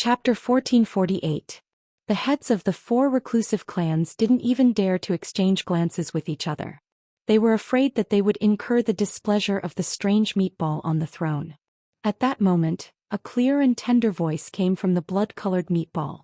Chapter 1448. The heads of the 4 reclusive clans didn't even dare to exchange glances with each other. They were afraid that they would incur the displeasure of the strange meatball on the throne. At that moment, a clear and tender voice came from the blood-colored meatball.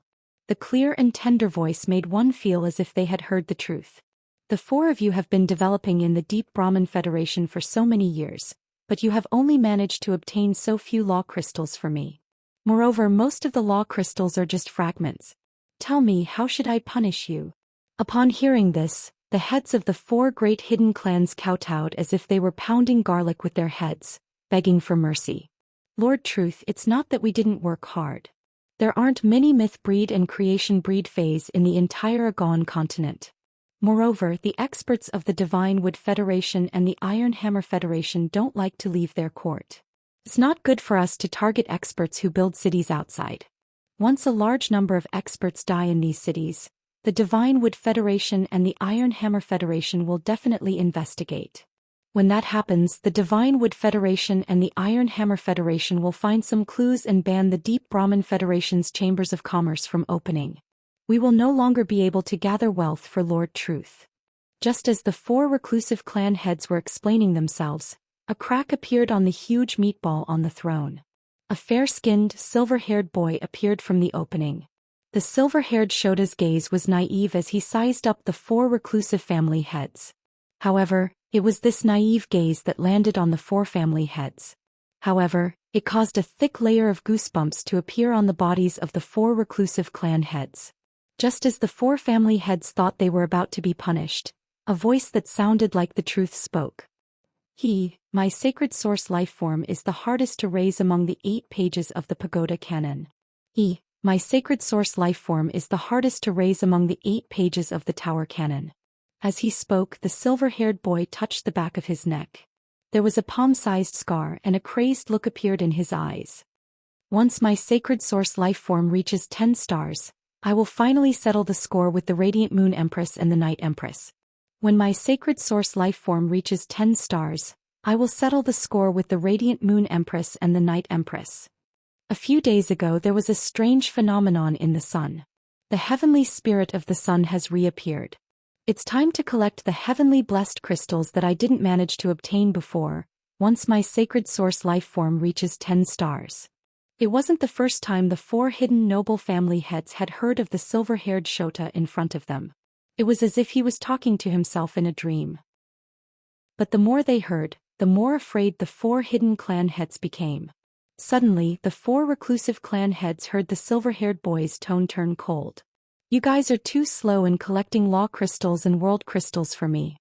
The clear and tender voice made one feel as if they had heard the truth. The 4 of you have been developing in the Deep Brahman Federation for so many years, but you have only managed to obtain so few law crystals for me. Moreover, most of the law crystals are just fragments. Tell me, how should I punish you? Upon hearing this, the heads of the 4 great hidden clans kowtowed as if they were pounding garlic with their heads, begging for mercy. Lord Truth, it's not that we didn't work hard. There aren't many myth breed and creation breed phase in the entire Agon continent. Moreover, the experts of the Divine Wood Federation and the Iron Hammer Federation don't like to leave their court. It's not good for us to target experts who build cities outside. Once a large number of experts die in these cities, the Divine Wood Federation and the Iron Hammer Federation will definitely investigate. When that happens, the Divine Wood Federation and the Iron Hammer Federation will find some clues and ban the Deep Brahman Federation's Chambers of Commerce from opening. We will no longer be able to gather wealth for Lord Truth. Just as the 4 reclusive clan heads were explaining themselves, a crack appeared on the huge meatball on the throne. A fair-skinned, silver-haired boy appeared from the opening. The silver-haired Shota's gaze was naive as he sized up the 4 reclusive family heads. However, it was this naive gaze that landed on the 4 family heads. However, it caused a thick layer of goosebumps to appear on the bodies of the 4 reclusive clan heads. Just as the 4 family heads thought they were about to be punished, a voice that sounded like the truth spoke. My sacred source lifeform is the hardest to raise among the 8 pages of the Pagoda Canon. My sacred source lifeform is the hardest to raise among the 8 pages of the Tower Canon. As he spoke, the silver-haired boy touched the back of his neck. There was a palm-sized scar and a crazed look appeared in his eyes. Once my sacred source lifeform reaches 10 stars, I will finally settle the score with the Radiant Moon Empress and the Night Empress. When my sacred source lifeform reaches 10 stars, I will settle the score with the Radiant Moon Empress and the Night Empress. A few days ago there was a strange phenomenon in the sun. The heavenly spirit of the sun has reappeared. It's time to collect the heavenly blessed crystals that I didn't manage to obtain before, once my sacred source lifeform reaches 10 stars. It wasn't the first time the 4 hidden noble family heads had heard of the silver-haired Shota in front of them. It was as if he was talking to himself in a dream. But the more they heard, the more afraid the 4 hidden clan heads became. Suddenly, the 4 reclusive clan heads heard the silver-haired boy's tone turn cold. You guys are too slow in collecting law crystals and world crystals for me.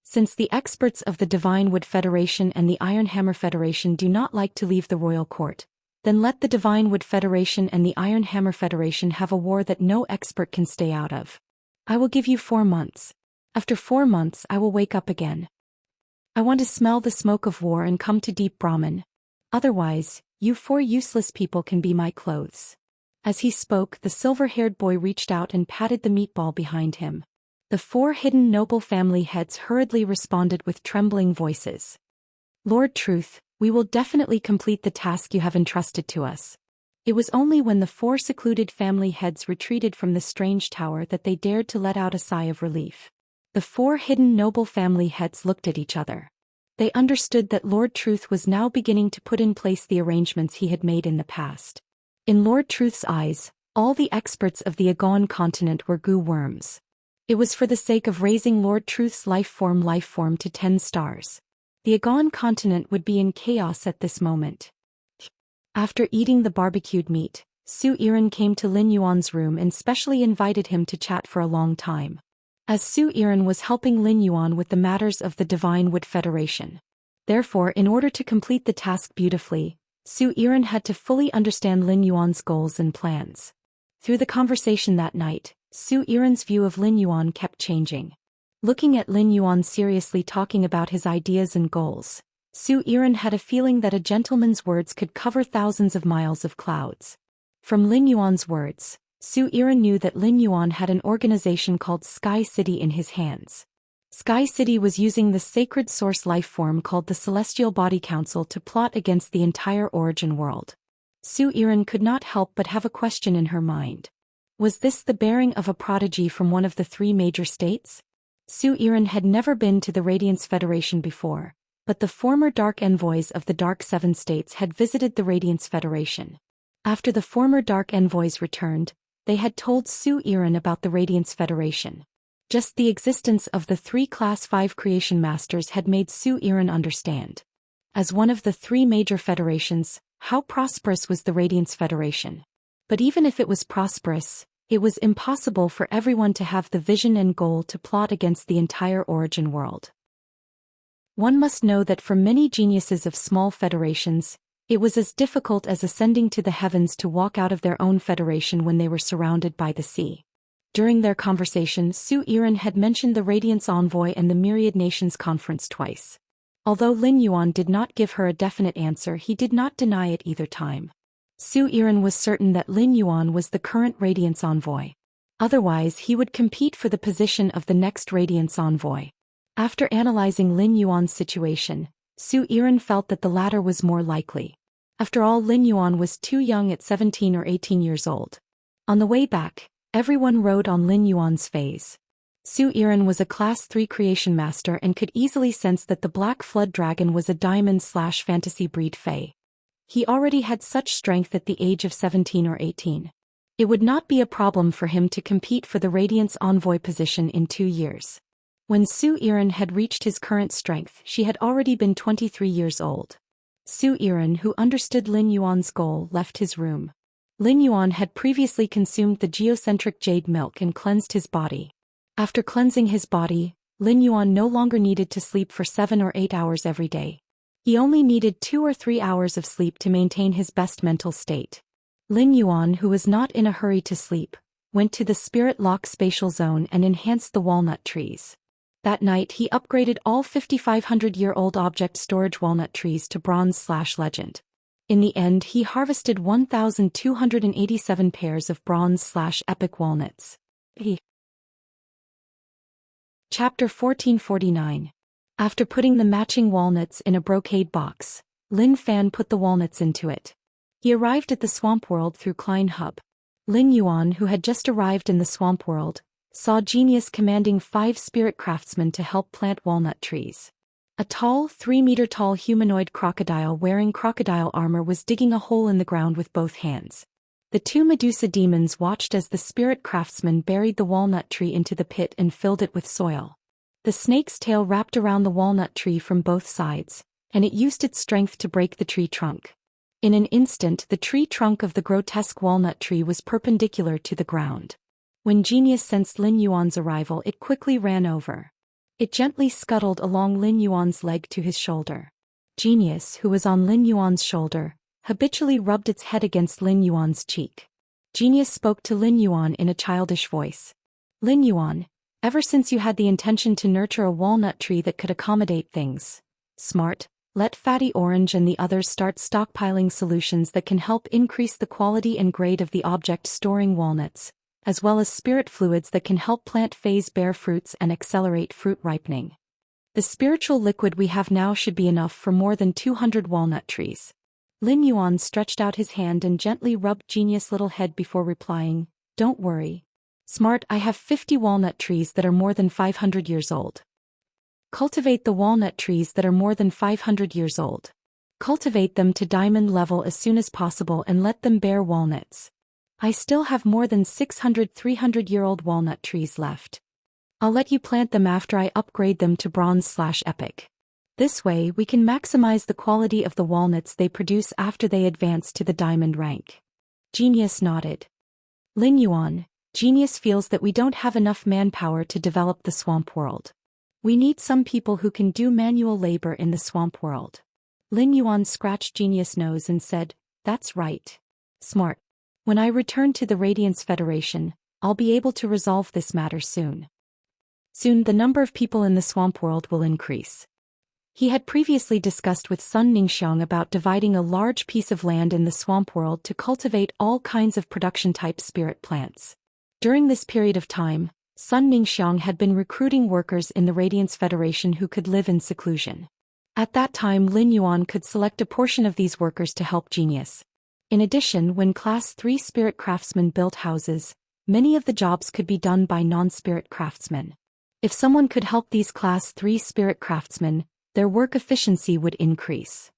Since the experts of the Divine Wood Federation and the Iron Hammer Federation do not like to leave the royal court, then let the Divine Wood Federation and the Iron Hammer Federation have a war that no expert can stay out of. I will give you 4 months. After 4 months I will wake up again. I want to smell the smoke of war and come to Deep Brahman. Otherwise, you 4 useless people can be my clothes. As he spoke, the silver-haired boy reached out and patted the meatball behind him. The 4 hidden noble family heads hurriedly responded with trembling voices. Lord Truth, we will definitely complete the task you have entrusted to us. It was only when the 4 secluded family heads retreated from the strange tower that they dared to let out a sigh of relief. The 4 hidden noble family heads looked at each other. They understood that Lord Truth was now beginning to put in place the arrangements he had made in the past. In Lord Truth's eyes, all the experts of the Agon continent were goo worms. It was for the sake of raising Lord Truth's lifeform to 10 stars. The Agon continent would be in chaos at this moment. After eating the barbecued meat, Su Yiren came to Lin Yuan's room and specially invited him to chat for a long time. As Su Yiren was helping Lin Yuan with the matters of the Divine Wood Federation. Therefore, in order to complete the task beautifully, Su Yiren had to fully understand Lin Yuan's goals and plans. Through the conversation that night, Su Yiren's view of Lin Yuan kept changing. Looking at Lin Yuan seriously talking about his ideas and goals, Su Yiren had a feeling that a gentleman's words could cover thousands of miles of clouds. From Lin Yuan's words, Su Yiren knew that Lin Yuan had an organization called Sky City in his hands. Sky City was using the sacred source lifeform called the Celestial Body Council to plot against the entire origin world. Su Yiren could not help but have a question in her mind. Was this the bearing of a prodigy from one of the three major states? Su Yiren had never been to the Radiance Federation before, but the former Dark Envoys of the Dark Seven States had visited the Radiance Federation. After the former Dark Envoys returned, they had told Su Yiren about the Radiance Federation. Just the existence of the three Class 5 Creation Masters had made Su Yiren understand. As one of the three major federations, how prosperous was the Radiance Federation? But even if it was prosperous, it was impossible for everyone to have the vision and goal to plot against the entire origin world. One must know that for many geniuses of small federations, it was as difficult as ascending to the heavens to walk out of their own federation when they were surrounded by the sea. During their conversation, Su Yiren had mentioned the Radiance Envoy and the Myriad Nations Conference twice. Although Lin Yuan did not give her a definite answer, he did not deny it either time. Su Yiren was certain that Lin Yuan was the current Radiance Envoy. Otherwise, he would compete for the position of the next Radiance Envoy. After analyzing Lin Yuan's situation, Su Yiren felt that the latter was more likely. After all, Lin Yuan was too young at 17 or 18 years old. On the way back, everyone rode on Lin Yuan's phase. Su Yiren was a Class 3 Creation Master and could easily sense that the Black Flood Dragon was a diamond/fantasy breed fae. He already had such strength at the age of 17 or 18. It would not be a problem for him to compete for the Radiance Envoy position in 2 years. When Su Yiren had reached his current strength, she had already been 23 years old. Su Yiren, who understood Lin Yuan's goal, left his room. Lin Yuan had previously consumed the geocentric jade milk and cleansed his body. After cleansing his body, Lin Yuan no longer needed to sleep for 7 or 8 hours every day. He only needed 2 or 3 hours of sleep to maintain his best mental state. Lin Yuan, who was not in a hurry to sleep, went to the Spirit Lock spatial zone and enhanced the walnut trees. That night he upgraded all 5,500-year-old object storage walnut trees to bronze/legend. In the end, he harvested 1,287 pairs of bronze/epic walnuts. Chapter 1449. After putting the matching walnuts in a brocade box, Lin Fan put the walnuts into it. He arrived at the swamp world through Klein Hub. Lin Yuan, who had just arrived in the swamp world, saw Genius commanding 5 spirit craftsmen to help plant walnut trees. A tall, 3-meter-tall humanoid crocodile wearing crocodile armor was digging a hole in the ground with both hands. The 2 Medusa demons watched as the spirit craftsman buried the walnut tree into the pit and filled it with soil. The snake's tail wrapped around the walnut tree from both sides, and it used its strength to break the tree trunk. In an instant, the tree trunk of the grotesque walnut tree was perpendicular to the ground. When Genius sensed Lin Yuan's arrival, it quickly ran over. It gently scuttled along Lin Yuan's leg to his shoulder. Genius, who was on Lin Yuan's shoulder, habitually rubbed its head against Lin Yuan's cheek. Genius spoke to Lin Yuan in a childish voice. Lin Yuan, ever since you had the intention to nurture a walnut tree that could accommodate things, smart, let Fatty Orange and the others start stockpiling solutions that can help increase the quality and grade of the object storing walnuts, as well as spirit fluids that can help plant phase bear fruits and accelerate fruit ripening. The spiritual liquid we have now should be enough for more than 200 walnut trees. Lin Yuan stretched out his hand and gently rubbed Genius' little head before replying, "Don't worry. Smart, I have 50 walnut trees that are more than 500 years old. Cultivate the walnut trees that are more than 500 years old. Cultivate them to diamond level as soon as possible and let them bear walnuts. I still have more than 600 300-year-old walnut trees left. I'll let you plant them after I upgrade them to bronze/epic. This way we can maximize the quality of the walnuts they produce after they advance to the diamond rank." Genius nodded. Lin Yuan, Genius feels that we don't have enough manpower to develop the swamp world. We need some people who can do manual labor in the swamp world. Lin Yuan scratched Genius' nose and said, "That's right. Smart. When I return to the Radiance Federation, I'll be able to resolve this matter soon. Soon the number of people in the swamp world will increase." He had previously discussed with Sun Ningxiang about dividing a large piece of land in the swamp world to cultivate all kinds of production-type spirit plants. During this period of time, Sun Ningxiang had been recruiting workers in the Radiance Federation who could live in seclusion. At that time, Lin Yuan could select a portion of these workers to help Genius. In addition, when Class 3 spirit craftsmen built houses, many of the jobs could be done by non-spirit craftsmen. If someone could help these Class 3 spirit craftsmen, their work efficiency would increase.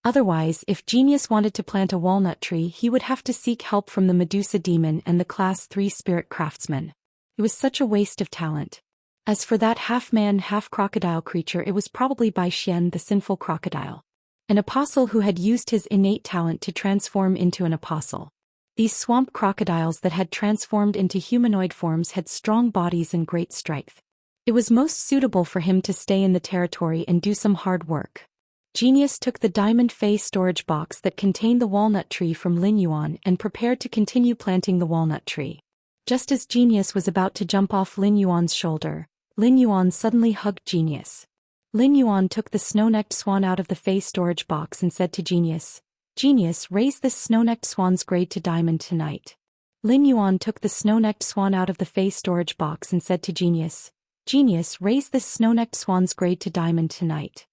Otherwise, if Genius wanted to plant a walnut tree, he would have to seek help from the Medusa demon and the Class 3 spirit craftsmen. It was such a waste of talent. As for that half-man, half-crocodile creature, it was probably Zhou Xian, the sinful crocodile. An apostle who had used his innate talent to transform into an apostle. These swamp crocodiles that had transformed into humanoid forms had strong bodies and great strength. It was most suitable for him to stay in the territory and do some hard work. Genius took the diamond fey storage box that contained the walnut tree from Lin Yuan and prepared to continue planting the walnut tree. Just as Genius was about to jump off Lin Yuan's shoulder, Lin Yuan suddenly hugged Genius. Lin Yuan took the snow-necked swan out of the fey storage box and said to Genius, "Genius, raise this snow-necked swan's grade to diamond tonight." Lin Yuan took the snow-necked swan out of the fey storage box and said to Genius, "Genius, raise this snow-necked swan's grade to diamond tonight."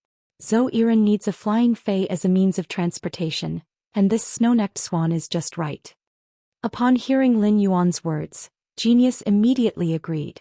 Zhou Xian needs a flying fey as a means of transportation, and this snow-necked swan is just right. Upon hearing Lin Yuan's words, Genius immediately agreed.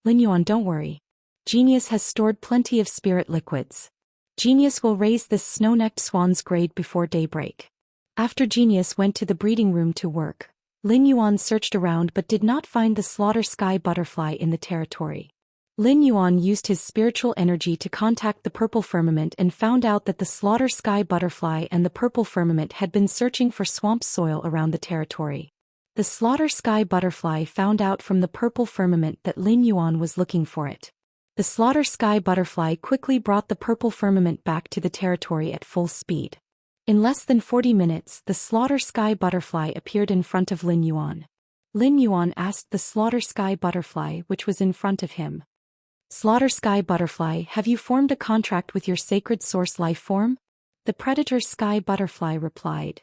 "Lin Yuan, don't worry. Genius has stored plenty of spirit liquids. Genius will raise this snow-necked swan's grade before daybreak." After Genius went to the breeding room to work, Lin Yuan searched around but did not find the slaughter sky butterfly in the territory. Lin Yuan used his spiritual energy to contact the purple firmament and found out that the slaughter sky butterfly and the purple firmament had been searching for swamp soil around the territory. The slaughter sky butterfly found out from the purple firmament that Lin Yuan was looking for it. The slaughter sky butterfly quickly brought the purple firmament back to the territory at full speed. In less than 40 minutes, the slaughter sky butterfly appeared in front of Lin Yuan. Lin Yuan asked the slaughter sky butterfly, which was in front of him, "Slaughter sky butterfly, have you formed a contract with your sacred source life form?" The predator sky butterfly replied,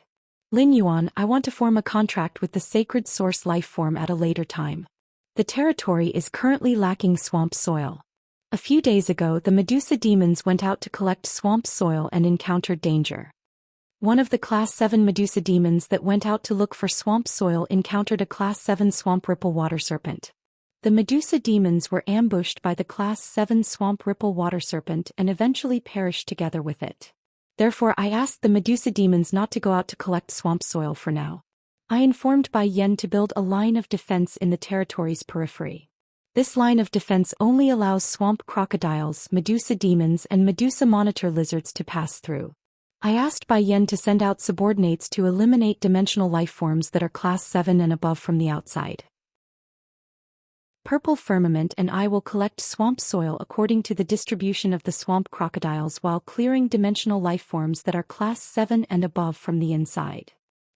"Lin Yuan, I want to form a contract with the sacred source life form at a later time. The territory is currently lacking swamp soil. A few days ago, the Medusa demons went out to collect swamp soil and encountered danger. One of the Class 7 Medusa demons that went out to look for swamp soil encountered a Class 7 swamp ripple water serpent. The Medusa demons were ambushed by the Class 7 swamp ripple water serpent and eventually perished together with it. Therefore I asked the Medusa demons not to go out to collect swamp soil for now. I informed Bai Yen to build a line of defense in the territory's periphery. This line of defense only allows swamp crocodiles, Medusa demons and Medusa monitor lizards to pass through. I asked Bai Yen to send out subordinates to eliminate dimensional life forms that are Class 7 and above from the outside. Purple firmament and I will collect swamp soil according to the distribution of the swamp crocodiles while clearing dimensional life forms that are Class 7 and above from the inside.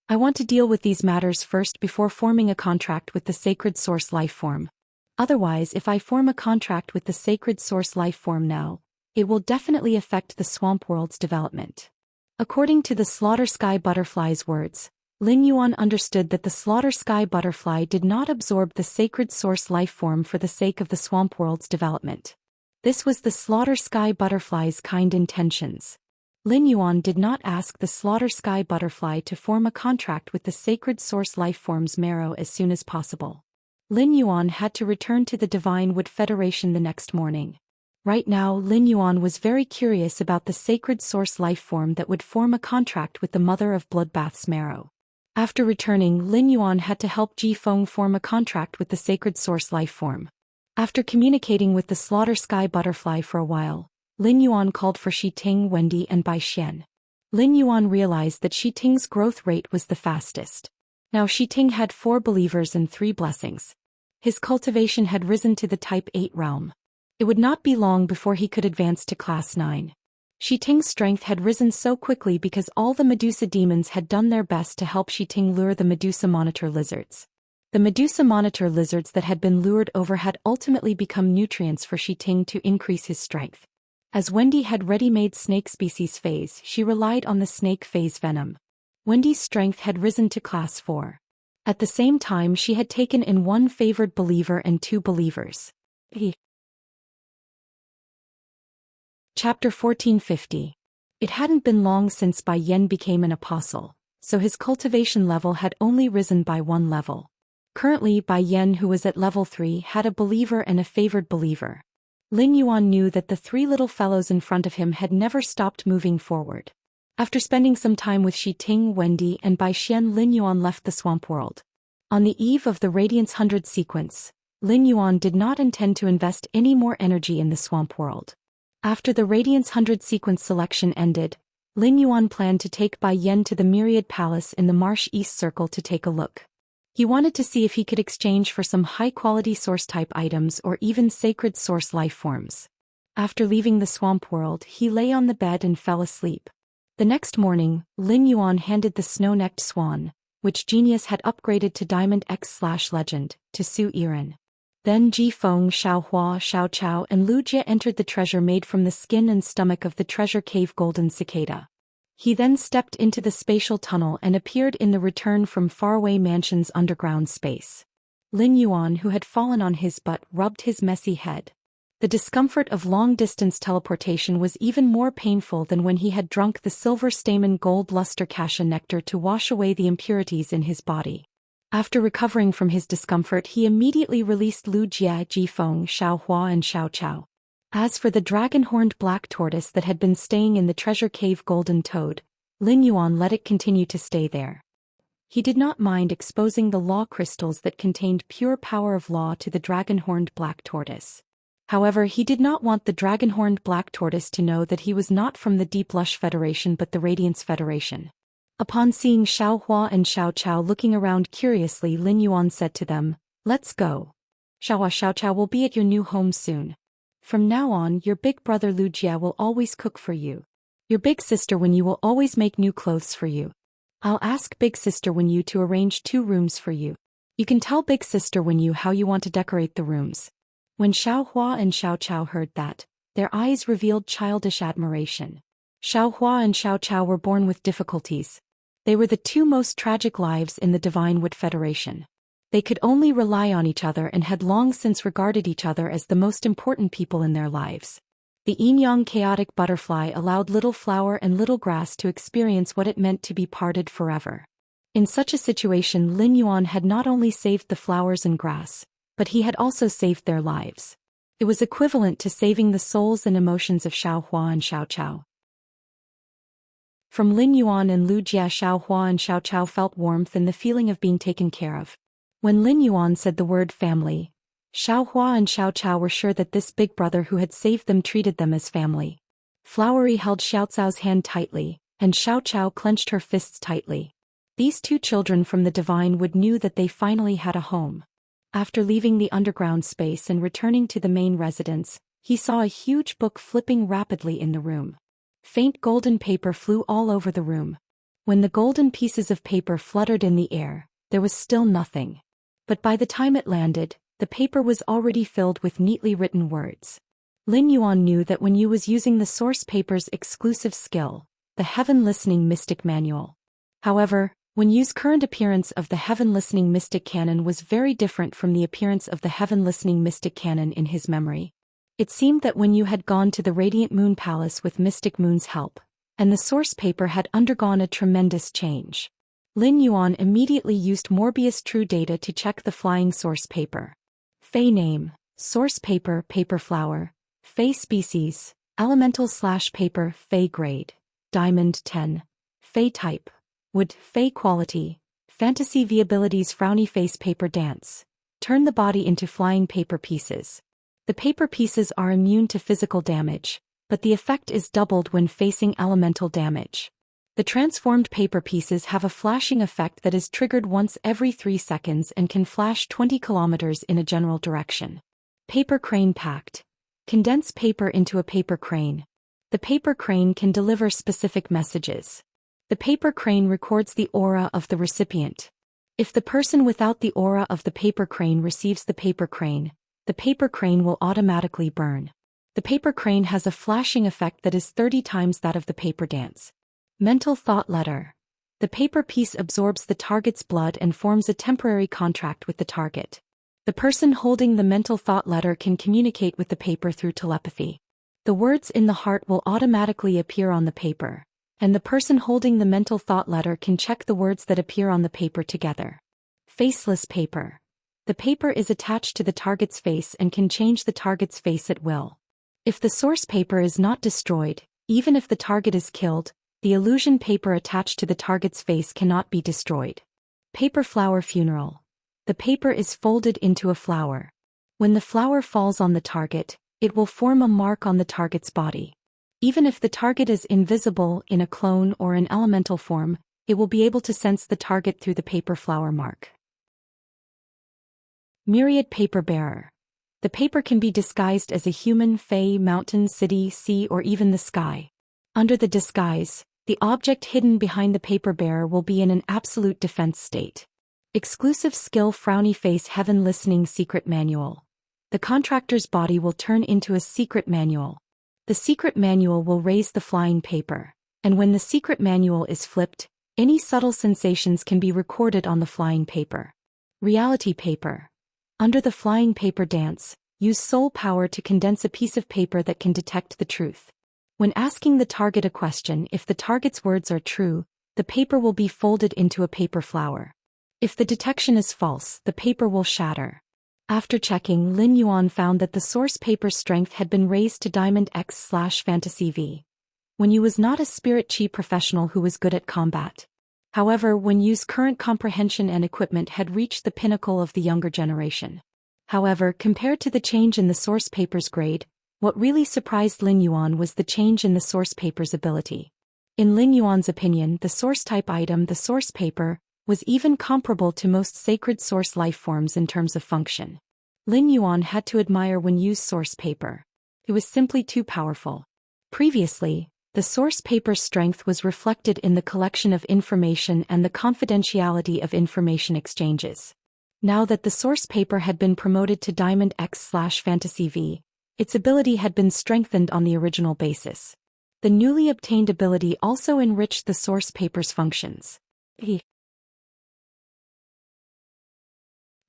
I want to deal with these matters first before forming a contract with the sacred source life form. Otherwise, if I form a contract with the sacred source life form now, it will definitely affect the swamp world's development." According to the slaughter sky butterfly's words, Lin Yuan understood that the slaughter sky butterfly did not absorb the sacred source life form for the sake of the swamp world's development. This was the slaughter sky butterfly's kind intentions. Lin Yuan did not ask the slaughter sky butterfly to form a contract with the sacred source life form's marrow as soon as possible. Lin Yuan had to return to the Divine Wood Federation the next morning. Right now, Lin Yuan was very curious about the sacred source life form that would form a contract with the Mother of Bloodbath's marrow. After returning, Lin Yuan had to help Ji Feng form a contract with the sacred source life form. After communicating with the slaughter sky butterfly for a while, Lin Yuan called for Shi Ting, Wendy and Bai Xian. Lin Yuan realized that Shi Ting's growth rate was the fastest. Now Shi Ting had 4 believers and 3 blessings. His cultivation had risen to the type 8 realm. It would not be long before he could advance to Class 9. Shi Ting's strength had risen so quickly because all the Medusa demons had done their best to help Shi Ting lure the Medusa monitor lizards. The Medusa monitor lizards that had been lured over had ultimately become nutrients for Shi Ting to increase his strength. As Wendy had ready-made snake species phase, she relied on the snake phase venom. Wendy's strength had risen to Class 4. At the same time, she had taken in 1 favored believer and 2 believers. Chapter 1450. It hadn't been long since Bai Yen became an apostle, so his cultivation level had only risen by 1 level. Currently Bai Yen, who was at level 3, had a believer and a favored believer. Lin Yuan knew that the 3 little fellows in front of him had never stopped moving forward. After spending some time with Shi Ting, Wendy, and Bai Xian, Lin Yuan left the swamp world. On the eve of the Radiance 100 sequence, Lin Yuan did not intend to invest any more energy in the swamp world. After the Radiance 100 sequence selection ended, Lin Yuan planned to take Bai Yen to the Myriad Palace in the Marsh East Circle to take a look. He wanted to see if he could exchange for some high-quality source-type items or even sacred source life forms. After leaving the swamp world, he lay on the bed and fell asleep. The next morning, Lin Yuan handed the snow-necked swan, which Genius had upgraded to Diamond X/Legend, to Su Yiren. Then Ji Feng, Xiao Hua, Xiao Chao and Lu Jie entered the treasure made from the skin and stomach of the treasure cave Golden Cicada. He then stepped into the spatial tunnel and appeared in the Return from Faraway Mansion's underground space. Lin Yuan, who had fallen on his butt, rubbed his messy head. The discomfort of long-distance teleportation was even more painful than when he had drunk the silver stamen gold luster cassia nectar to wash away the impurities in his body. After recovering from his discomfort, he immediately released Lu Jie, Ji Feng, Xiao Hua and Xiao Chao. As for the dragon-horned black tortoise that had been staying in the treasure cave Golden Toad, Lin Yuan let it continue to stay there. He did not mind exposing the law crystals that contained pure power of law to the dragon-horned black tortoise. However, he did not want the dragon-horned black tortoise to know that he was not from the Deep Lush Federation but the Radiance Federation. Upon seeing Xiao Hua and Xiao Chao looking around curiously, Lin Yuan said to them, "Let's go. Xiao Chao will be at your new home soon. From now on, your big brother Lu Jie will always cook for you. Your big sister Wen Yu will always make new clothes for you. I'll ask big sister Wen Yu to arrange 2 rooms for you. You can tell big sister Wen Yu how you want to decorate the rooms." When Xiao Hua and Xiao Chao heard that, their eyes revealed childish admiration. Xiao Hua and Xiao Chao were born with difficulties. They were the 2 most tragic lives in the Divine Wood Federation. They could only rely on each other and had long since regarded each other as the most important people in their lives. The yin-yang chaotic butterfly allowed Little Flower and Little Grass to experience what it meant to be parted forever. In such a situation, Lin Yuan had not only saved the flowers and grass, but he had also saved their lives. It was equivalent to saving the souls and emotions of Xiao Hua and Xiao Chao. From Lin Yuan and Lu Jie, Xiao Hua and Xiao Chao felt warmth and the feeling of being taken care of. When Lin Yuan said the word family, Xiao Hua and Xiao Chao were sure that this big brother who had saved them treated them as family. Flowery held Xiao Cao's hand tightly, and Xiao Chao clenched her fists tightly. These 2 children from the Divine Wood knew that they finally had a home. After leaving the underground space and returning to the main residence, he saw a huge book flipping rapidly in the room. Faint golden paper flew all over the room. When the golden pieces of paper fluttered in the air, there was still nothing. But by the time it landed, the paper was already filled with neatly written words. Lin Yuan knew that Wen Yu was using the source paper's exclusive skill, the Heaven Listening Mystic Manual. However, Wen Yu's current appearance of the Heaven Listening Mystic Canon was very different from the appearance of the Heaven Listening Mystic Canon in his memory. It seemed that Wen Yu had gone to the Radiant Moon Palace with Mystic Moon's help, and the source paper had undergone a tremendous change. Lin Yuan immediately used Morbius True Data to check the flying source paper. Fey name, source paper, paper flower, Fey species, elemental/paper, Fey grade, diamond 10, Fey type, wood, Fey quality, fantasy V abilities, frowny face, paper dance, turn the body into flying paper pieces. The paper pieces are immune to physical damage, but the effect is doubled when facing elemental damage. The transformed paper pieces have a flashing effect that is triggered once every 3 seconds and can flash 20 kilometers in a general direction. Paper crane packed. Condense paper into a paper crane. The paper crane can deliver specific messages. The paper crane records the aura of the recipient. If the person without the aura of the paper crane receives the paper crane will automatically burn. The paper crane has a flashing effect that is 30 times that of the paper dance. Mental thought letter. The paper piece absorbs the target's blood and forms a temporary contract with the target. The person holding the mental thought letter can communicate with the paper through telepathy. The words in the heart will automatically appear on the paper, and the person holding the mental thought letter can check the words that appear on the paper together. Faceless paper. The paper is attached to the target's face and can change the target's face at will. If the source paper is not destroyed, even if the target is killed, the illusion paper attached to the target's face cannot be destroyed. Paper flower funeral. The paper is folded into a flower. When the flower falls on the target, it will form a mark on the target's body. Even if the target is invisible in a clone or an elemental form, it will be able to sense the target through the paper flower mark. Myriad paper bearer. The paper can be disguised as a human, fae, mountain, city, sea, or even the sky. Under the disguise, the object hidden behind the paper bearer will be in an absolute defense state. Exclusive skill frowny face heaven listening secret manual. The contractor's body will turn into a secret manual. The secret manual will raise the flying paper, and when the secret manual is flipped, any subtle sensations can be recorded on the flying paper. Reality paper. Under the flying paper dance, use soul power to condense a piece of paper that can detect the truth. When asking the target a question, if the target's words are true, the paper will be folded into a paper flower. If the detection is false, the paper will shatter. After checking, Lin Yuan found that the source paper's strength had been raised to Diamond X/Fantasy V. When Yu was not a spirit chi professional who was good at combat. However, when Yu's current comprehension and equipment had reached the pinnacle of the younger generation. However, compared to the change in the source paper's grade, what really surprised Lin Yuan was the change in the source paper's ability. In Lin Yuan's opinion, the source type item, the source paper, was even comparable to most sacred source life forms in terms of function. Lin Yuan had to admire when Yu's source paper. It was simply too powerful. Previously, the source paper's strength was reflected in the collection of information and the confidentiality of information exchanges. Now that the source paper had been promoted to Diamond X/Fantasy V, its ability had been strengthened on the original basis. The newly obtained ability also enriched the source paper's functions.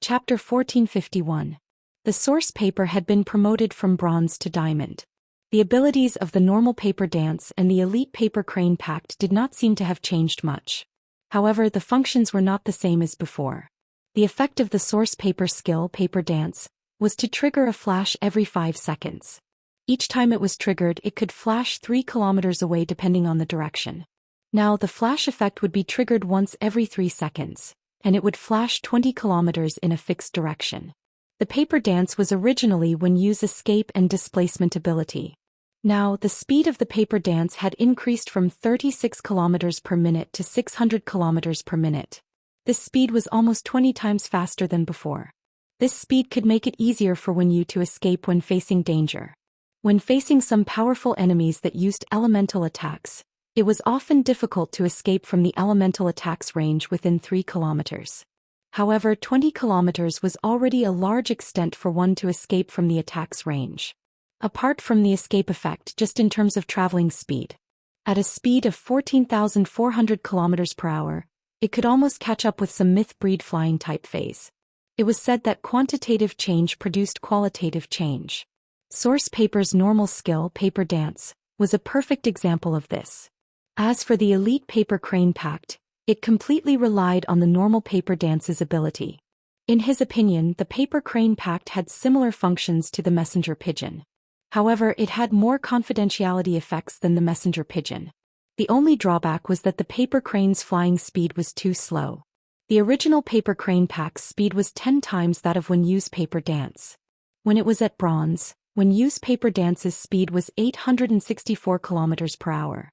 Chapter 1451. The source paper had been promoted from bronze to diamond. The abilities of the normal paper dance and the elite paper crane pact did not seem to have changed much. However, the functions were not the same as before. The effect of the source paper skill, paper dance, was to trigger a flash every 5 seconds. Each time it was triggered, it could flash 3 kilometers away depending on the direction. Now the flash effect would be triggered once every 3 seconds, and it would flash 20 kilometers in a fixed direction. The paper dance was originally when Yu's escape and displacement ability. Now the speed of the paper dance had increased from 36 kilometers per minute to 600 kilometers per minute. This speed was almost 20 times faster than before. This speed could make it easier for Yu to escape when facing danger. When facing some powerful enemies that used elemental attacks, it was often difficult to escape from the elemental attacks range within 3 kilometers. However, 20 kilometers was already a large extent for one to escape from the attack's range. Apart from the escape effect, just in terms of traveling speed. At a speed of 14,400 kilometers per hour, it could almost catch up with some myth-breed flying type phase. It was said that quantitative change produced qualitative change. Source paper's normal skill, paper dance, was a perfect example of this. As for the elite paper crane pact, it completely relied on the normal paper dance's ability. In his opinion, the paper crane pact had similar functions to the messenger pigeon. However, it had more confidentiality effects than the messenger pigeon. The only drawback was that the paper crane's flying speed was too slow. The original paper crane pact's speed was 10 times that of Yu's paper dance. When it was at bronze, Yu's paper dance's speed was 864 kilometers per hour.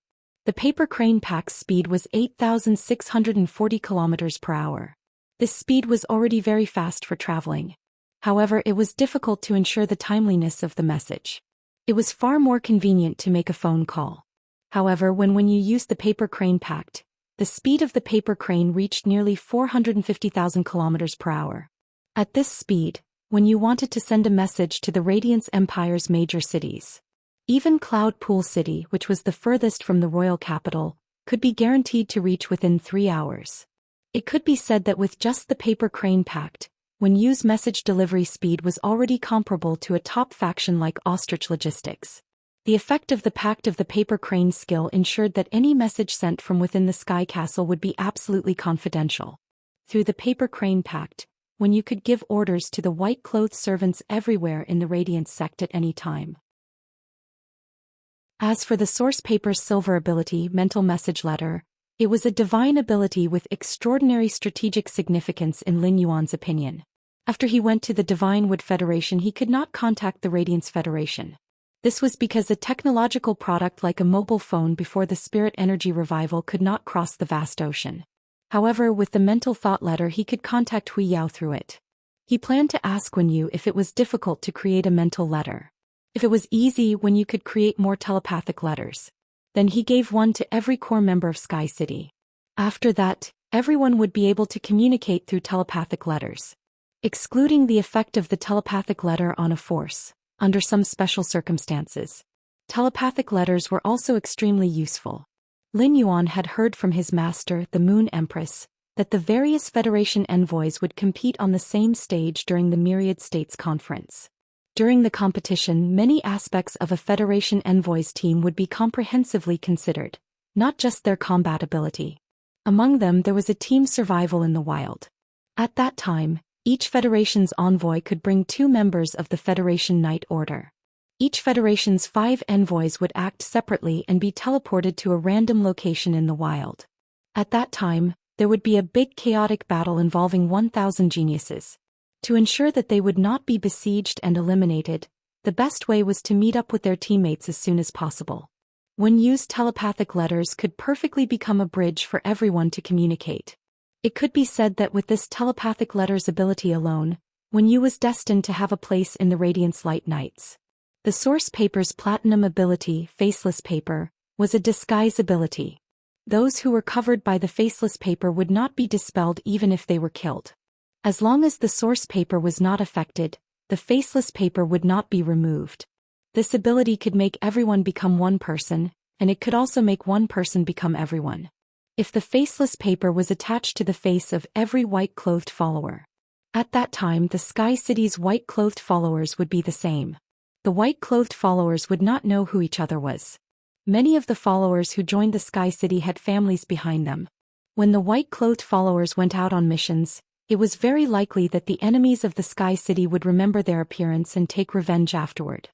The paper crane pact's speed was 8,640 kilometers per hour. This speed was already very fast for traveling. However, it was difficult to ensure the timeliness of the message. It was far more convenient to make a phone call. However, when you used the paper crane pact, the speed of the paper crane reached nearly 450,000 kilometers per hour. At this speed, when you wanted to send a message to the Radiance Empire's major cities, even Cloud Pool City, which was the furthest from the royal capital, could be guaranteed to reach within 3 hours. It could be said that with just the paper crane pact, Yu's message delivery speed was already comparable to a top faction like Ostrich Logistics. The effect of the Pact of the Paper Crane skill ensured that any message sent from within the Sky Castle would be absolutely confidential. Through the Paper Crane Pact, when you could give orders to the white-clothed servants everywhere in the Radiance sect at any time. As for the Source Paper's silver ability, Mental Message Letter, it was a divine ability with extraordinary strategic significance in Lin Yuan's opinion. After he went to the Divine Wood Federation, he could not contact the Radiance Federation. This was because a technological product like a mobile phone before the spirit energy revival could not cross the vast ocean. However, with the mental thought letter he could contact Hui Yao through it. He planned to ask Wen Yu if it was difficult to create a mental letter. If it was easy, Wen Yu could create more telepathic letters. Then he gave one to every core member of Sky City. After that, everyone would be able to communicate through telepathic letters. Excluding the effect of the telepathic letter on a force, under some special circumstances. Telepathic letters were also extremely useful. Lin Yuan had heard from his master, the Moon Empress, that the various Federation envoys would compete on the same stage during the Myriad States Conference. During the competition, many aspects of a Federation envoy's team would be comprehensively considered, not just their combat ability. Among them there was a team survival in the wild. At that time, each Federation's envoy could bring 2 members of the Federation Knight Order. Each Federation's 5 envoys would act separately and be teleported to a random location in the wild. At that time, there would be a big chaotic battle involving 1,000 geniuses. To ensure that they would not be besieged and eliminated, the best way was to meet up with their teammates as soon as possible. When used, telepathic letters could perfectly become a bridge for everyone to communicate. It could be said that with this telepathic letters ability alone, Wen Yu was destined to have a place in the Radiance Light Knights. The Source Paper's platinum ability, Faceless Paper, was a disguise ability. Those who were covered by the Faceless Paper would not be dispelled even if they were killed. As long as the Source Paper was not affected, the Faceless Paper would not be removed. This ability could make everyone become one person, and it could also make one person become everyone. If the Faceless Paper was attached to the face of every white-clothed follower. At that time the Sky City's white-clothed followers would be the same. The white-clothed followers would not know who each other was. Many of the followers who joined the Sky City had families behind them. When the white-clothed followers went out on missions, it was very likely that the enemies of the Sky City would remember their appearance and take revenge afterward.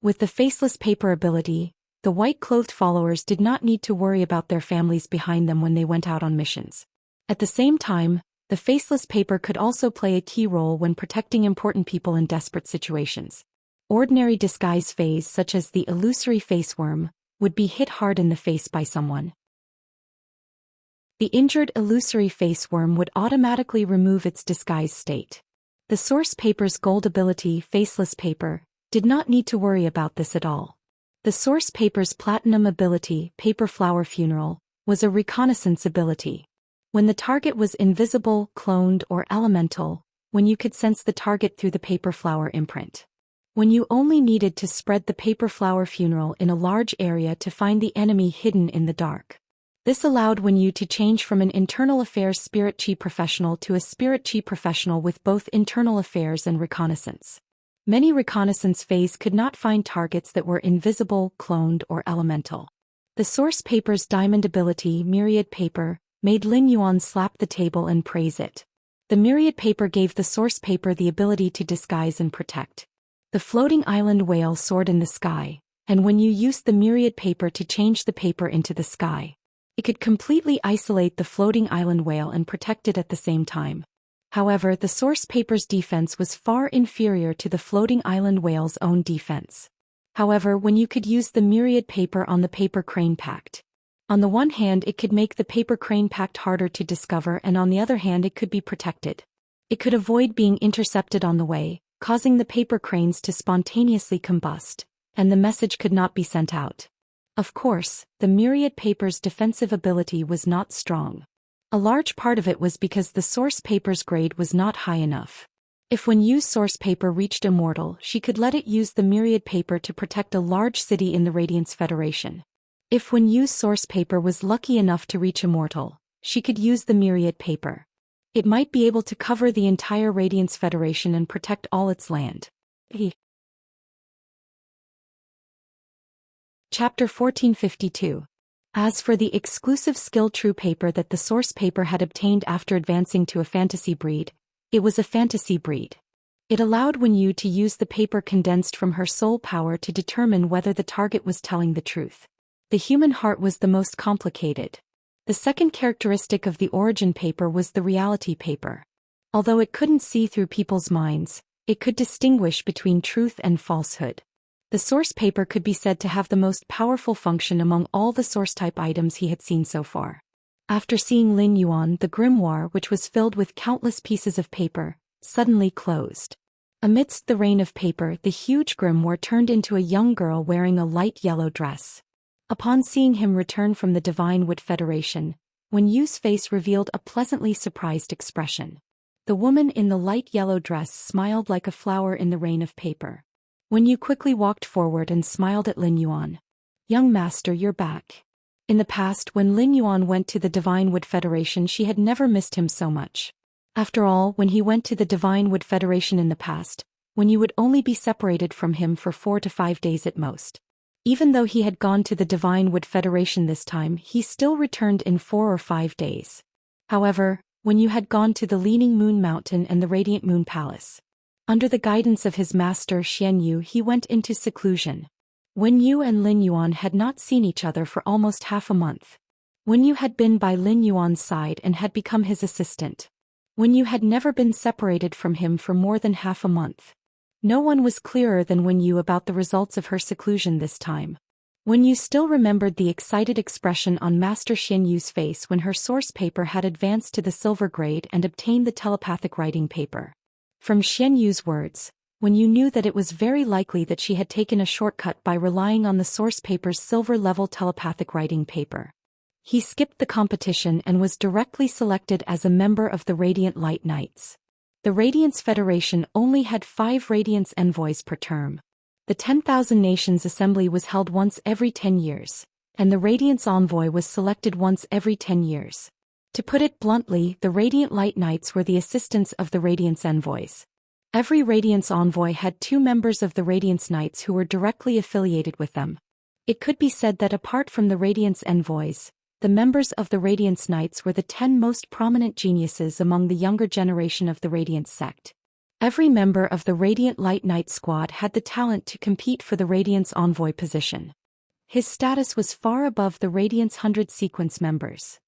With the Faceless Paper ability, the white-clothed followers did not need to worry about their families behind them when they went out on missions. At the same time, the Faceless Paper could also play a key role when protecting important people in desperate situations. Ordinary disguise phase such as the illusory face worm would be hit hard in the face by someone. The injured illusory face worm would automatically remove its disguise state. The Source Paper's gold ability, Faceless Paper, did not need to worry about this at all. The Source Paper's platinum ability, Paper Flower Funeral, was a reconnaissance ability. When the target was invisible, cloned, or elemental, when you could sense the target through the paper flower imprint. When you only needed to spread the Paper Flower Funeral in a large area to find the enemy hidden in the dark. This allowed Wen Yu to change from an internal affairs spirit chi professional to a spirit chi professional with both internal affairs and reconnaissance. Many reconnaissance phase could not find targets that were invisible, cloned, or elemental. The Source Paper's diamond ability, Myriad Paper, made Lin Yuan slap the table and praise it. The Myriad Paper gave the Source Paper the ability to disguise and protect. The floating island whale soared in the sky, and when you used the Myriad Paper to change the paper into the sky, it could completely isolate the floating island whale and protect it at the same time. However, the Source Paper's defense was far inferior to the floating island whale's own defense. However, when you could use the Myriad Paper on the Paper Crane Pact. On the one hand it could make the Paper Crane Pact harder to discover, and on the other hand it could be protected. It could avoid being intercepted on the way, causing the paper cranes to spontaneously combust, and the message could not be sent out. Of course, the Myriad Paper's defensive ability was not strong. A large part of it was because the Source Paper's grade was not high enough. If when Yu's Source Paper reached Immortal, she could let it use the Myriad Paper to protect a large city in the Radiance Federation. If when Yu's Source Paper was lucky enough to reach Immortal, she could use the Myriad Paper. It might be able to cover the entire Radiance Federation and protect all its land. Chapter 1452. As for the exclusive skill true paper that the source paper had obtained after advancing to a fantasy breed, it was a fantasy breed. It allowed Wenyu to use the paper condensed from her soul power to determine whether the target was telling the truth. The human heart was the most complicated. The second characteristic of the origin paper was the reality paper. Although it couldn't see through people's minds, it could distinguish between truth and falsehood. The source paper could be said to have the most powerful function among all the source-type items he had seen so far. After seeing Lin Yuan, the grimoire, which was filled with countless pieces of paper, suddenly closed. Amidst the rain of paper, the huge grimoire turned into a young girl wearing a light yellow dress. Upon seeing him return from the Divine Wood Federation, Wenyu's face revealed a pleasantly surprised expression. The woman in the light yellow dress smiled like a flower in the rain of paper. Wenyu quickly walked forward and smiled at Lin Yuan. "Young master, you're back." In the past, when Lin Yuan went to the Divine Wood Federation, she had never missed him so much. After all, when he went to the Divine Wood Federation in the past, Wenyu would only be separated from him for 4 to 5 days at most. Even though he had gone to the Divine Wood Federation this time, he still returned in 4 or 5 days. However, Wenyu had gone to the Leaning Moon Mountain and the Radiant Moon Palace. Under the guidance of his master Xianyu, he went into seclusion. Wenyu and Lin Yuan had not seen each other for almost half a month. Wenyu had been by Lin Yuan's side and had become his assistant. Wenyu had never been separated from him for more than half a month. No one was clearer than Wenyu about the results of her seclusion this time. Wenyu still remembered the excited expression on Master Xianyu's face when her source paper had advanced to the silver grade and obtained the telepathic writing paper. From Xianyu's words, Wenyu knew that it was very likely that she had taken a shortcut by relying on the source paper's silver-level telepathic writing paper. He skipped the competition and was directly selected as a member of the Radiant Light Knights. The Radiance Federation only had 5 Radiance envoys per term. The 10,000 Nations Assembly was held once every 10 years, and the Radiance Envoy was selected once every 10 years. To put it bluntly, the Radiant Light Knights were the assistants of the Radiance Envoys. Every Radiance Envoy had 2 members of the Radiance Knights who were directly affiliated with them. It could be said that apart from the Radiance Envoys, the members of the Radiance Knights were the 10 most prominent geniuses among the younger generation of the Radiance sect. Every member of the Radiant Light Knight squad had the talent to compete for the Radiance Envoy position. His status was far above the Radiance 100 sequence members.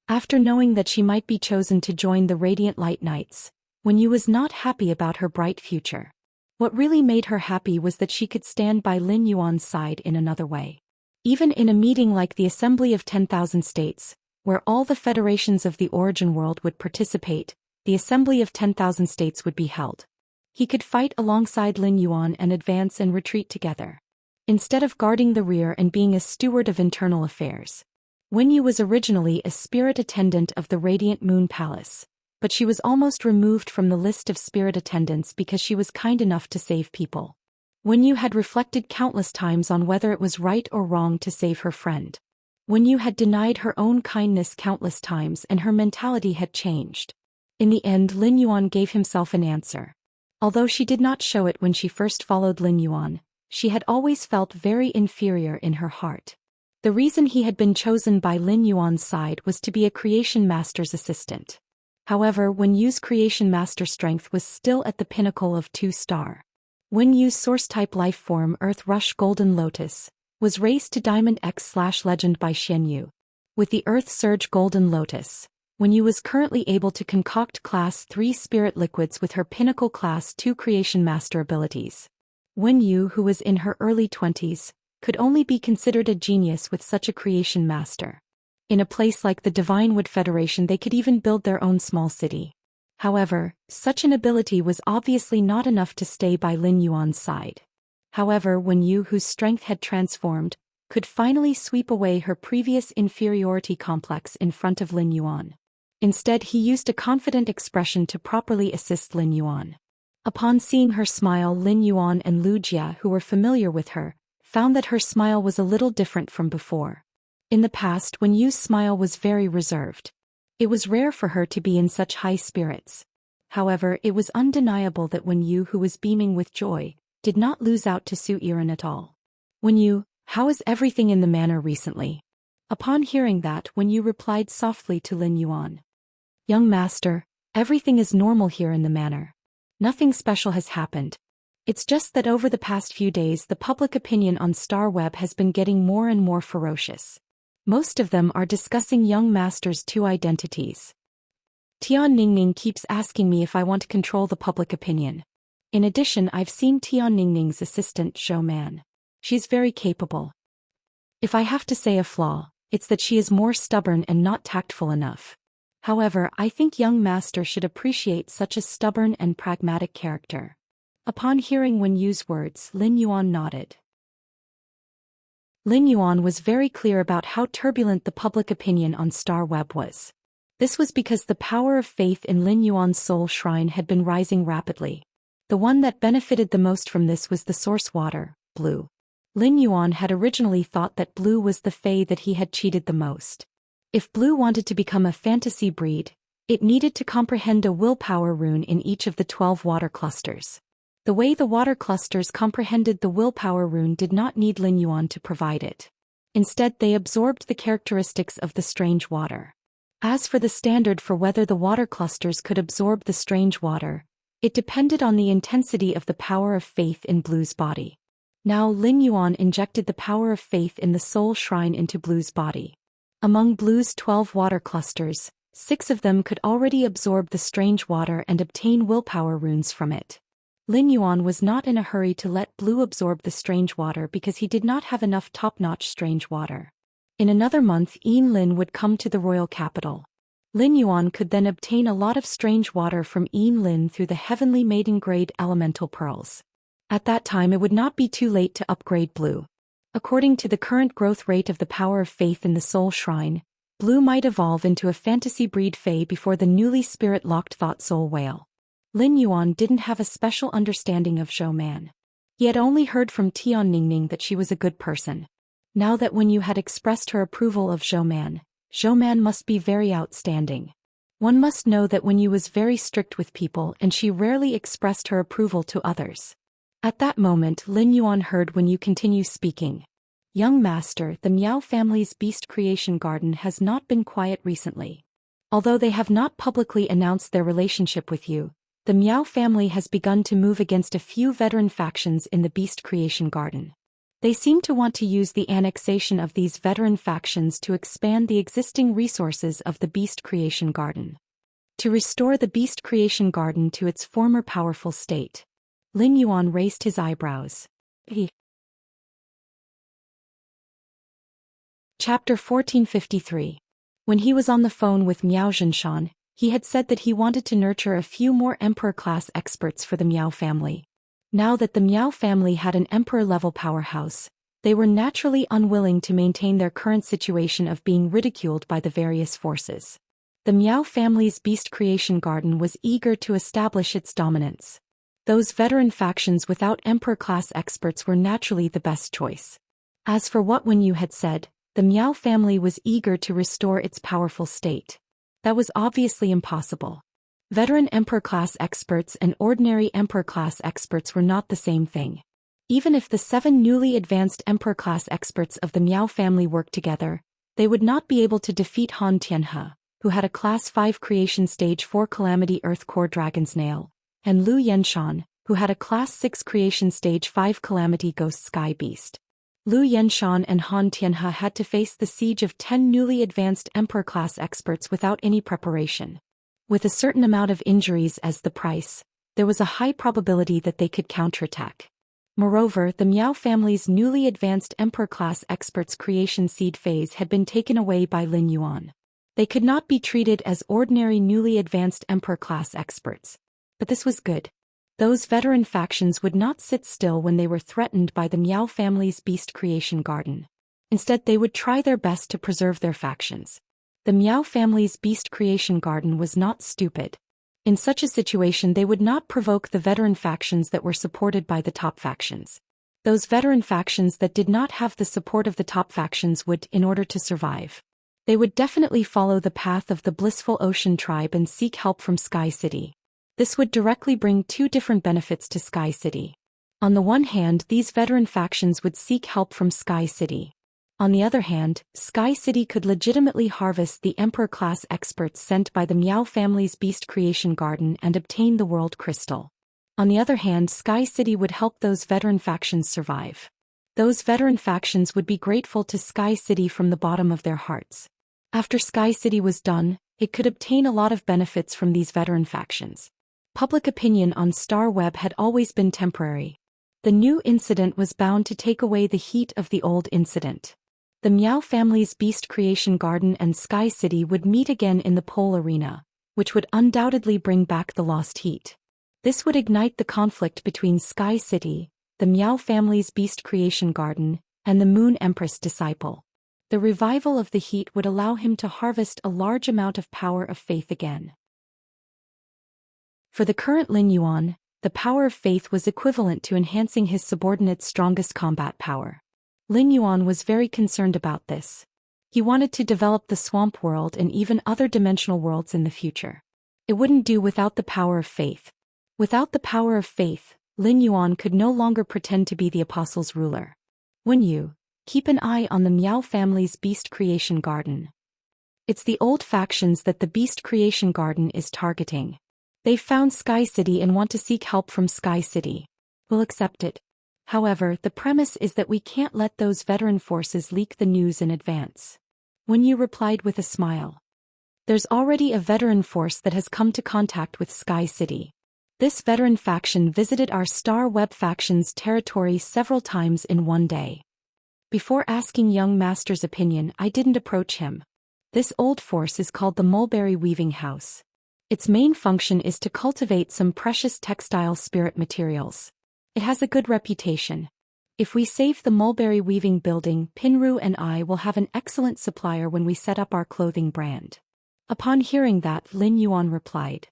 After knowing that she might be chosen to join the Radiant Light Knights, Wenyu was not happy about her bright future. What really made her happy was that she could stand by Lin Yuan's side in another way. Even in a meeting like the Assembly of 10,000 States, where all the federations of the origin world would participate, the Assembly of 10,000 States would be held. He could fight alongside Lin Yuan and advance and retreat together. Instead of guarding the rear and being a steward of internal affairs. Wenyu was originally a spirit attendant of the Radiant Moon Palace, but she was almost removed from the list of spirit attendants because she was kind enough to save people. Wenyu had reflected countless times on whether it was right or wrong to save her friend. Wenyu had denied her own kindness countless times and her mentality had changed. In the end, Lin Yuan gave himself an answer. Although she did not show it when she first followed Lin Yuan, she had always felt very inferior in her heart. The reason he had been chosen by Lin Yuan's side was to be a creation master's assistant. However, Wenyu's creation master strength was still at the pinnacle of 2-star. Wenyu's source-type life form Earth Rush Golden Lotus was raised to Diamond X/Legend by Xianyu. With the Earth Surge Golden Lotus, Wenyu was currently able to concoct Class 3 spirit liquids with her pinnacle Class 2 creation master abilities. Wenyu, who was in her early 20s, could only be considered a genius with such a creation master. In a place like the Divine Wood Federation, they could even build their own small city. However, such an ability was obviously not enough to stay by Lin Yuan's side. However, Wenyu, whose strength had transformed, could finally sweep away her previous inferiority complex in front of Lin Yuan. Instead, he used a confident expression to properly assist Lin Yuan. Upon seeing her smile, Lin Yuan and Lu Jia, who were familiar with her, found that her smile was a little different from before. In the past, Wenyu's smile was very reserved. It was rare for her to be in such high spirits. However, it was undeniable that Wenyu, who was beaming with joy, did not lose out to Su Iran at all. How is everything in the manor recently? Upon hearing that, Yu replied softly to Lin Yuan. Young master, everything is normal here in the manor. Nothing special has happened. It's just that over the past few days the public opinion on Star Web has been getting more and more ferocious. Most of them are discussing young master's two identities. Tian Ningning keeps asking me if I want to control the public opinion. In addition, I've seen Tian Ningning's assistant Zhou Xian. She's very capable. If I have to say a flaw, it's that she is more stubborn and not tactful enough. However, I think young master should appreciate such a stubborn and pragmatic character. Upon hearing Wen Yu's words, Lin Yuan nodded. Lin Yuan was very clear about how turbulent the public opinion on Star Web was. This was because the power of faith in Lin Yuan's soul shrine had been rising rapidly. The one that benefited the most from this was the source water, Blue. Lin Yuan had originally thought that Blue was the fae that he had cheated the most. If Blue wanted to become a fantasy breed, it needed to comprehend a willpower rune in each of the 12 water clusters. The way the water clusters comprehended the willpower rune did not need Lin Yuan to provide it. Instead, they absorbed the characteristics of the strange water. As for the standard for whether the water clusters could absorb the strange water, it depended on the intensity of the power of faith in Blue's body. Now Lin Yuan injected the power of faith in the soul shrine into Blue's body. Among Blue's 12 water clusters, 6 of them could already absorb the strange water and obtain willpower runes from it. Lin Yuan was not in a hurry to let Blue absorb the strange water because he did not have enough top-notch strange water. In another month, Lin would come to the royal capital. Lin Yuan could then obtain a lot of strange water from Lin through the heavenly maiden-grade elemental pearls. At that time it would not be too late to upgrade Blue. According to the current growth rate of the power of faith in the soul shrine, Blue might evolve into a fantasy breed fae before the newly spirit-locked thought soul whale. Lin Yuan didn't have a special understanding of Zhou Xian. He had only heard from Tian Ningning that she was a good person. Now that Wen Yu had expressed her approval of Zhou Xian must be very outstanding. One must know that Wen Yu was very strict with people and she rarely expressed her approval to others. At that moment, Lin Yuan heard Wen Yu continue speaking. Young master, the Miao family's beast creation garden has not been quiet recently. Although they have not publicly announced their relationship with you, the Miao family has begun to move against a few veteran factions in the beast creation garden. They seem to want to use the annexation of these veteran factions to expand the existing resources of the beast creation garden. To restore the beast creation garden to its former powerful state. Lin Yuan raised his eyebrows. Chapter 1453. When he was on the phone with Miao Zhenshan, he had said that he wanted to nurture a few more emperor-class experts for the Miao family. Now that the Miao family had an emperor-level powerhouse, they were naturally unwilling to maintain their current situation of being ridiculed by the various forces. The Miao family's beast creation garden was eager to establish its dominance. Those veteran factions without emperor-class experts were naturally the best choice. As for what Wen Yu had said, the Miao family was eager to restore its powerful state. That was obviously impossible. Veteran emperor-class experts and ordinary emperor-class experts were not the same thing. Even if the 7 newly advanced emperor-class experts of the Miao family worked together, they would not be able to defeat Han Tianhe, who had a Class 5 Creation Stage 4 Calamity Earth Core Dragon's Nail, and Lu Yenshan, who had a Class 6 Creation Stage 5 Calamity Ghost Sky Beast. Lu Yenshan and Han Tianhe had to face the siege of 10 newly advanced emperor-class experts without any preparation. With a certain amount of injuries as the price, there was a high probability that they could counterattack. Moreover, the Miao family's newly advanced emperor-class experts' creation seed phase had been taken away by Lin Yuan. They could not be treated as ordinary newly advanced emperor-class experts. But this was good. Those veteran factions would not sit still when they were threatened by the Miao family's beast creation garden. Instead, they would try their best to preserve their factions. The Miao family's beast creation garden was not stupid. In such a situation they would not provoke the veteran factions that were supported by the top factions. Those veteran factions that did not have the support of the top factions would, in order to survive, they would definitely follow the path of the Blissful Ocean tribe and seek help from Sky City. This would directly bring 2 different benefits to Sky City. On the one hand, these veteran factions would seek help from Sky City. On the other hand, Sky City could legitimately harvest the Emperor-class experts sent by the Miao family's Beast Creation Garden and obtain the World Crystal. On the other hand, Sky City would help those veteran factions survive. Those veteran factions would be grateful to Sky City from the bottom of their hearts. After Sky City was done, it could obtain a lot of benefits from these veteran factions. Public opinion on Star Web had always been temporary. The new incident was bound to take away the heat of the old incident. The Miao family's Beast Creation Garden and Sky City would meet again in the Pole Arena, which would undoubtedly bring back the lost heat. This would ignite the conflict between Sky City, the Miao family's Beast Creation Garden, and the Moon Empress disciple. The revival of the heat would allow him to harvest a large amount of power of faith again. For the current Lin Yuan, the power of faith was equivalent to enhancing his subordinate's strongest combat power. Lin Yuan was very concerned about this. He wanted to develop the swamp world and even other dimensional worlds in the future. It wouldn't do without the power of faith. Without the power of faith, Lin Yuan could no longer pretend to be the apostle's ruler. When you keep an eye on the Miao family's Beast Creation Garden. It's the old factions that the Beast Creation Garden is targeting. They've found Sky City and want to seek help from Sky City. We'll accept it. However, the premise is that we can't let those veteran forces leak the news in advance. When you replied with a smile. There's already a veteran force that has come to contact with Sky City. This veteran faction visited our Star Web faction's territory several times in one day. Before asking young master's opinion, I didn't approach him. This old force is called the Mulberry Weaving House. Its main function is to cultivate some precious textile spirit materials. It has a good reputation. If we save the Mulberry Weaving building, Pinru and I will have an excellent supplier when we set up our clothing brand. Upon hearing that, Lin Yuan replied.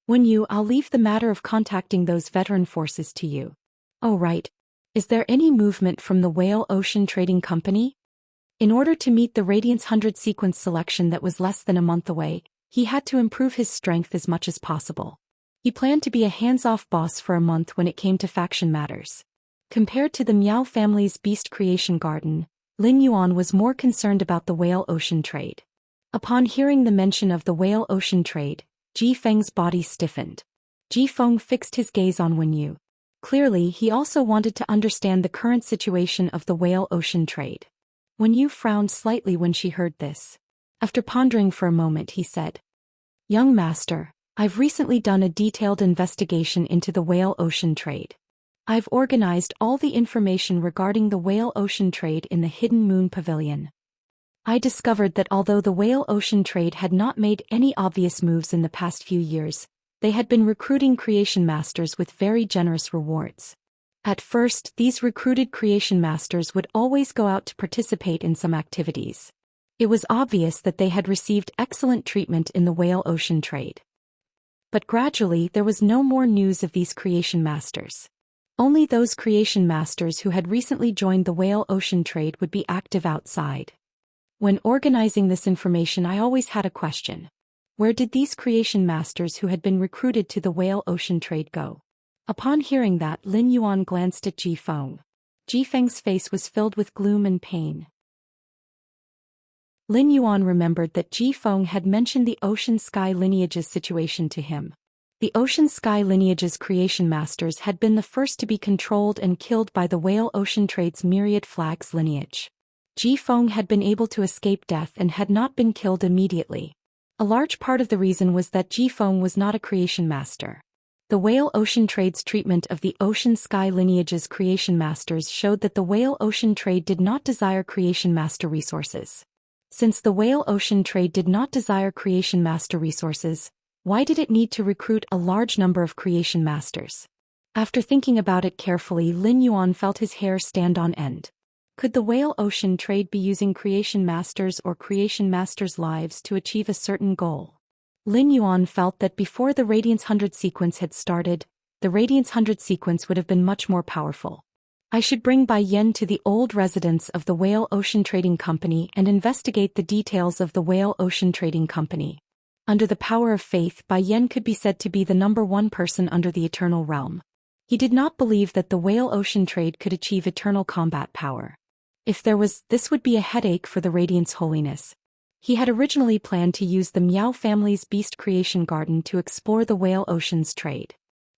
I'll leave the matter of contacting those veteran forces to you. Oh right. Is there any movement from the Whale Ocean Trading Company? In order to meet the Radiance 100 sequence selection that was less than a month away, he had to improve his strength as much as possible. He planned to be a hands-off boss for a month when it came to faction matters. Compared to the Miao family's Beast Creation Garden, Lin Yuan was more concerned about the Whale Ocean trade. Upon hearing the mention of the Whale Ocean trade, Ji Feng's body stiffened. Ji Feng fixed his gaze on Wen Yu. Clearly, he also wanted to understand the current situation of the Whale Ocean trade. Wen Yu frowned slightly when she heard this. After pondering for a moment, he said, "Young master, I've recently done a detailed investigation into the Whale Ocean trade. I've organized all the information regarding the Whale Ocean trade in the Hidden Moon Pavilion. I discovered that although the Whale Ocean trade had not made any obvious moves in the past few years, they had been recruiting creation masters with very generous rewards. At first, these recruited creation masters would always go out to participate in some activities. It was obvious that they had received excellent treatment in the Whale Ocean trade. But gradually there was no more news of these creation masters. Only those creation masters who had recently joined the Whale Ocean trade would be active outside. When organizing this information, I always had a question. Where did these creation masters who had been recruited to the Whale Ocean trade go?" Upon hearing that, Lin Yuan glanced at Ji Feng. Ji Feng's face was filled with gloom and pain. Lin Yuan remembered that Ji Feng had mentioned the Ocean Sky lineage's situation to him. The Ocean Sky lineage's creation masters had been the first to be controlled and killed by the Whale Ocean trade's Myriad Flags lineage. Ji Feng had been able to escape death and had not been killed immediately. A large part of the reason was that Ji Feng was not a creation master. The Whale Ocean trade's treatment of the Ocean Sky lineage's creation masters showed that the Whale Ocean trade did not desire creation master resources. Since the Whale Ocean trade did not desire creation master resources, why did it need to recruit a large number of creation masters? After thinking about it carefully, Lin Yuan felt his hair stand on end. Could the Whale Ocean trade be using creation masters or creation masters' lives to achieve a certain goal? Lin Yuan felt that before the Radiance 100 sequence had started, the Radiance 100 sequence would have been much more powerful. I should bring Bai Yen to the old residence of the Whale Ocean Trading Company and investigate the details of the Whale Ocean Trading Company. Under the power of faith, Bai Yen could be said to be the #1 person under the Eternal Realm. He did not believe that the whale ocean trade could achieve eternal combat power. If there was, this would be a headache for the Radiant's holiness. He had originally planned to use the Miao family's beast creation garden to explore the whale ocean's trade.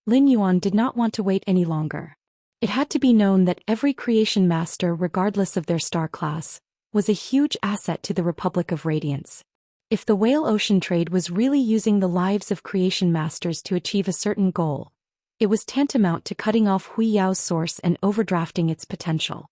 Lin Yuan did not want to wait any longer. It had to be known that every creation master, regardless of their star class, was a huge asset to the Republic of Radiance. If the whale ocean trade was really using the lives of creation masters to achieve a certain goal, it was tantamount to cutting off Hui Yao's source and overdrafting its potential.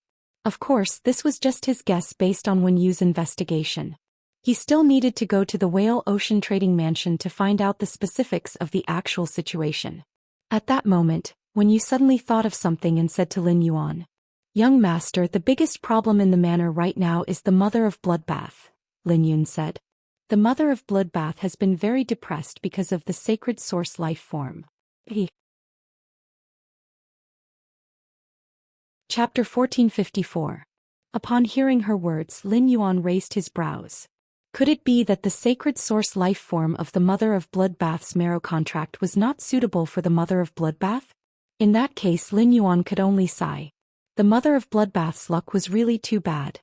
Of course, this was just his guess based on Wen Yu's investigation. He still needed to go to the whale ocean trading mansion to find out the specifics of the actual situation. At that moment, Wen Yu suddenly thought of something and said to Lin Yuan, "Young master, the biggest problem in the manor right now is the Mother of Bloodbath," Lin Yun said. "The Mother of Bloodbath has been very depressed because of the sacred source life form." Chapter 1454. Upon hearing her words, Lin Yuan raised his brows. Could it be that the sacred source life form of the Mother of Bloodbath's marrow contract was not suitable for the Mother of Bloodbath? In that case, Lin Yuan could only sigh. The Mother of Bloodbath's luck was really too bad.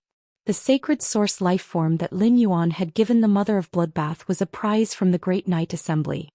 The sacred source life form that Lin Yuan had given the Mother of Bloodbath was a prize from the Great Knight Assembly.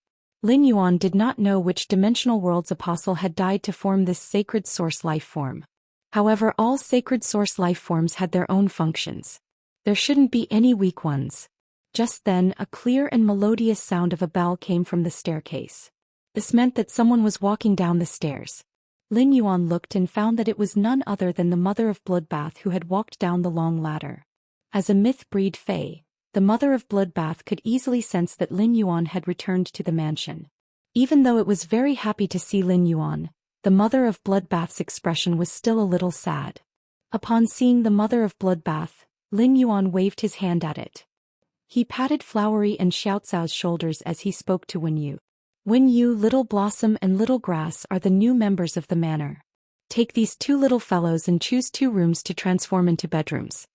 Lin Yuan did not know which dimensional world's apostle had died to form this sacred source life form. However, all sacred source life forms had their own functions. There shouldn't be any weak ones. Just then, a clear and melodious sound of a bell came from the staircase. This meant that someone was walking down the stairs. Lin Yuan looked and found that it was none other than the Mother of Bloodbath who had walked down the long ladder. As a myth-breed fae, the Mother of Bloodbath could easily sense that Lin Yuan had returned to the mansion. Even though it was very happy to see Lin Yuan, the Mother of Bloodbath's expression was still a little sad. Upon seeing the Mother of Bloodbath, Lin Yuan waved his hand at it. He patted Flowery and Xiaocao's shoulders as he spoke to Wen Yu. "Wen Yu, Little Blossom and Little Grass are the new members of the manor. Take these two little fellows and choose 2 rooms to transform into bedrooms.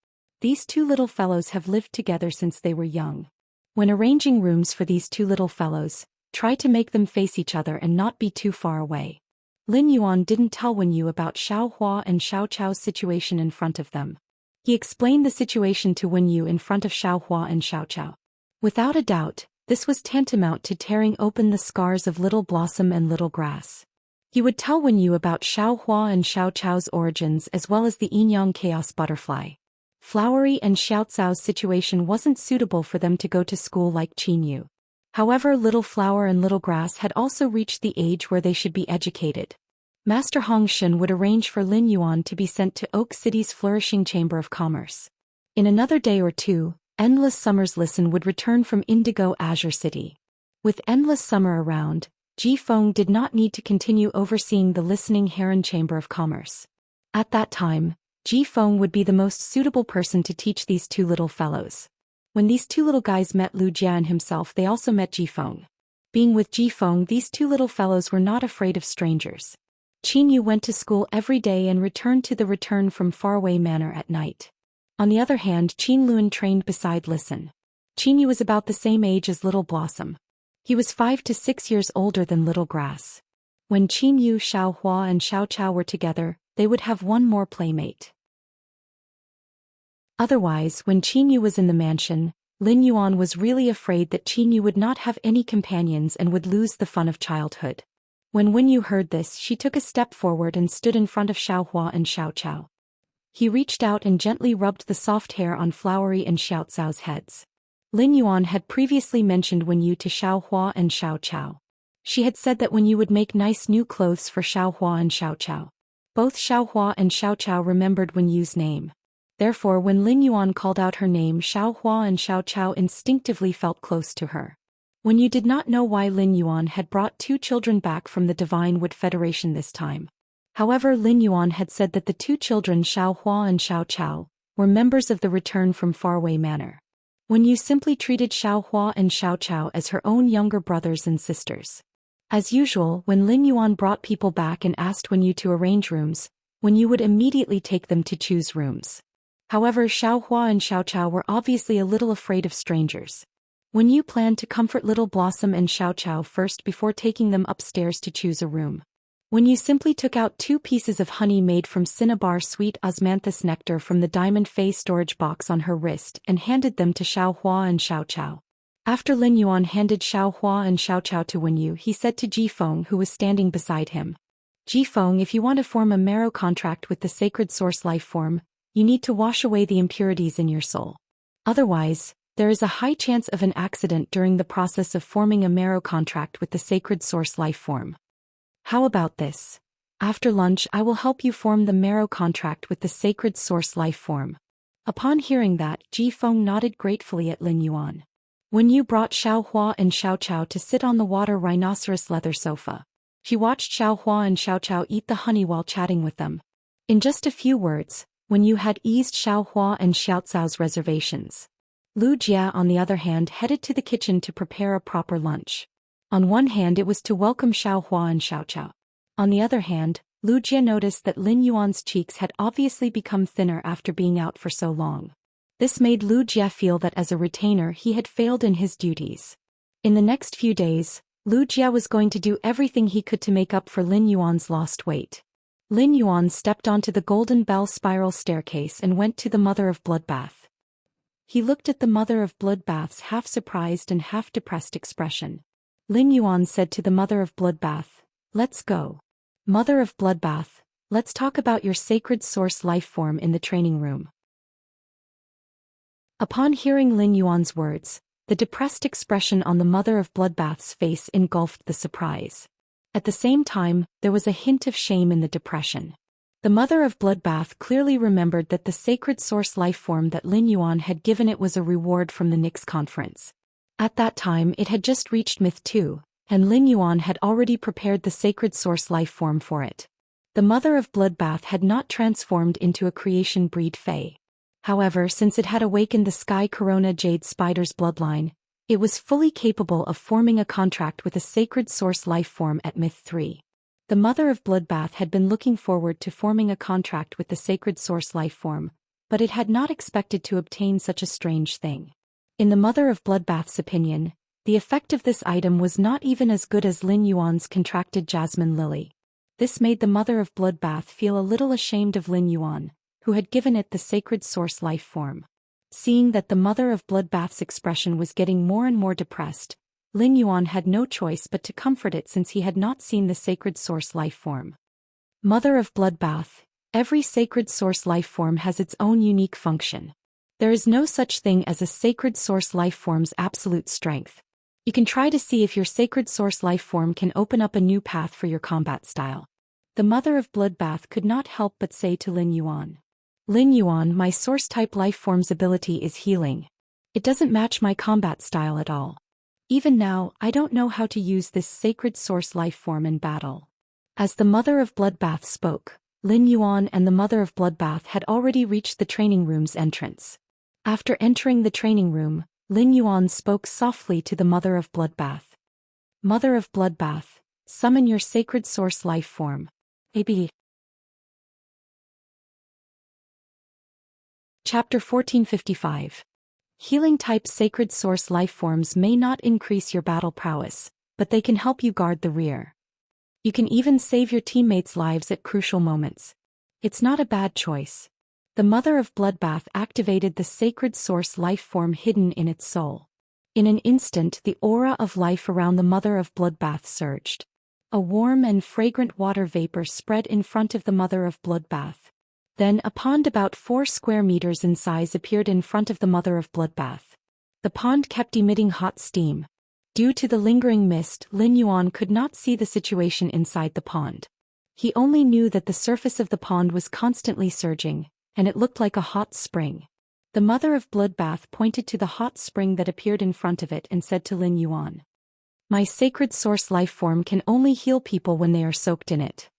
These 2 little fellows have lived together since they were young. When arranging rooms for these 2 little fellows, try to make them face each other and not be too far away." Lin Yuan didn't tell Wen Yu about Xiao Hua and Xiao Chao's situation in front of them. He explained the situation to Wen Yu in front of Xiao Hua and Xiao Chao. Without a doubt, this was tantamount to tearing open the scars of Little Blossom and Little Grass. He would tell Wen Yu about Xiao Hua and Xiao Chao's origins as well as the Yin-Yang Chaos Butterfly. Flowery and Xiao Cao's situation wasn't suitable for them to go to school like Qin Yu. However, Little Flower and Little Grass had also reached the age where they should be educated. Master Hong Shun would arrange for Lin Yuan to be sent to Oak City's flourishing Chamber of Commerce. In another day or two, Endless Summer's Listen would return from Indigo Azure City. With Endless Summer around, Ji Feng did not need to continue overseeing the Listening Heron Chamber of Commerce. At that time, Ji Feng would be the most suitable person to teach these 2 little fellows. When these 2 little guys met Lu Jian himself, they also met Ji Feng. Being with Ji Feng, these 2 little fellows were not afraid of strangers. Qin Yu went to school every day and returned to the return from faraway manor at night. On the other hand, Qin Luan trained beside Listen. Qin Yu was about the same age as Little Blossom. He was 5 to 6 years older than Little Grass. When Qin Yu, Xiao Hua and Xiao Chao were together, they would have one more playmate. Otherwise, when Qin Yu was in the mansion, Lin Yuan was really afraid that Qin Yu would not have any companions and would lose the fun of childhood. When Wen Yu heard this, she took a step forward and stood in front of Xiao Hua and Xiao Chao. He reached out and gently rubbed the soft hair on Flowery and Xiao Cao's heads. Lin Yuan had previously mentioned Wen Yu to Xiao Hua and Xiao Chao. She had said that Wen Yu would make nice new clothes for Xiao Hua and Xiao Chao. Both Xiao Hua and Xiao Chao remembered Wen Yu's name. Therefore, when Lin Yuan called out her name, Xiao Hua and Xiao Chao instinctively felt close to her. Wen Yu did not know why Lin Yuan had brought 2 children back from the Divine Wood Federation this time. However, Lin Yuan had said that the 2 children, Xiao Hua and Xiao Chao, were members of the Return from Faraway Manor. Wen Yu simply treated Xiao Hua and Xiao Chao as her own younger brothers and sisters. As usual, when Lin Yuan brought people back and asked Wen Yu to arrange rooms, Wen Yu would immediately take them to choose rooms. However, Xiao Hua and Xiao Chao were obviously a little afraid of strangers. Wen Yu planned to comfort Little Blossom and Xiao Chao first before taking them upstairs to choose a room. When you simply took out 2 pieces of honey made from cinnabar sweet osmanthus nectar from the diamond fey storage box on her wrist and handed them to Xiaohua and Xiaoqiao. After Lin Yuan handed Xiaohua and Xiaoqiao to Wenyu, he said to Jifeng, who was standing beside him, Jifeng, if you want to form a marrow contract with the sacred source life form, you need to wash away the impurities in your soul. Otherwise, there is a high chance of an accident during the process of forming a marrow contract with the sacred source life form. How about this? After lunch I will help you form the marrow contract with the sacred source life form. Upon hearing that, Jifeng nodded gratefully at Lin Yuan. Wenyu brought Xiaohua and Xiaoqiao to sit on the water rhinoceros leather sofa. She watched Xiaohua and Xiaoqiao eat the honey while chatting with them. In just a few words, Wenyu had eased Xiaohua and Xiaocao's reservations. Lu Jia, on the other hand, headed to the kitchen to prepare a proper lunch. On one hand it was to welcome Xiaohua and Xiaoqiao. On the other hand, Lu Jia noticed that Lin Yuan's cheeks had obviously become thinner after being out for so long. This made Lu Jia feel that as a retainer he had failed in his duties. In the next few days, Lu Jia was going to do everything he could to make up for Lin Yuan's lost weight. Lin Yuan stepped onto the golden bell spiral staircase and went to the Mother of Bloodbath. He looked at the Mother of Bloodbath's half-surprised and half-depressed expression. Lin Yuan said to the Mother of Bloodbath, "Let's go. Mother of Bloodbath, let's talk about your sacred source life form in the training room." Upon hearing Lin Yuan's words, the depressed expression on the Mother of Bloodbath's face engulfed the surprise. At the same time, there was a hint of shame in the depression. The Mother of Bloodbath clearly remembered that the sacred source life form that Lin Yuan had given it was a reward from the Nix conference. At that time it had just reached Myth 2, and Lin Yuan had already prepared the sacred source life form for it. The Mother of Bloodbath had not transformed into a creation breed Fae. However, since it had awakened the Sky Corona Jade Spider's bloodline, it was fully capable of forming a contract with a sacred source life form at Myth 3. The Mother of Bloodbath had been looking forward to forming a contract with the sacred source life form, but it had not expected to obtain such a strange thing. In the Mother of Bloodbath's opinion, the effect of this item was not even as good as Lin Yuan's contracted jasmine lily. This made the Mother of Bloodbath feel a little ashamed of Lin Yuan, who had given it the sacred source life form. Seeing that the Mother of Bloodbath's expression was getting more and more depressed, Lin Yuan had no choice but to comfort it since he had not seen the sacred source life form. Mother of Bloodbath, every sacred source life form has its own unique function. There is no such thing as a sacred source life form's absolute strength. You can try to see if your sacred source life form can open up a new path for your combat style. The Mother of Bloodbath could not help but say to Lin Yuan, "Lin Yuan, my source type life form's ability is healing. It doesn't match my combat style at all. Even now, I don't know how to use this sacred source life form in battle." As the Mother of Bloodbath spoke, Lin Yuan and the Mother of Bloodbath had already reached the training room's entrance. After entering the training room, Lin Yuan spoke softly to the Mother of Bloodbath. "Mother of Bloodbath, summon your sacred source life form. AB." Chapter 1455. Healing-type sacred source life forms may not increase your battle prowess, but they can help you guard the rear. You can even save your teammates' lives at crucial moments. It's not a bad choice. The Mother of Bloodbath activated the sacred source life form hidden in its soul. In an instant, the aura of life around the Mother of Bloodbath surged. A warm and fragrant water vapor spread in front of the Mother of Bloodbath. Then a pond about 4 square meters in size appeared in front of the Mother of Bloodbath. The pond kept emitting hot steam. Due to the lingering mist, Lin Yuan could not see the situation inside the pond. He only knew that the surface of the pond was constantly surging, and it looked like a hot spring. The Mother of Bloodbath pointed to the hot spring that appeared in front of it and said to Lin Yuan, "My sacred source life form can only heal people when they are soaked in it.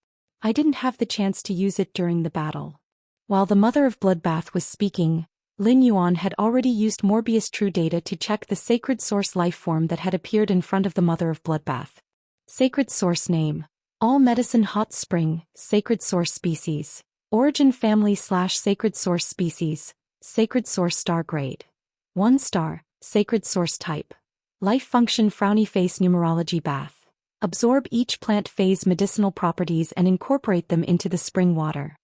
I didn't have the chance to use it during the battle." While the Mother of Bloodbath was speaking, Lin Yuan had already used Morbius True Data to check the sacred source life form that had appeared in front of the Mother of Bloodbath. Sacred source name: All Medicine Hot Spring, Sacred Source Species. Origin Family / Sacred Source Species, Sacred Source Star Grade. 1 star, Sacred Source Type. Life Function Frowny Face Numerology Bath. absorb each plant phase medicinal properties and incorporate them into the spring water.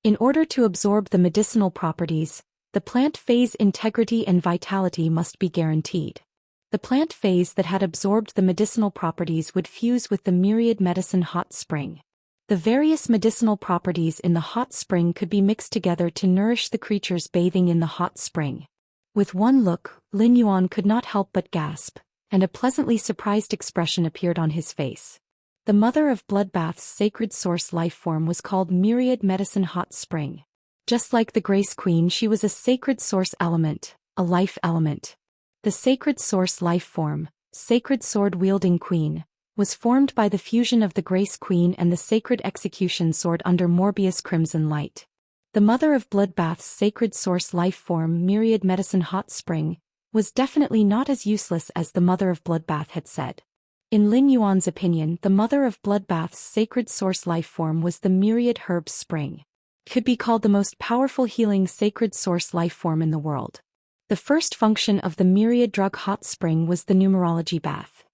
In order to absorb the medicinal properties, the plant phase integrity and vitality must be guaranteed. The plant phase that had absorbed the medicinal properties would fuse with the myriad medicine hot spring. The various medicinal properties in the hot spring could be mixed together to nourish the creatures bathing in the hot spring. With one look, Lin Yuan could not help but gasp, and a pleasantly surprised expression appeared on his face. The mother of bloodbath's sacred source life form was called Myriad Medicine Hot Spring. Just like the Grace Queen, she was a sacred source element, a life element. The sacred source life form, Sacred Sword-Wielding Queen, was formed by the fusion of the Grace Queen and the Sacred Execution Sword under Morbius Crimson Light. The mother of bloodbath's sacred source life form Myriad Medicine Hot Spring was definitely not as useless as the mother of bloodbath had said. In Lin Yuan's opinion, the mother of bloodbath's sacred source life form was the Myriad Herbs Spring. It could be called the most powerful healing sacred source life form in the world. The first function of the Myriad Drug Hot Spring was the numerology bath.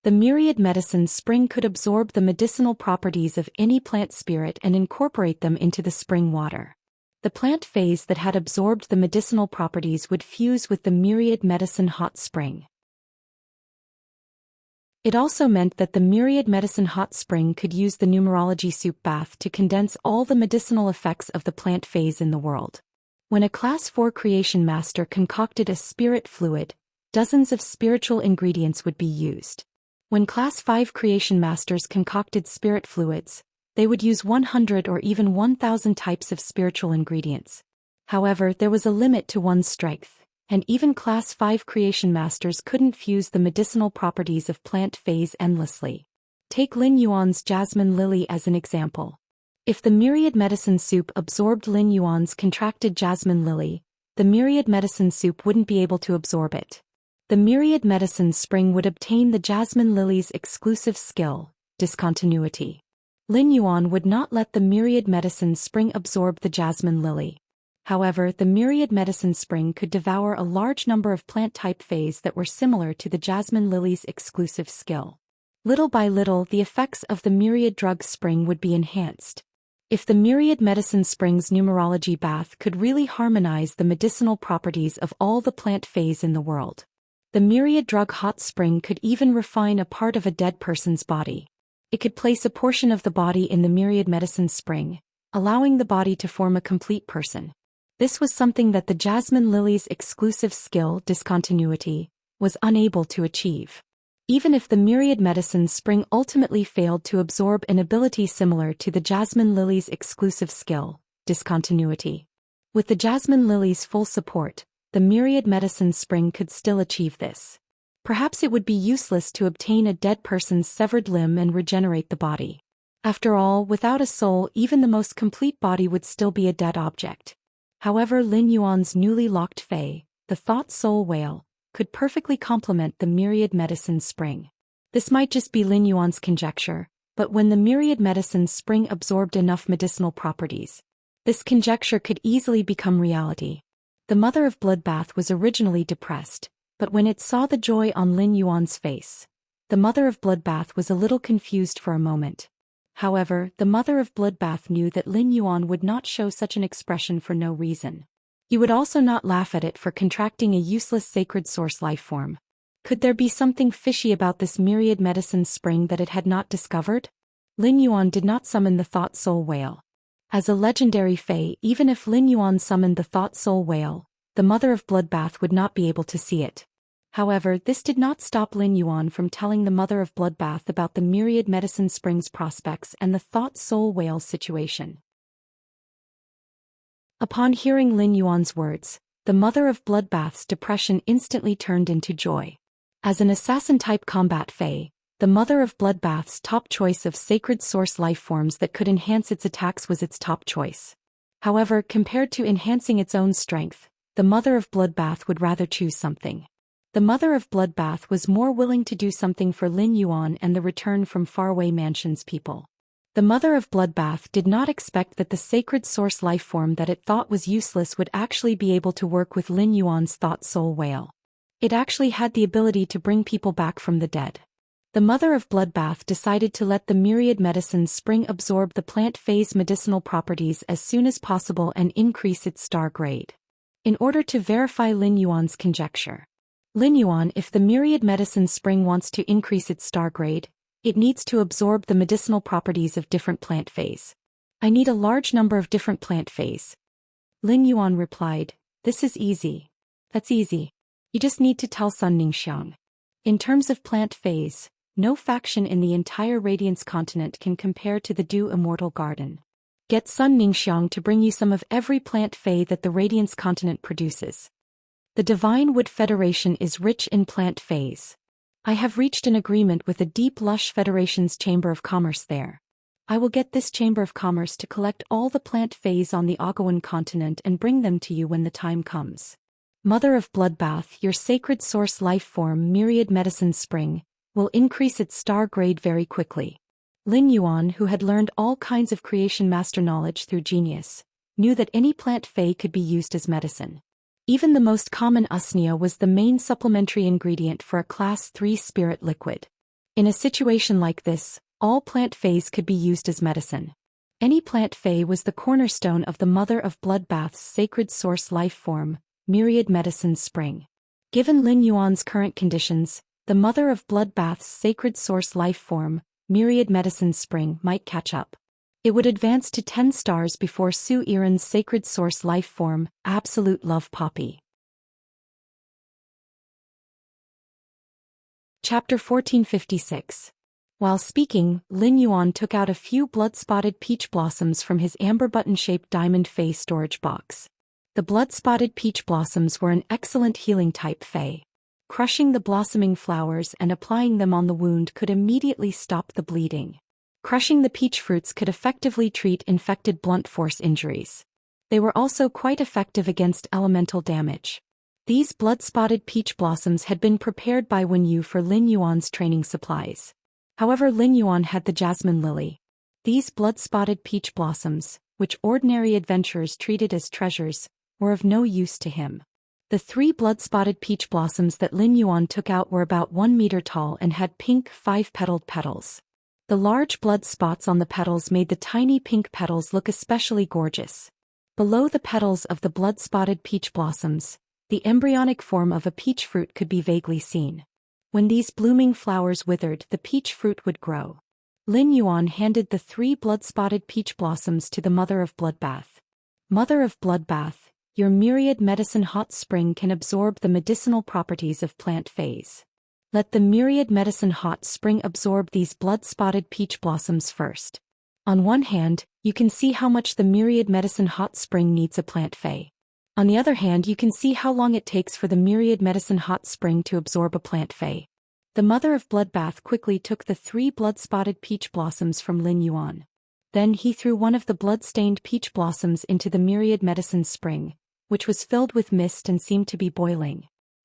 The Myriad Medicine Spring could absorb the medicinal properties of any plant spirit and incorporate them into the spring water. The plant phase that had absorbed the medicinal properties would fuse with the Myriad Medicine Hot Spring. It also meant that the Myriad Medicine Hot Spring could use the numerology soup bath to condense all the medicinal effects of the plant phase in the world. When a Class 4 creation master concocted a spirit fluid, dozens of spiritual ingredients would be used. When Class 5 creation masters concocted spirit fluids, they would use 100 or even 1,000 types of spiritual ingredients. However, there was a limit to one's strength, and even Class 5 creation masters couldn't fuse the medicinal properties of plant phase endlessly. Take Lin Yuan's jasmine lily as an example. If the Myriad Medicine Soup absorbed Lin Yuan's contracted jasmine lily, the Myriad Medicine Soup wouldn't be able to absorb it. The Myriad Medicine Spring would obtain the jasmine lily's exclusive skill, discontinuity. Lin Yuan would not let the Myriad Medicine Spring absorb the jasmine lily. However, the Myriad Medicine Spring could devour a large number of plant-type phase that were similar to the jasmine lily's exclusive skill. Little by little, the effects of the Myriad Drug Spring would be enhanced. If the Myriad Medicine Spring's numerology bath could really harmonize the medicinal properties of all the plant phase in the world, the Myriad Drug Hot Spring could even refine a part of a dead person's body. It could place a portion of the body in the Myriad Medicine Spring, allowing the body to form a complete person. This was something that the jasmine lily's exclusive skill, discontinuity, was unable to achieve. Even if the Myriad Medicine Spring ultimately failed to absorb an ability similar to the jasmine lily's exclusive skill, discontinuity. With the jasmine lily's full support, the Myriad Medicine Spring could still achieve this. Perhaps it would be useless to obtain a dead person's severed limb and regenerate the body. After all, without a soul, even the most complete body would still be a dead object. However, Lin Yuan's newly locked fae, the thought soul whale, could perfectly complement the Myriad Medicine Spring. This might just be Lin Yuan's conjecture, but when the Myriad Medicine Spring absorbed enough medicinal properties, this conjecture could easily become reality. The mother of bloodbath was originally depressed, but when it saw the joy on Lin Yuan's face, the mother of bloodbath was a little confused for a moment. However, the mother of bloodbath knew that Lin Yuan would not show such an expression for no reason. He would also not laugh at it for contracting a useless sacred source life form. Could there be something fishy about this Myriad Medicine Spring that it had not discovered? Lin Yuan did not summon the thought soul whale. As a legendary fae, even if Lin Yuan summoned the thought soul whale, the mother of bloodbath would not be able to see it. However, this did not stop Lin Yuan from telling the mother of bloodbath about the Myriad Medicine Spring's prospects and the thought soul whale's situation. Upon hearing Lin Yuan's words, the mother of bloodbath's depression instantly turned into joy. As an assassin-type combat fae, the mother of bloodbath's top choice of sacred source life forms that could enhance its attacks was its top choice. However, compared to enhancing its own strength, the mother of bloodbath would rather choose something. The mother of bloodbath was more willing to do something for Lin Yuan and the return from faraway mansions people. The mother of bloodbath did not expect that the sacred source life form that it thought was useless would actually be able to work with Lin Yuan's thought soul whale. It actually had the ability to bring people back from the dead. The mother of Bloodbath decided to let the myriad medicine spring absorb the plant phase medicinal properties as soon as possible and increase its star grade. In order to verify Lin Yuan's conjecture. Lin Yuan, if the myriad medicine spring wants to increase its star grade, it needs to absorb the medicinal properties of different plant phase. I need a large number of different plant phase. Lin Yuan replied, this is easy. That's easy. You just need to tell Sun Ningxiang. In terms of plant phase, no faction in the entire Radiance continent can compare to the Du Immortal Garden. Get Sun Ningxiang to bring you some of every plant phase that the Radiance continent produces. The Divine Wood Federation is rich in plant phase. I have reached an agreement with the Deep Lush Federation's Chamber of Commerce there. I will get this Chamber of Commerce to collect all the plant phase on the Agawan continent and bring them to you when the time comes. Mother of Bloodbath, your sacred source life form myriad medicine spring, will increase its star grade very quickly. Lin Yuan, who had learned all kinds of creation master knowledge through genius, knew that any plant fey could be used as medicine. Even the most common usnea was the main supplementary ingredient for a class 3 spirit liquid. In a situation like this, all plant feys could be used as medicine. Any plant fey was the cornerstone of the Mother of Bloodbath's sacred source life form, myriad medicine spring. Given Lin Yuan's current conditions, the Mother of Bloodbath's sacred source life form, myriad medicine spring might catch up. It would advance to 10 stars before Su Iran's sacred source life form, absolute love poppy. Chapter 1456. While speaking, Lin Yuan took out a few blood-spotted peach blossoms from his amber button-shaped diamond fey storage box. The blood-spotted peach blossoms were an excellent healing type fey. Crushing the blossoming flowers and applying them on the wound could immediately stop the bleeding. Crushing the peach fruits could effectively treat infected blunt force injuries. They were also quite effective against elemental damage. These blood-spotted peach blossoms had been prepared by Wen Yu for Lin Yuan's training supplies. However, Lin Yuan had the jasmine lily. These blood-spotted peach blossoms, which ordinary adventurers treated as treasures, were of no use to him. The 3 blood-spotted peach blossoms that Lin Yuan took out were about 1 meter tall and had pink 5-petaled petals. The large blood spots on the petals made the tiny pink petals look especially gorgeous. Below the petals of the blood-spotted peach blossoms, the embryonic form of a peach fruit could be vaguely seen. When these blooming flowers withered, the peach fruit would grow. Lin Yuan handed the 3 blood-spotted peach blossoms to the Mother of Bloodbath. Mother of Bloodbath, your myriad medicine hot spring can absorb the medicinal properties of plant phase. Let the myriad medicine hot spring absorb these blood-spotted peach blossoms first. On one hand, you can see how much the myriad medicine hot spring needs a plant fey. On the other hand, you can see how long it takes for the myriad medicine hot spring to absorb a plant fey. The Mother of Bloodbath quickly took the 3 blood-spotted peach blossoms from Lin Yuan. Then he threw one of the blood-stained peach blossoms into the myriad medicine spring, which was filled with mist and seemed to be boiling.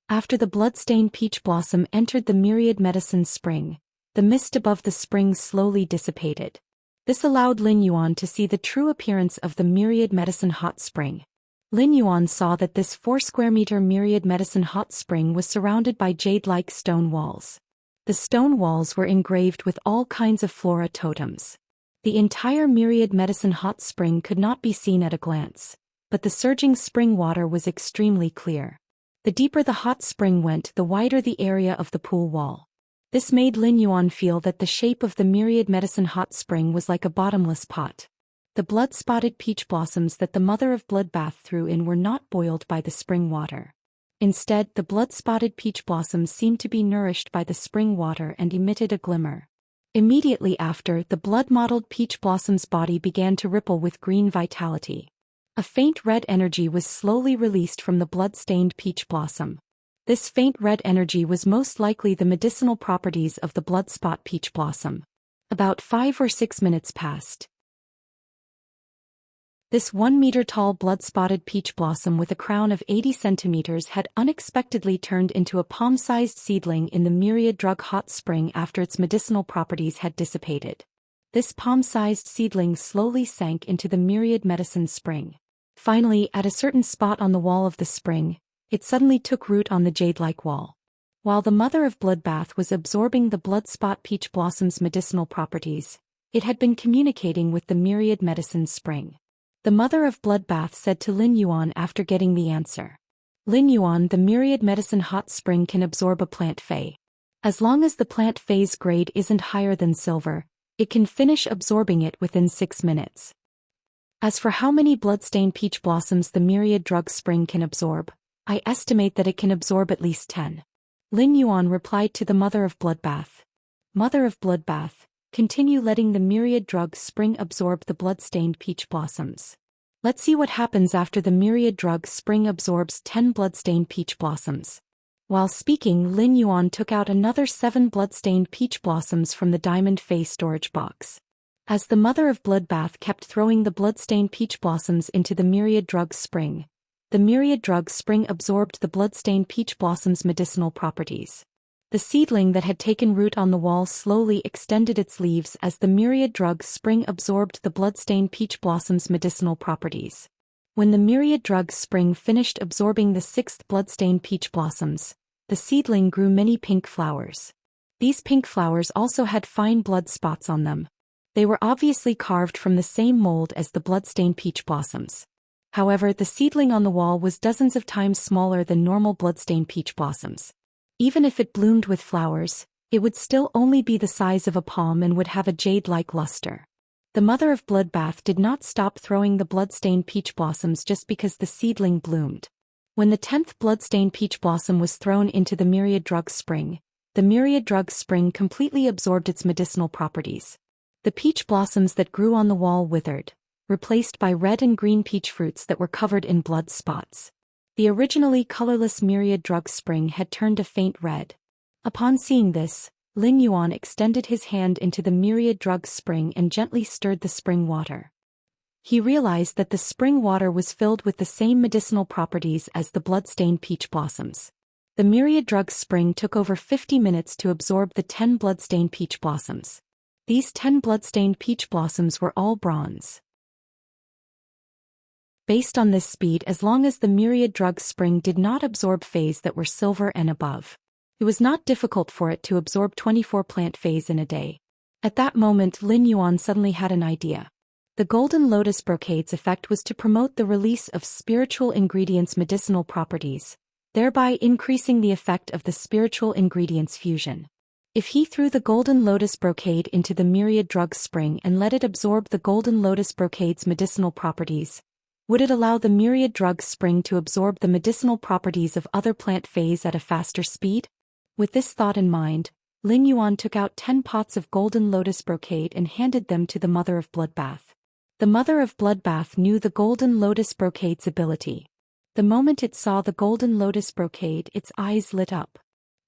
After the blood-stained peach blossom entered the myriad medicine spring, the mist above the spring slowly dissipated. This allowed Lin Yuan to see the true appearance of the myriad medicine hot spring. Lin Yuan saw that this 4 square meter myriad medicine hot spring was surrounded by jade-like stone walls. The stone walls were engraved with all kinds of flora totems. The entire myriad medicine hot spring could not be seen at a glance, but the surging spring water was extremely clear. The deeper the hot spring went, the wider the area of the pool wall. This made Lin Yuan feel that the shape of the myriad medicine hot spring was like a bottomless pot. The blood-spotted peach blossoms that the Mother of Bloodbath threw in were not boiled by the spring water. Instead, the blood-spotted peach blossoms seemed to be nourished by the spring water and emitted a glimmer. Immediately after, the blood-mottled peach blossom's body began to ripple with green vitality. A faint red energy was slowly released from the blood-stained peach blossom. This faint red energy was most likely the medicinal properties of the blood-spot peach blossom. About 5 or 6 minutes passed. This 1 meter tall blood-spotted peach blossom with a crown of 80 centimeters had unexpectedly turned into a palm-sized seedling in the myriad drug hot spring after its medicinal properties had dissipated. This palm-sized seedling slowly sank into the myriad medicine spring. Finally, at a certain spot on the wall of the spring, it suddenly took root on the jade-like wall. While the mother of Bloodbath was absorbing the bloodspot peach blossom's medicinal properties, it had been communicating with the myriad medicine spring. The mother of Bloodbath said to Lin Yuan after getting the answer. Lin Yuan, the myriad medicine hot spring can absorb a plant fey. As long as the plant fey's grade isn't higher than silver, it can finish absorbing it within 6 minutes. As for how many bloodstained peach blossoms the myriad drug spring can absorb, I estimate that it can absorb at least 10. Lin Yuan replied to the mother of Bloodbath. Mother of Bloodbath, continue letting the myriad drug spring absorb the bloodstained peach blossoms. Let's see what happens after the myriad drug spring absorbs 10 bloodstained peach blossoms. While speaking, Lin Yuan took out another 7 bloodstained peach blossoms from the diamond fey storage box. As the mother of Bloodbath kept throwing the bloodstained peach blossoms into the myriad drug spring, the myriad drug spring absorbed the bloodstained peach blossom's medicinal properties. The seedling that had taken root on the wall slowly extended its leaves as the myriad drug spring absorbed the bloodstained peach blossom's medicinal properties. When the myriad drug spring finished absorbing the 6th bloodstained peach blossoms, the seedling grew many pink flowers. These pink flowers also had fine blood spots on them. They were obviously carved from the same mold as the bloodstained peach blossoms. However, the seedling on the wall was dozens of times smaller than normal bloodstained peach blossoms. Even if it bloomed with flowers, it would still only be the size of a palm and would have a jade-like luster. The mother of Bloodbath did not stop throwing the bloodstained peach blossoms just because the seedling bloomed. When the 10th bloodstained peach blossom was thrown into the myriad drug spring, the myriad drug spring completely absorbed its medicinal properties. The peach blossoms that grew on the wall withered, replaced by red and green peach fruits that were covered in blood spots. The originally colorless myriad drug spring had turned a faint red. Upon seeing this, Lin Yuan extended his hand into the myriad drug spring and gently stirred the spring water. He realized that the spring water was filled with the same medicinal properties as the bloodstained peach blossoms. The myriad drug spring took over 50 minutes to absorb the 10 bloodstained peach blossoms. These 10 bloodstained peach blossoms were all bronze. Based on this speed, as long as the myriad drug spring did not absorb feys that were silver and above, it was not difficult for it to absorb 24 plant feys in a day. At that moment, Lin Yuan suddenly had an idea. The golden lotus brocade's effect was to promote the release of spiritual ingredients' medicinal properties, thereby increasing the effect of the spiritual ingredients fusion. If he threw the golden lotus brocade into the myriad drug spring and let it absorb the golden lotus brocade's medicinal properties, would it allow the myriad drug spring to absorb the medicinal properties of other plant feys at a faster speed? With this thought in mind, Lin Yuan took out 10 pots of golden lotus brocade and handed them to the mother of Bloodbath. The mother of Bloodbath knew the golden lotus brocade's ability. The moment it saw the golden lotus brocade, its eyes lit up.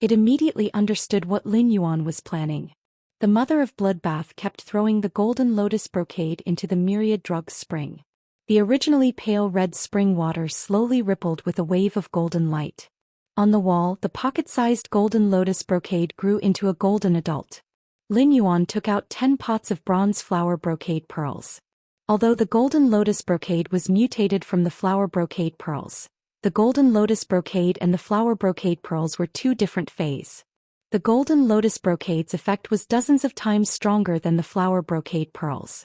It immediately understood what Lin Yuan was planning. The mother of Bloodbath kept throwing the golden lotus brocade into the myriad drug spring. The originally pale red spring water slowly rippled with a wave of golden light. On the wall, the pocket-sized golden lotus brocade grew into a golden adult. Lin Yuan took out 10 pots of bronze flower brocade pearls. Although the golden lotus brocade was mutated from the flower brocade pearls, the golden lotus brocade and the flower brocade pearls were 2 different feys. The golden lotus brocade's effect was dozens of times stronger than the flower brocade pearls.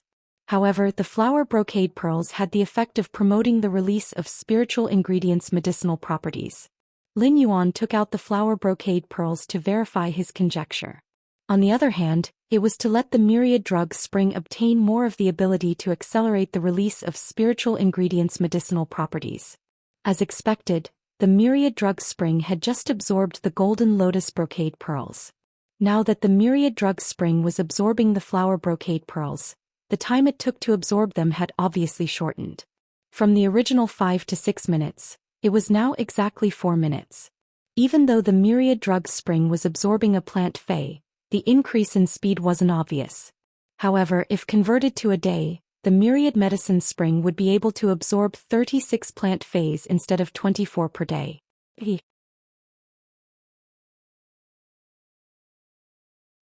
However, the flower brocade pearls had the effect of promoting the release of spiritual ingredients' medicinal properties. Lin Yuan took out the flower brocade pearls to verify his conjecture. On the other hand, it was to let the myriad drug spring obtain more of the ability to accelerate the release of spiritual ingredients' medicinal properties. As expected, the myriad drug spring had just absorbed the golden lotus brocade pearls. Now that the myriad drug spring was absorbing the flower brocade pearls, the time it took to absorb them had obviously shortened. From the original 5 to 6 minutes, it was now exactly 4 minutes. Even though the myriad drug spring was absorbing a plant fey, the increase in speed wasn't obvious. However, if converted to a day, the myriad medicine spring would be able to absorb 36 plant feys instead of 24 per day.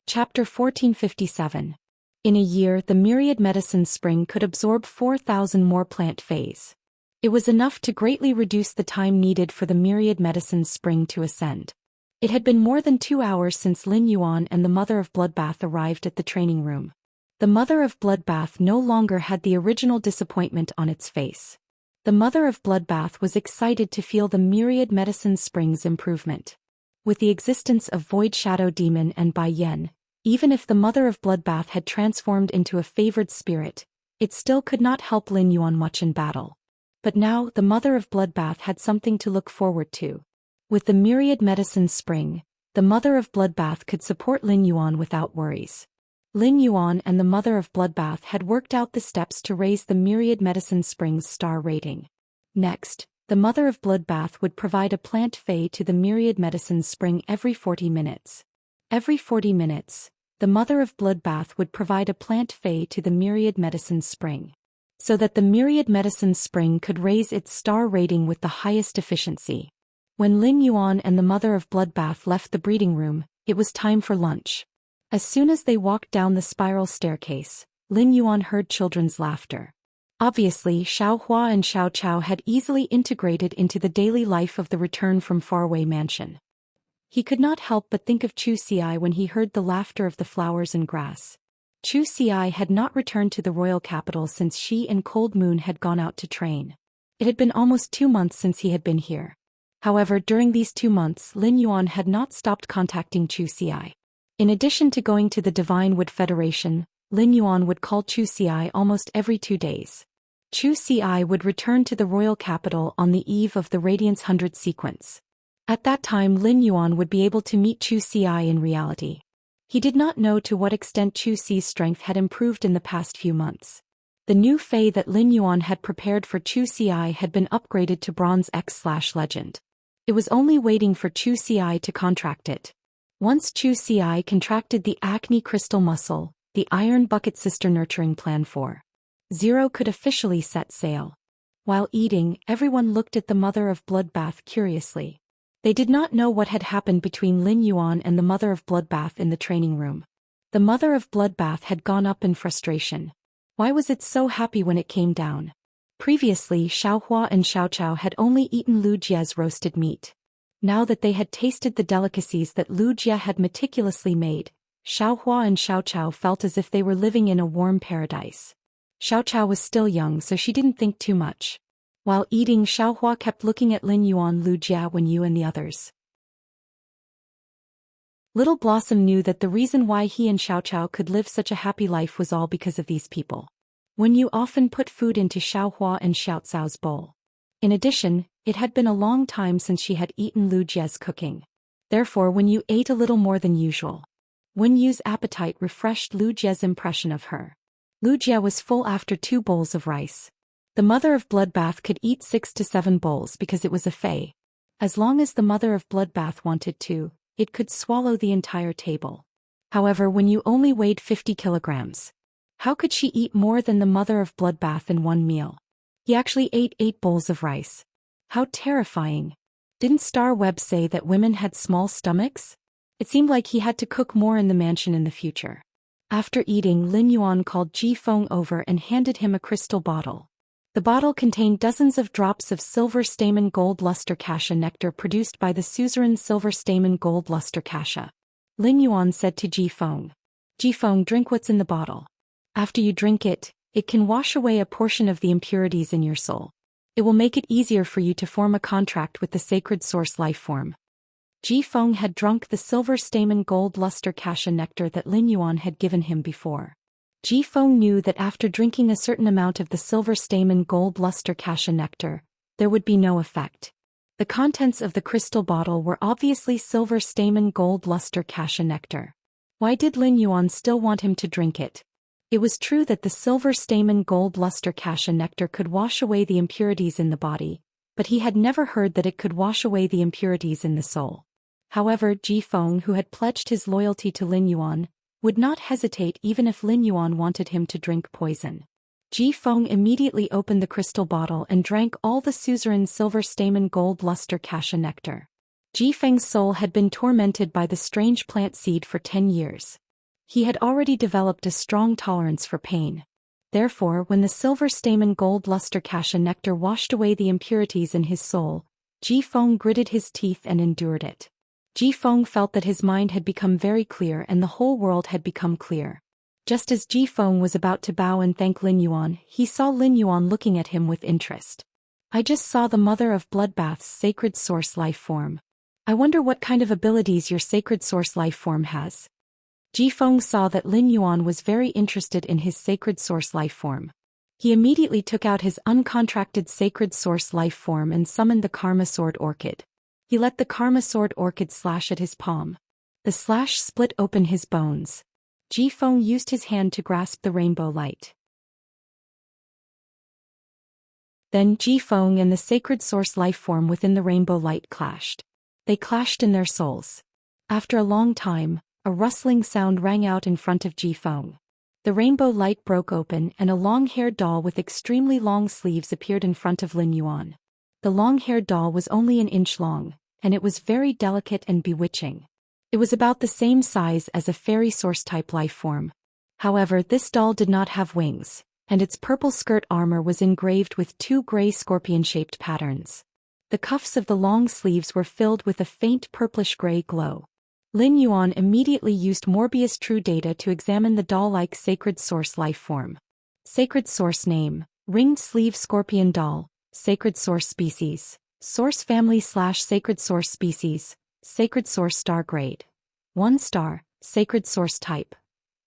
Chapter 1457. In a year, the myriad medicine spring could absorb 4,000 more plant feys. It was enough to greatly reduce the time needed for the myriad medicine spring to ascend. It had been more than 2 hours since Lin Yuan and the Mother of Bloodbath arrived at the training room. The Mother of Bloodbath no longer had the original disappointment on its face. The Mother of Bloodbath was excited to feel the myriad medicine spring's improvement. With the existence of Void Shadow Demon and Bai Yen, even if the Mother of Bloodbath had transformed into a favored spirit, it still could not help Lin Yuan much in battle. But now the Mother of Bloodbath had something to look forward to. With the myriad medicine spring, the Mother of Bloodbath could support Lin Yuan without worries. Lin Yuan and the Mother of Bloodbath had worked out the steps to raise the myriad medicine spring's star rating. Next, the Mother of Bloodbath would provide a plant fey to the myriad medicine spring every 40 minutes. Every 40 minutes, the Mother of Bloodbath would provide a plant fey to the myriad medicine spring, so that the myriad medicine spring could raise its star rating with the highest efficiency. When Lin Yuan and the Mother of Bloodbath left the breeding room, it was time for lunch. As soon as they walked down the spiral staircase, Lin Yuan heard children's laughter. Obviously, Xiao Hua and Xiao Chao had easily integrated into the daily life of the return from faraway mansion. He could not help but think of Zhou Xian when he heard the laughter of the flowers and grass. Zhou Xian had not returned to the royal capital since she and Cold Moon had gone out to train. It had been almost 2 months since he had been here. However, during these 2 months Lin Yuan had not stopped contacting Zhou Xian. In addition to going to the Divine Wood Federation, Lin Yuan would call Zhou Xian almost every 2 days. Zhou Xian would return to the royal capital on the eve of the Radiance 100 sequence. At that time Lin Yuan would be able to meet Zhou Xian in reality. He did not know to what extent Zhou Xi's strength had improved in the past few months. The new fey that Lin Yuan had prepared for Zhou Xian had been upgraded to Bronze X/Legend. It was only waiting for Zhou Xian to contract it. Once Zhou Xian contracted the Acne Crystal Muscle, the Iron Bucket Sister Nurturing Plan 4.0 could officially set sail. While eating, everyone looked at the Mother of Bloodbath curiously. They did not know what had happened between Lin Yuan and the Mother of Bloodbath in the training room. The Mother of Bloodbath had gone up in frustration. Why was it so happy when it came down? Previously Xiao Hua and Xiao Chao had only eaten Lu Jie's roasted meat. Now that they had tasted the delicacies that Lu Jie had meticulously made, Xiao Hua and Xiao Chao felt as if they were living in a warm paradise. Xiao Chao was still young so she didn't think too much. While eating, Xiao Hua kept looking at Lin Yuan, Lu Jie, Wen Yu and the others. Little Blossom knew that the reason why he and Xiao Chao could live such a happy life was all because of these people. Wen Yu often put food into Xiao Hua and Xiao Cao's bowl. In addition, it had been a long time since she had eaten Lu Jie's cooking. Therefore Wen Yu ate a little more than usual. Wen Yu's appetite refreshed Lu Jie's impression of her. Lu Jie was full after 2 bowls of rice. The Mother of Bloodbath could eat 6 to 7 bowls because it was a fey. As long as the Mother of Bloodbath wanted to, it could swallow the entire table. However, Wen Yu only weighed 50 kilograms. How could she eat more than the Mother of Bloodbath in one meal? He actually ate 8 bowls of rice. How terrifying. Didn't Star Web say that women had small stomachs? It seemed like he had to cook more in the mansion in the future. After eating, Lin Yuan called Ji Feng over and handed him a crystal bottle. The bottle contained dozens of drops of silver stamen gold luster cassia nectar produced by the suzerain silver stamen gold luster cassia. Lin Yuan said to Ji Feng, "Ji Feng, drink what's in the bottle. After you drink it, it can wash away a portion of the impurities in your soul. It will make it easier for you to form a contract with the sacred source life form." Ji Feng had drunk the silver stamen gold luster cassia nectar that Lin Yuan had given him before. Ji Feng knew that after drinking a certain amount of the silver stamen gold luster cassia nectar, there would be no effect. The contents of the crystal bottle were obviously silver stamen gold luster cassia nectar. Why did Lin Yuan still want him to drink it? It was true that the silver stamen gold luster cassia nectar could wash away the impurities in the body, but he had never heard that it could wash away the impurities in the soul. However, Ji Feng, who had pledged his loyalty to Lin Yuan, would not hesitate even if Lin Yuan wanted him to drink poison. Ji Feng immediately opened the crystal bottle and drank all the suzerain silver stamen gold luster cassia nectar. Ji Feng's soul had been tormented by the strange plant seed for 10 years. He had already developed a strong tolerance for pain. Therefore, when the silver stamen gold luster cassia nectar washed away the impurities in his soul, Ji Feng gritted his teeth and endured it. Ji Feng felt that his mind had become very clear and the whole world had become clear. Just as Ji Feng was about to bow and thank Lin Yuan, he saw Lin Yuan looking at him with interest. I just saw the mother of bloodbath's sacred source life form. I wonder what kind of abilities your sacred source life form has. Ji Feng saw that Lin Yuan was very interested in his sacred source life form. He immediately took out his uncontracted sacred source life form and summoned the Karma Sword Orchid. He let the Karma Sword Orchid slash at his palm. The slash split open his bones. Ji Feng used his hand to grasp the rainbow light. Then Ji Feng and the sacred source life form within the rainbow light clashed. They clashed in their souls. After a long time, a rustling sound rang out in front of Ji Feng. The rainbow light broke open and a long-haired doll with extremely long sleeves appeared in front of Lin Yuan. The long-haired doll was only an inch long, and it was very delicate and bewitching. It was about the same size as a fairy source-type life form. However, this doll did not have wings, and its purple skirt armor was engraved with 2 gray scorpion-shaped patterns. The cuffs of the long sleeves were filled with a faint purplish-gray glow. Lin Yuan immediately used Morbius True Data to examine the doll-like sacred source life form. Sacred source name: Ringed Sleeve Scorpion Doll. Sacred source species: Source family / sacred source species. Sacred source star grade: 1 star. Sacred source type: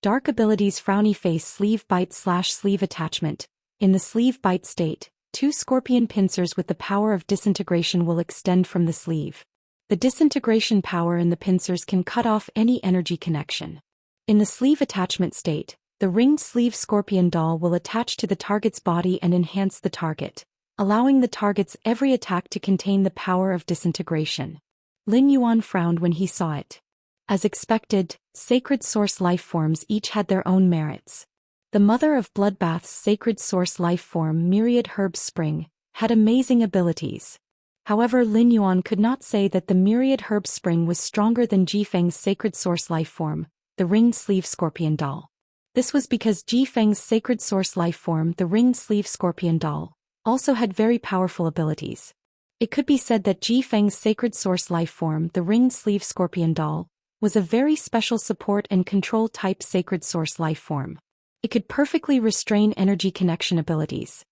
Dark abilities: Frowny face, sleeve bite / sleeve attachment. In the sleeve bite state, 2 scorpion pincers with the power of disintegration will extend from the sleeve. The disintegration power in the pincers can cut off any energy connection. In the sleeve attachment state, the ringed sleeve scorpion doll will attach to the target's body and enhance the target, allowing the target's every attack to contain the power of disintegration. Lin Yuan frowned when he saw it. As expected, sacred source life forms each had their own merits. The mother of bloodbath's sacred source life form, Myriad Herb Spring, had amazing abilities. However, Lin Yuan could not say that the Myriad Herb Spring was stronger than Ji Feng's sacred source life form, the ringed sleeve scorpion doll. This was because Ji Feng's sacred source life form, the ringed sleeve scorpion doll, also had very powerful abilities. It could be said that Ji Feng's sacred source life form, the ringed sleeve scorpion doll, was a very special support and control type sacred source life form. It could perfectly restrain energy connection abilities.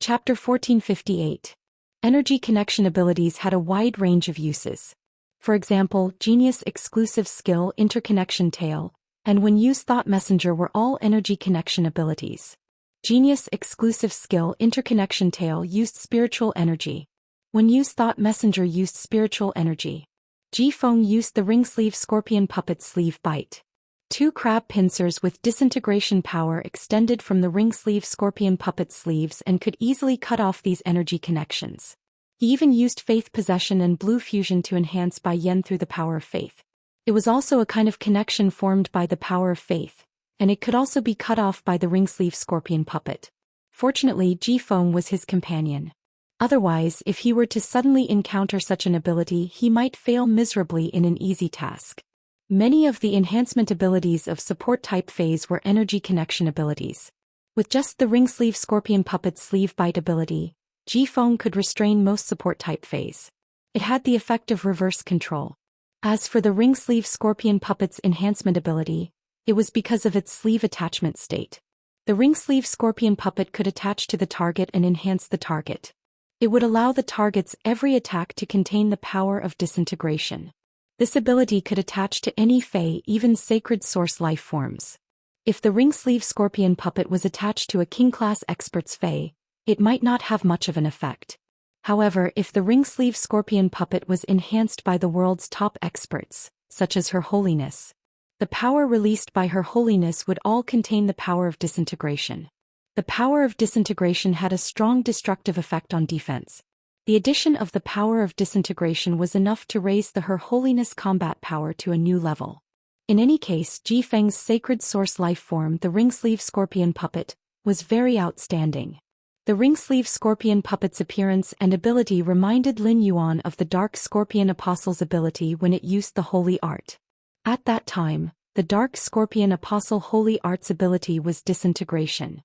Chapter 1458. Energy connection abilities had a wide range of uses. For example, Genius Exclusive Skill Interconnection Tail, and when used Thought Messenger were all energy connection abilities. Genius Exclusive Skill Interconnection Tail used spiritual energy. When used Thought Messenger used spiritual energy. Ji Feng used the ring sleeve scorpion puppet sleeve bite. 2 crab pincers with disintegration power extended from the ring sleeve scorpion puppet sleeves and could easily cut off these energy connections. He even used faith possession and blue fusion to enhance Bai Yen through the power of faith. It was also a kind of connection formed by the power of faith, and it could also be cut off by the ring sleeve scorpion puppet. Fortunately, Ji Feng was his companion. Otherwise, if he were to suddenly encounter such an ability, he might fail miserably in an easy task. Many of the enhancement abilities of support type phase were energy connection abilities. With just the ring sleeve scorpion puppet sleeve bite ability, Ji Feng could restrain most support type phase. It had the effect of reverse control. As for the ring sleeve scorpion puppet's enhancement ability, it was because of its sleeve attachment state. The ring sleeve scorpion puppet could attach to the target and enhance the target. It would allow the target's every attack to contain the power of disintegration. This ability could attach to any Fey, even sacred source life forms. If the ring sleeve scorpion puppet was attached to a king-class expert's Fey, it might not have much of an effect. However, if the ring sleeve scorpion puppet was enhanced by the world's top experts, such as Her Holiness, the power released by Her Holiness would all contain the power of disintegration. The power of disintegration had a strong destructive effect on defense. The addition of the power of disintegration was enough to raise the Her Holiness combat power to a new level. In any case, Ji Feng's sacred source life form, the ring sleeve scorpion puppet, was very outstanding. The ring sleeve scorpion puppet's appearance and ability reminded Lin Yuan of the Dark Scorpion Apostle's ability when it used the Holy Art. At that time, the Dark Scorpion Apostle Holy Art's ability was disintegration.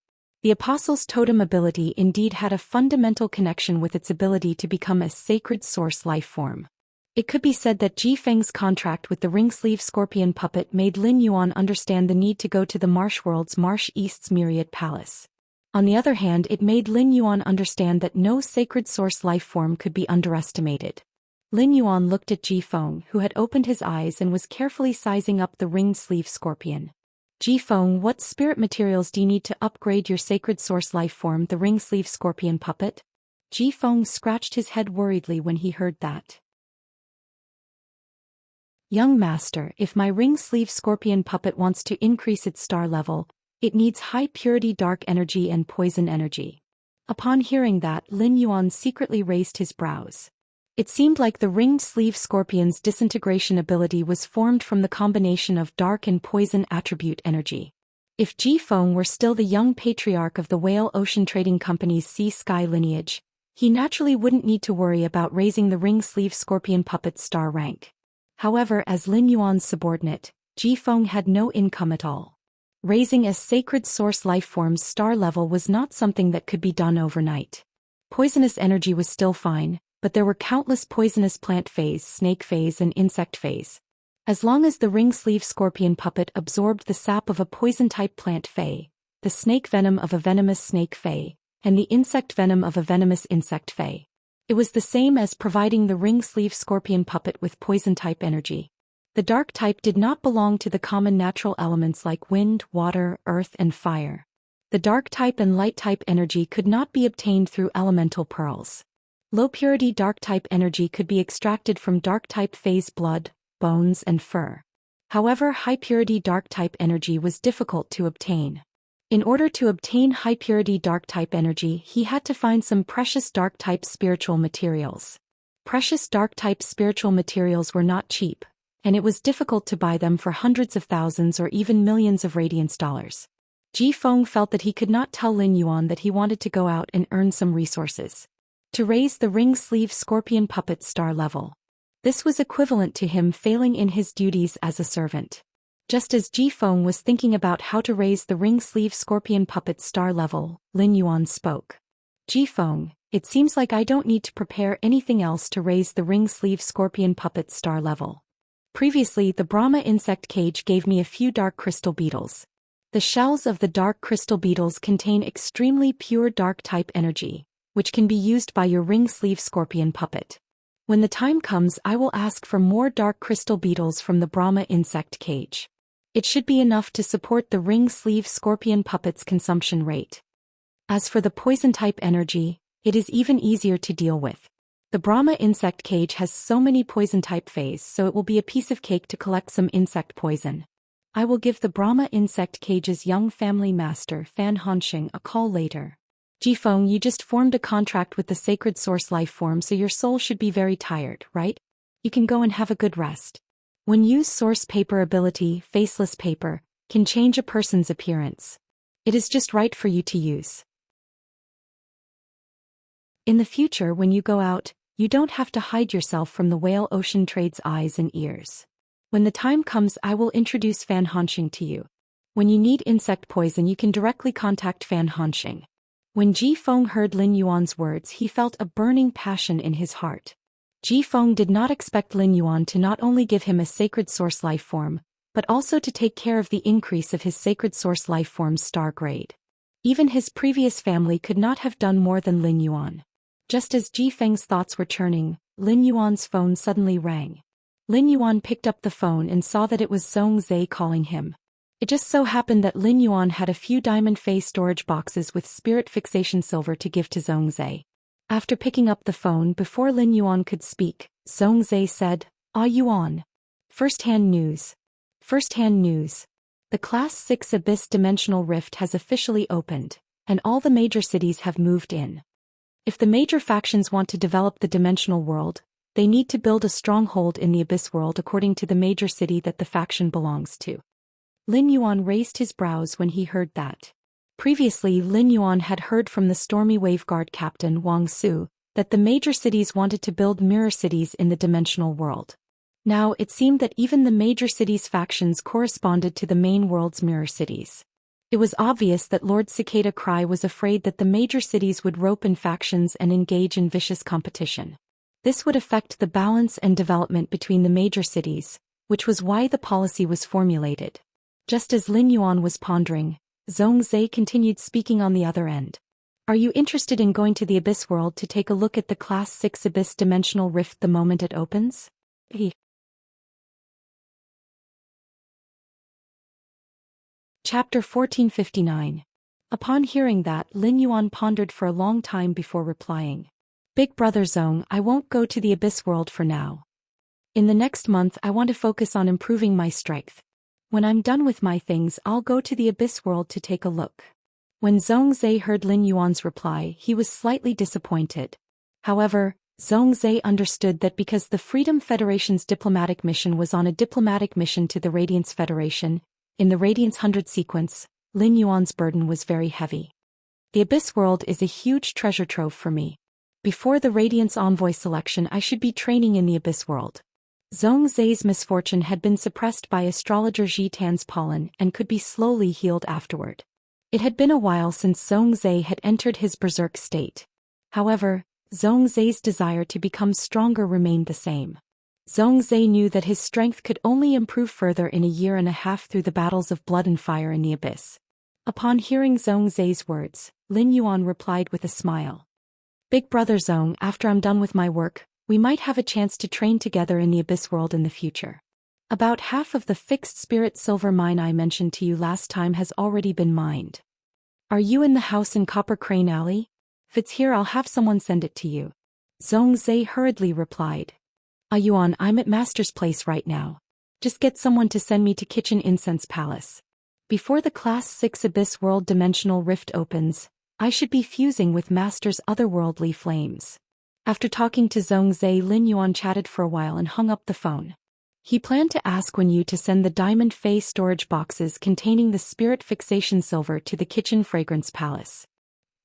The Apostle's totem ability indeed had a fundamental connection with its ability to become a sacred source life form. It could be said that Ji Feng's contract with the ring-sleeve scorpion puppet made Lin Yuan understand the need to go to the Marsh World's Marsh East's Myriad Palace. On the other hand, it made Lin Yuan understand that no sacred source life form could be underestimated. Lin Yuan looked at Ji Feng, who had opened his eyes and was carefully sizing up the ring-sleeve scorpion. Ji Feng, what spirit materials do you need to upgrade your sacred source life form, the ring-sleeve scorpion puppet? Ji Feng scratched his head worriedly when he heard that. Young master, if my ring-sleeve scorpion puppet wants to increase its star level, it needs high-purity dark energy and poison energy. Upon hearing that, Lin Yuan secretly raised his brows. It seemed like the ringed-sleeve scorpion's disintegration ability was formed from the combination of dark and poison attribute energy. If Ji Feng were still the young patriarch of the Whale Ocean Trading Company's Sea-Sky lineage, he naturally wouldn't need to worry about raising the ring-sleeve scorpion puppet's star rank. However, as Lin Yuan's subordinate, Ji Feng had no income at all. Raising a sacred source life form's star level was not something that could be done overnight. Poisonous energy was still fine, but there were countless poisonous plant phase, snake phase and insect phase. As long as the ring-sleeve scorpion puppet absorbed the sap of a poison-type plant phase, the snake venom of a venomous snake phase, and the insect venom of a venomous insect phase, it was the same as providing the ring-sleeve scorpion puppet with poison-type energy. The dark type did not belong to the common natural elements like wind, water, earth and fire. The dark type and light type energy could not be obtained through elemental pearls. Low-purity dark type energy could be extracted from dark type phase blood, bones and fur. However, high-purity dark type energy was difficult to obtain. In order to obtain high-purity dark-type energy, he had to find some precious dark-type spiritual materials. Precious dark-type spiritual materials were not cheap, and it was difficult to buy them for hundreds of thousands or even millions of radiance dollars. Ji Feng felt that he could not tell Lin Yuan that he wanted to go out and earn some resources to raise the ring-sleeve scorpion puppet's star level. This was equivalent to him failing in his duties as a servant. Just as Ji Feng was thinking about how to raise the ring-sleeve scorpion puppet's star level, Lin Yuan spoke. Ji Feng, it seems like I don't need to prepare anything else to raise the ring-sleeve scorpion puppet's star level. Previously, the Brahma insect cage gave me a few dark crystal beetles. The shells of the dark crystal beetles contain extremely pure dark-type energy, which can be used by your ring-sleeve scorpion puppet. When the time comes, I will ask for more dark crystal beetles from the Brahma insect cage. It should be enough to support the ring-sleeve scorpion puppet's consumption rate. As for the poison-type energy, it is even easier to deal with. The Brahma insect cage has so many poison-type phase, so it will be a piece of cake to collect some insect poison. I will give the Brahma insect cage's young family master, Fan Hanxing, a call later. Ji Feng, you just formed a contract with the sacred source life form, so your soul should be very tired, right? You can go and have a good rest. When used, source paper ability, faceless paper, can change a person's appearance. It is just right for you to use. In the future, when you go out, you don't have to hide yourself from the Whale Ocean Trade's eyes and ears. When the time comes, I will introduce Fan Hanxing to you. When you need insect poison, you can directly contact Fan Hanxing. When Ji Feng heard Lin Yuan's words, he felt a burning passion in his heart. Ji Feng did not expect Lin Yuan to not only give him a sacred source life form, but also to take care of the increase of his sacred source life form's star grade. Even his previous family could not have done more than Lin Yuan. Just as Ji Feng's thoughts were churning, Lin Yuan's phone suddenly rang. Lin Yuan picked up the phone and saw that it was Zhongzhe calling him. It just so happened that Lin Yuan had a few diamond phase storage boxes with spirit fixation silver to give to Zhongzhe. After picking up the phone before Lin Yuan could speak, Zhongzhe said, "Ah Yuan. First-hand news. First-hand news. The Class 6 Abyss Dimensional Rift has officially opened, and all the major cities have moved in. If the major factions want to develop the dimensional world, they need to build a stronghold in the Abyss world according to the major city that the faction belongs to." Lin Yuan raised his brows when he heard that. Previously, Lin Yuan had heard from the Stormy Waveguard captain Wang Su that the major cities wanted to build mirror cities in the dimensional world. Now it seemed that even the major cities' factions corresponded to the main world's mirror cities. It was obvious that Lord Cicada Cry was afraid that the major cities would rope in factions and engage in vicious competition. This would affect the balance and development between the major cities, which was why the policy was formulated. Just as Lin Yuan was pondering, Zhongzhe continued speaking on the other end. Are you interested in going to the Abyss world to take a look at the Class 6 Abyss dimensional rift the moment it opens? Chapter 1459. Upon hearing that, Lin Yuan pondered for a long time before replying. Big brother Zong, I won't go to the Abyss world for now. In the next month I want to focus on improving my strength. When I'm done with my things I'll go to the Abyss world to take a look. When Zhongzhe heard Lin Yuan's reply, he was slightly disappointed. However, Zhongzhe understood that because the Freedom Federation's diplomatic mission was on a diplomatic mission to the Radiance Federation, in the Radiance 100 sequence, Lin Yuan's burden was very heavy. The Abyss world is a huge treasure trove for me. Before the Radiance Envoy selection I should be training in the Abyss world. Zhongzhe's misfortune had been suppressed by astrologer Zhitan's pollen and could be slowly healed afterward. It had been a while since Zhongzhe had entered his berserk state. However, Zhongzhe's desire to become stronger remained the same. Zhongzhe knew that his strength could only improve further in a year and a half through the battles of blood and fire in the abyss. Upon hearing Zhongzhe's words, Lin Yuan replied with a smile. Big brother Zhong, after I'm done with my work, we might have a chance to train together in the Abyss world in the future. About half of the fixed spirit silver mine I mentioned to you last time has already been mined. Are you in the house in Copper Crane Alley? If it's here I'll have someone send it to you. Zhongzhe hurriedly replied. Yuan, I'm at Master's place right now. Just get someone to send me to Kitchen Incense Palace. Before the Class 6 Abyss World Dimensional Rift opens, I should be fusing with Master's otherworldly flames. After talking to Zhongzhe, Lin Yuan chatted for a while and hung up the phone. He planned to ask Wenyu to send the Diamond Fey storage boxes containing the Spirit Fixation Silver to the Kitchen Fragrance Palace.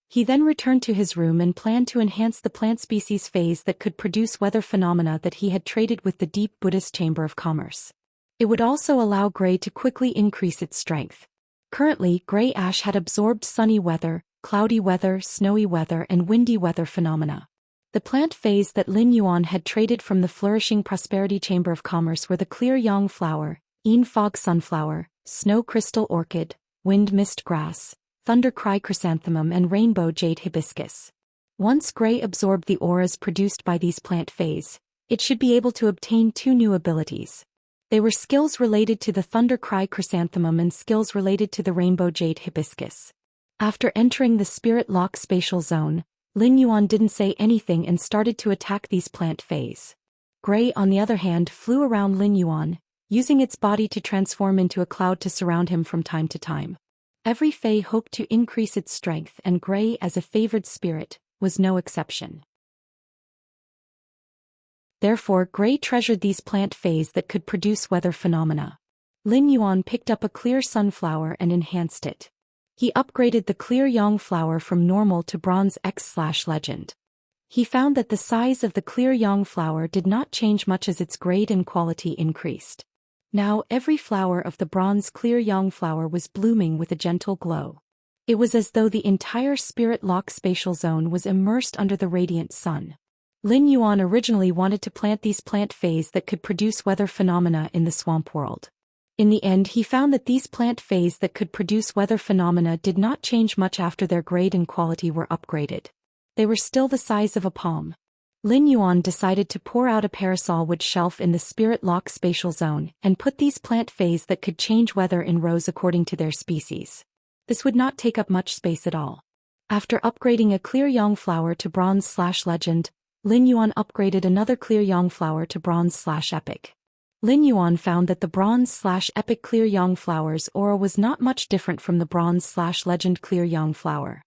He then returned to his room and planned to enhance the plant species phase that could produce weather phenomena that he had traded with the Deep Buddhist Chamber of Commerce. It would also allow Gray to quickly increase its strength. Currently, Gray Ash had absorbed sunny weather, cloudy weather, snowy weather and windy weather phenomena. The plant phase that Lin Yuan had traded from the Flourishing Prosperity Chamber of Commerce were the Clear Yang Flower, Een Fog Sunflower, Snow Crystal Orchid, Wind Mist Grass, Thunder Cry Chrysanthemum and Rainbow Jade Hibiscus. Once Gray absorbed the auras produced by these plant phase, it should be able to obtain two new abilities. They were skills related to the Thunder Cry Chrysanthemum and skills related to the Rainbow Jade Hibiscus. After entering the Spirit Lock Spatial Zone, Lin Yuan didn't say anything and started to attack these plant phase. Gray, on the other hand, flew around Lin Yuan, using its body to transform into a cloud to surround him from time to time. Every Fae hoped to increase its strength, and Gray, as a favored spirit, was no exception. Therefore, Gray treasured these plant phase that could produce weather phenomena. Lin Yuan picked up a clear sunflower and enhanced it. He upgraded the clear yang flower from normal to bronze X/legend. He found that the size of the clear yang flower did not change much as its grade and quality increased. Now every flower of the bronze clear yang flower was blooming with a gentle glow. It was as though the entire Spirit Lock Spatial Zone was immersed under the radiant sun. Lin Yuan originally wanted to plant these plant phase that could produce weather phenomena in the swamp world. In the end he found that these plant phase that could produce weather phenomena did not change much after their grade and quality were upgraded. They were still the size of a palm. Lin Yuan decided to pour out a parasol wood shelf in the Spirit Lock Spatial Zone and put these plant phase that could change weather in rows according to their species. This would not take up much space at all. After upgrading a clear yang flower to bronze/legend, Lin Yuan upgraded another clear yang flower to bronze/epic. Lin Yuan found that the bronze/epic clear yang flower's aura was not much different from the bronze/legend clear yang flower.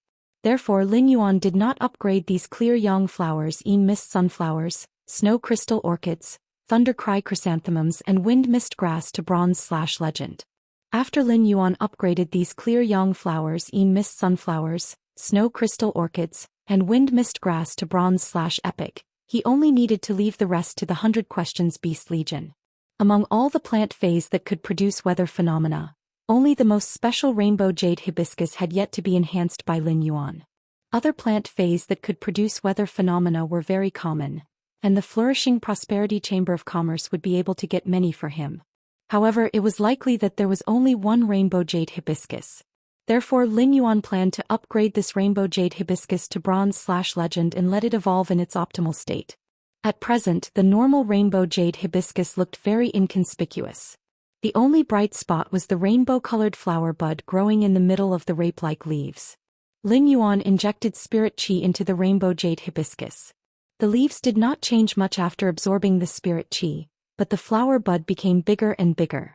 Therefore Lin Yuan did not upgrade these clear yang flowers, Een Mist Sunflowers, Snow Crystal Orchids, Thunder Cry Chrysanthemums and Wind Mist Grass to bronze/legend. After Lin Yuan upgraded these clear yang flowers, Een Mist Sunflowers, Snow Crystal Orchids, and Wind Mist Grass to bronze/epic, he only needed to leave the rest to the 100 Questions Beast Legion. Among all the plant phase that could produce weather phenomena, Only the most special rainbow jade hibiscus had yet to be enhanced by Lin Yuan. Other plant phase that could produce weather phenomena were very common, and the flourishing prosperity chamber of commerce would be able to get many for him. However, it was likely that there was only one rainbow jade hibiscus. Therefore, Lin Yuan planned to upgrade this rainbow jade hibiscus to bronze/legend and let it evolve in its optimal state. At present, the normal rainbow jade hibiscus looked very inconspicuous. The only bright spot was the rainbow-colored flower bud growing in the middle of the rape-like leaves. Lin Yuan injected spirit qi into the rainbow jade hibiscus. The leaves did not change much after absorbing the spirit qi, but the flower bud became bigger and bigger.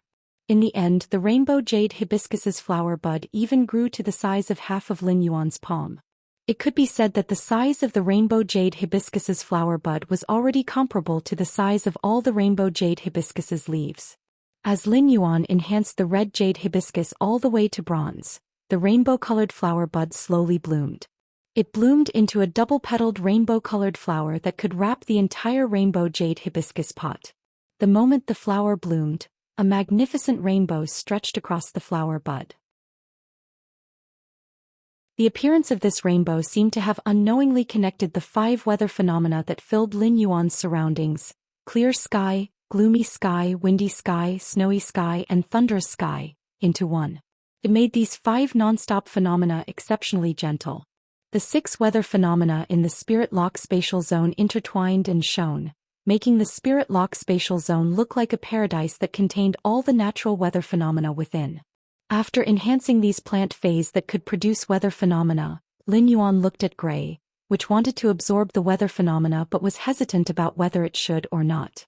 In the end, the rainbow jade hibiscus's flower bud even grew to the size of half of Lin Yuan's palm. It could be said that the size of the rainbow jade hibiscus's flower bud was already comparable to the size of all the rainbow jade hibiscus's leaves. As Lin Yuan enhanced the red jade hibiscus all the way to bronze, the rainbow-colored flower bud slowly bloomed. It bloomed into a double-petaled rainbow-colored flower that could wrap the entire rainbow jade hibiscus pot. The moment the flower bloomed, a magnificent rainbow stretched across the flower bud. The appearance of this rainbow seemed to have unknowingly connected the 5 weather phenomena that filled Lin Yuan's surroundings: clear sky, gloomy sky, windy sky, snowy sky, and thunderous sky, into one. It made these 5 non-stop phenomena exceptionally gentle. The 6 weather phenomena in the spirit lock spatial zone intertwined and shone, making the spirit lock spatial zone look like a paradise that contained all the natural weather phenomena within. After enhancing these plant phase that could produce weather phenomena, Lin Yuan looked at Gray, which wanted to absorb the weather phenomena but was hesitant about whether it should or not.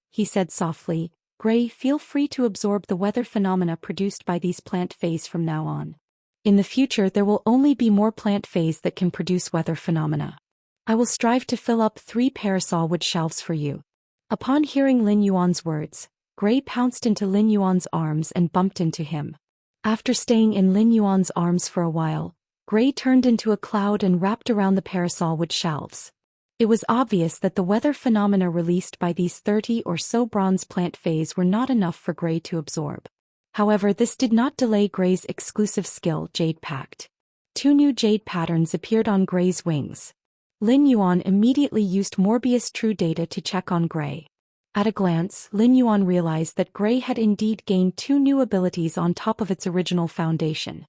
He said softly, "Gray, feel free to absorb the weather phenomena produced by these plant phase from now on. In the future there will only be more plant phase that can produce weather phenomena. I will strive to fill up 3 parasol wood shelves for you." Upon hearing Lin Yuan's words, Gray pounced into Lin Yuan's arms and bumped into him. After staying in Lin Yuan's arms for a while, Gray turned into a cloud and wrapped around the parasol wood shelves. It was obvious that the weather phenomena released by these 30 or so bronze plant phase were not enough for Gray to absorb. However, this did not delay Gray's exclusive skill, Jade Pact. 2 new jade patterns appeared on Gray's wings. Lin Yuan immediately used Morbius True Data to check on Gray. At a glance, Lin Yuan realized that Gray had indeed gained 2 new abilities on top of its original foundation.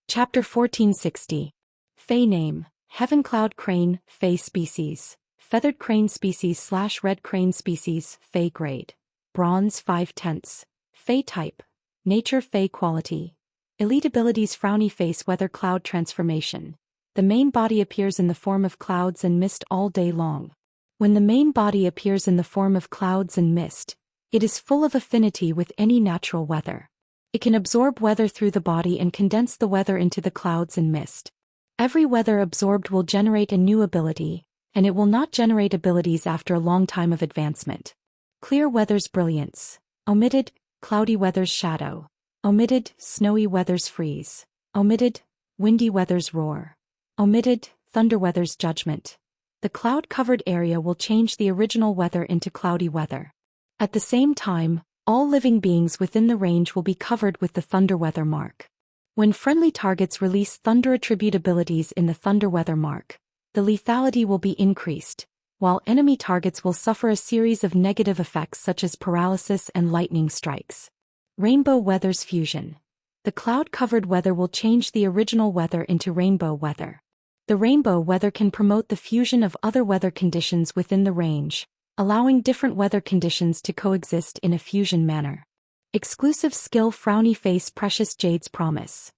Chapter 1460. Fey name: Heaven Cloud Crane, Fey species. Feathered crane species / red crane species, Fey grade. Bronze 5/10. Fey type: Nature Fey quality. Elite abilities: Frowny face, weather cloud transformation. The main body appears in the form of clouds and mist all day long. When the main body appears in the form of clouds and mist, it is full of affinity with any natural weather. It can absorb weather through the body and condense the weather into the clouds and mist. Every weather absorbed will generate a new ability, and it will not generate abilities after a long time of advancement. Clear weather's brilliance. Omitted, cloudy weather's shadow. Omitted, snowy weather's freeze. Omitted, windy weather's roar. Omitted, thunder weather's judgment. The cloud-covered area will change the original weather into cloudy weather. At the same time, all living beings within the range will be covered with the thunder weather mark. When friendly targets release thunder attribute abilities in the thunder weather mark, the lethality will be increased, while enemy targets will suffer a series of negative effects such as paralysis and lightning strikes. Rainbow weather's fusion. The cloud-covered weather will change the original weather into rainbow weather. The rainbow weather can promote the fusion of other weather conditions within the range, allowing different weather conditions to coexist in a fusion manner. Exclusive skill: Frowny face, Precious Jade's promise.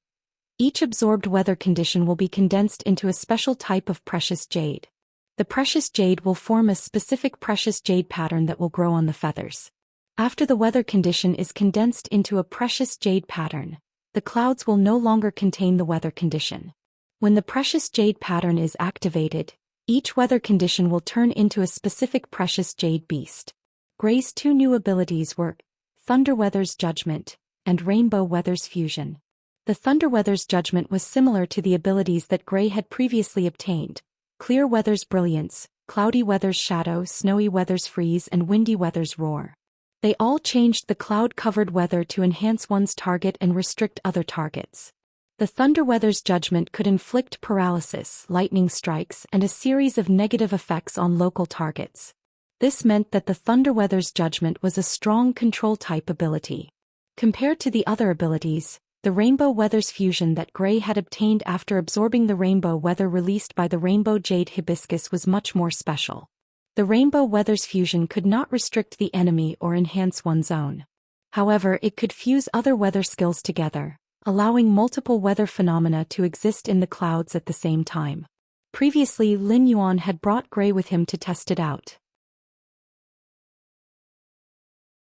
Each absorbed weather condition will be condensed into a special type of precious jade. The precious jade will form a specific precious jade pattern that will grow on the feathers. After the weather condition is condensed into a precious jade pattern, the clouds will no longer contain the weather condition. When the precious jade pattern is activated, each weather condition will turn into a specific precious jade beast. Gray's 2 new abilities were Thunder Weather's Judgment and Rainbow Weather's Fusion. The Thunder Weather's Judgment was similar to the abilities that Gray had previously obtained: Clear Weather's Brilliance, cloudy weathers shadow, snowy weathers freeze, and windy weathers roar. They all changed the cloud-covered weather to enhance one's target and restrict other targets. The thunder weather's judgment could inflict paralysis, lightning strikes, and a series of negative effects on local targets. This meant that the thunder weather's judgment was a strong control-type ability. Compared to the other abilities, the rainbow weather's fusion that Gray had obtained after absorbing the rainbow weather released by the rainbow jade hibiscus was much more special. The rainbow weather's fusion could not restrict the enemy or enhance one's own. However, it could fuse other weather skills together, allowing multiple weather phenomena to exist in the clouds at the same time. Previously, Lin Yuan had brought Gray with him to test it out.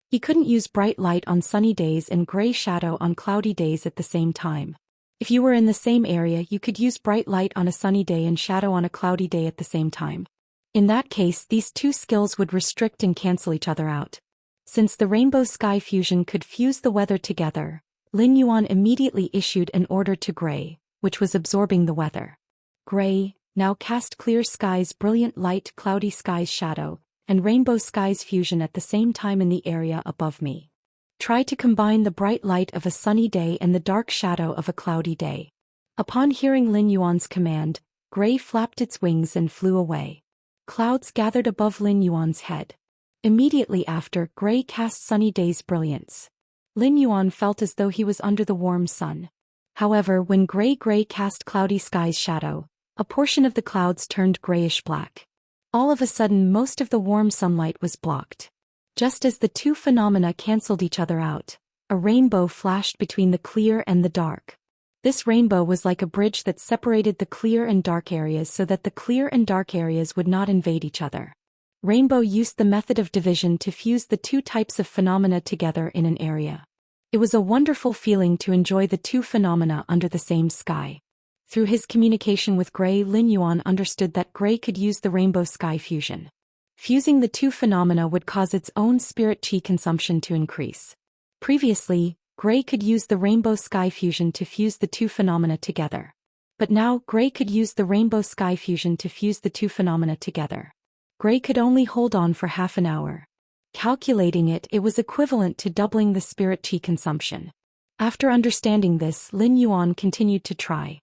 He couldn't use bright light on sunny days and gray shadow on cloudy days at the same time. If you were in the same area, you could use bright light on a sunny day and shadow on a cloudy day at the same time. In that case, these two skills would restrict and cancel each other out. Since the rainbow sky fusion could fuse the weather together, Lin Yuan immediately issued an order to Gray, which was absorbing the weather. Gray, now cast clear skies, brilliant light, cloudy skies shadow, and rainbow skies fusion at the same time in the area above me. Try to combine the bright light of a sunny day and the dark shadow of a cloudy day. Upon hearing Lin Yuan's command, Gray flapped its wings and flew away. Clouds gathered above Lin Yuan's head. Immediately after, Gray cast sunny day's brilliance. Lin Yuan felt as though he was under the warm sun. However, when Gray cast cloudy skies shadow, a portion of the clouds turned grayish-black. All of a sudden, most of the warm sunlight was blocked. Just as the two phenomena cancelled each other out, a rainbow flashed between the clear and the dark. This rainbow was like a bridge that separated the clear and dark areas so that the clear and dark areas would not invade each other. Rainbow used the method of division to fuse the two types of phenomena together in an area. It was a wonderful feeling to enjoy the two phenomena under the same sky. Through his communication with Gray, Lin Yuan understood that Gray could use the rainbow sky fusion. Fusing the two phenomena would cause its own spirit chi consumption to increase. Previously, Gray could use the rainbow sky fusion to fuse the two phenomena together. But now, Gray could use the rainbow sky fusion to fuse the two phenomena together. Gray could only hold on for half an hour. Calculating it, it was equivalent to doubling the spirit chi consumption. After understanding this, Lin Yuan continued to try.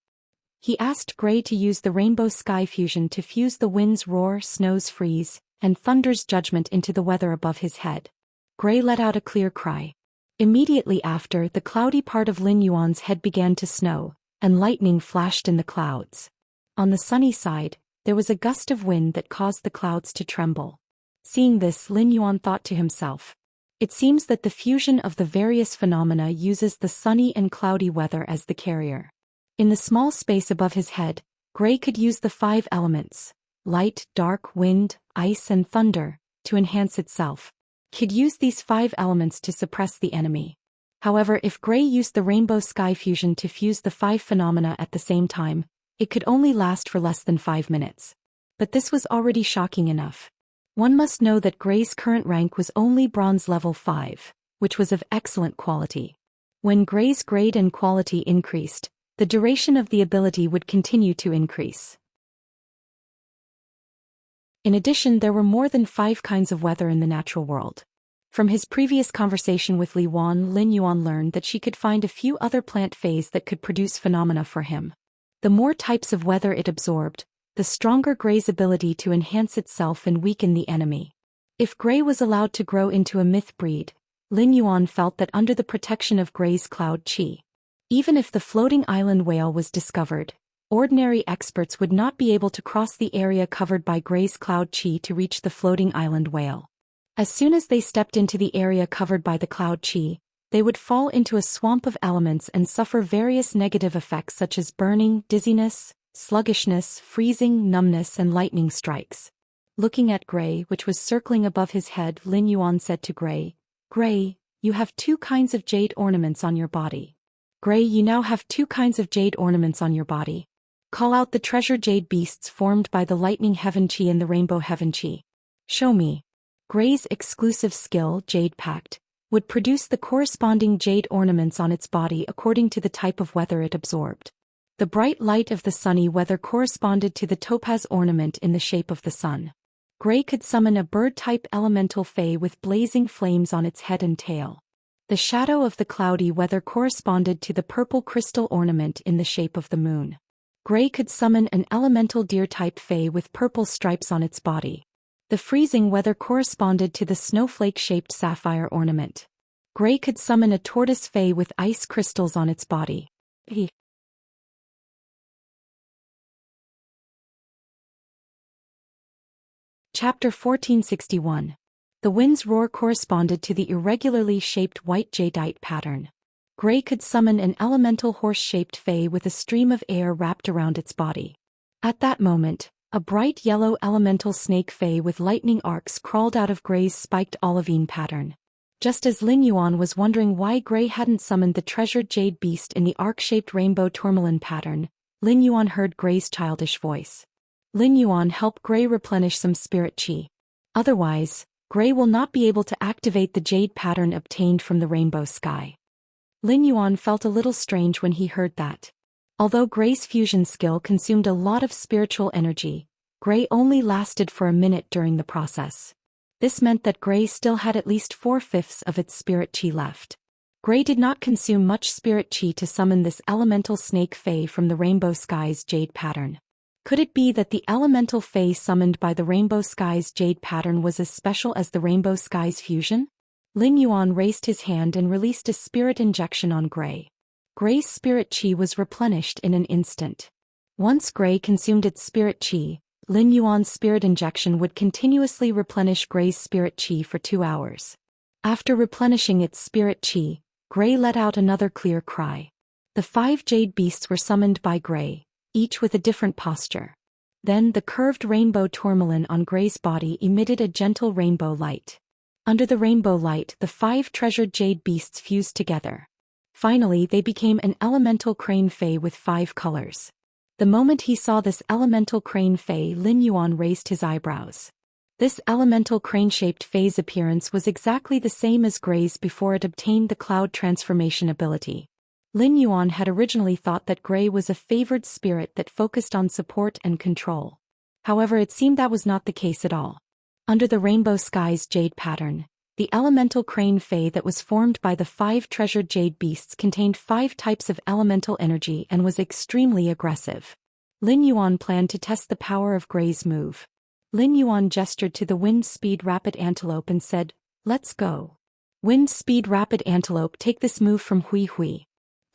He asked Gray to use the rainbow sky fusion to fuse the wind's roar, snow's freeze, and thunder's judgment into the weather above his head. Gray let out a clear cry. Immediately after, the cloudy part of Lin Yuan's head began to snow, and lightning flashed in the clouds. On the sunny side, there was a gust of wind that caused the clouds to tremble. Seeing this, Lin Yuan thought to himself, "It seems that the fusion of the various phenomena uses the sunny and cloudy weather as the carrier." In the small space above his head, Gray could use the 5 elements, light, dark, wind, ice, and thunder, to enhance itself. Could use these 5 elements to suppress the enemy. However, if Gray used the rainbow sky fusion to fuse the 5 phenomena at the same time, it could only last for less than 5 minutes. But this was already shocking enough. One must know that Gray's current rank was only bronze level 5, which was of excellent quality. When Gray's grade and quality increased, the duration of the ability would continue to increase. In addition, there were more than 5 kinds of weather in the natural world. From his previous conversation with Li Wan, Lin Yuan learned that she could find a few other plant phase that could produce phenomena for him. The more types of weather it absorbed, the stronger Gray's ability to enhance itself and weaken the enemy. If Gray was allowed to grow into a myth breed, Lin Yuan felt that under the protection of Gray's cloud chi, even if the floating island whale was discovered, ordinary experts would not be able to cross the area covered by Gray's cloud chi to reach the floating island whale. As soon as they stepped into the area covered by the cloud chi, they would fall into a swamp of elements and suffer various negative effects such as burning, dizziness, sluggishness, freezing, numbness, and lightning strikes. Looking at Gray, which was circling above his head, Lin Yuan said to Gray, "Gray, you have 2 kinds of jade ornaments on your body. Gray, you now have 2 kinds of jade ornaments on your body. Call out the treasure jade beasts formed by the lightning heaven chi and the rainbow heaven chi. Show me." Gray's exclusive skill, Jade Pact, would produce the corresponding jade ornaments on its body according to the type of weather it absorbed. The bright light of the sunny weather corresponded to the topaz ornament in the shape of the sun. Gray could summon a bird-type elemental fae with blazing flames on its head and tail. The shadow of the cloudy weather corresponded to the purple crystal ornament in the shape of the moon. Gray could summon an elemental deer-type fae with purple stripes on its body. The freezing weather corresponded to the snowflake-shaped sapphire ornament. Gray could summon a tortoise fae with ice crystals on its body. Chapter 1461. The wind's roar corresponded to the irregularly shaped white jadeite pattern. Gray could summon an elemental horse-shaped fae with a stream of air wrapped around its body. At that moment, a bright yellow elemental snake fae with lightning arcs crawled out of Gray's spiked olivine pattern. Just as Lin Yuan was wondering why Gray hadn't summoned the treasured jade beast in the arc-shaped rainbow tourmaline pattern, Lin Yuan heard Gray's childish voice. Lin Yuan, help Gray replenish some spirit chi. Otherwise, Gray will not be able to activate the jade pattern obtained from the rainbow sky. Lin Yuan felt a little strange when he heard that. Although Gray's fusion skill consumed a lot of spiritual energy, Gray only lasted for a minute during the process. This meant that Gray still had at least 4/5 of its spirit chi left. Gray did not consume much spirit chi to summon this elemental snake fae from the rainbow sky's jade pattern. Could it be that the elemental fae summoned by the rainbow sky's jade pattern was as special as the rainbow sky's fusion? Lin Yuan raised his hand and released a spirit injection on Gray. Gray's spirit chi was replenished in an instant. Once Gray consumed its spirit chi, Lin Yuan's spirit injection would continuously replenish Gray's spirit chi for 2 hours. After replenishing its spirit chi, Gray let out another clear cry. The 5 jade beasts were summoned by Gray, each with a different posture. Then the curved rainbow tourmaline on Gray's body emitted a gentle rainbow light. Under the rainbow light, the 5 treasured jade beasts fused together. Finally, they became an elemental crane fae with 5 colors. The moment he saw this elemental crane fae, Lin Yuan raised his eyebrows. This elemental crane-shaped fae's appearance was exactly the same as Gray's before it obtained the cloud transformation ability. Lin Yuan had originally thought that Gray was a favored spirit that focused on support and control. However, it seemed that was not the case at all. Under the rainbow sky's jade pattern, the elemental crane fae that was formed by the 5 treasured jade beasts contained 5 types of elemental energy and was extremely aggressive. Lin Yuan planned to test the power of Gray's move. Lin Yuan gestured to the wind speed rapid antelope and said, "Let's go. Wind speed rapid antelope, take this move from Hui Hui.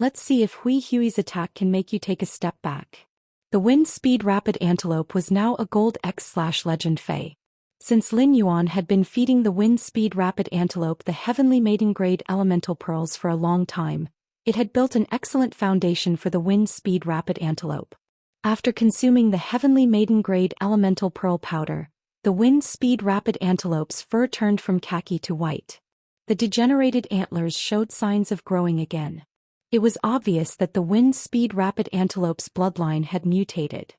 Let's see if Hui Hui's attack can make you take a step back." The wind speed rapid antelope was now a gold X/legend fae. Since Lin Yuan had been feeding the wind speed rapid antelope the heavenly maiden grade elemental pearls for a long time, it had built an excellent foundation for the wind speed rapid antelope. After consuming the heavenly maiden grade elemental pearl powder, the wind speed rapid antelope's fur turned from khaki to white. The degenerated antlers showed signs of growing again. It was obvious that the wind speed rapid antelope's bloodline had mutated.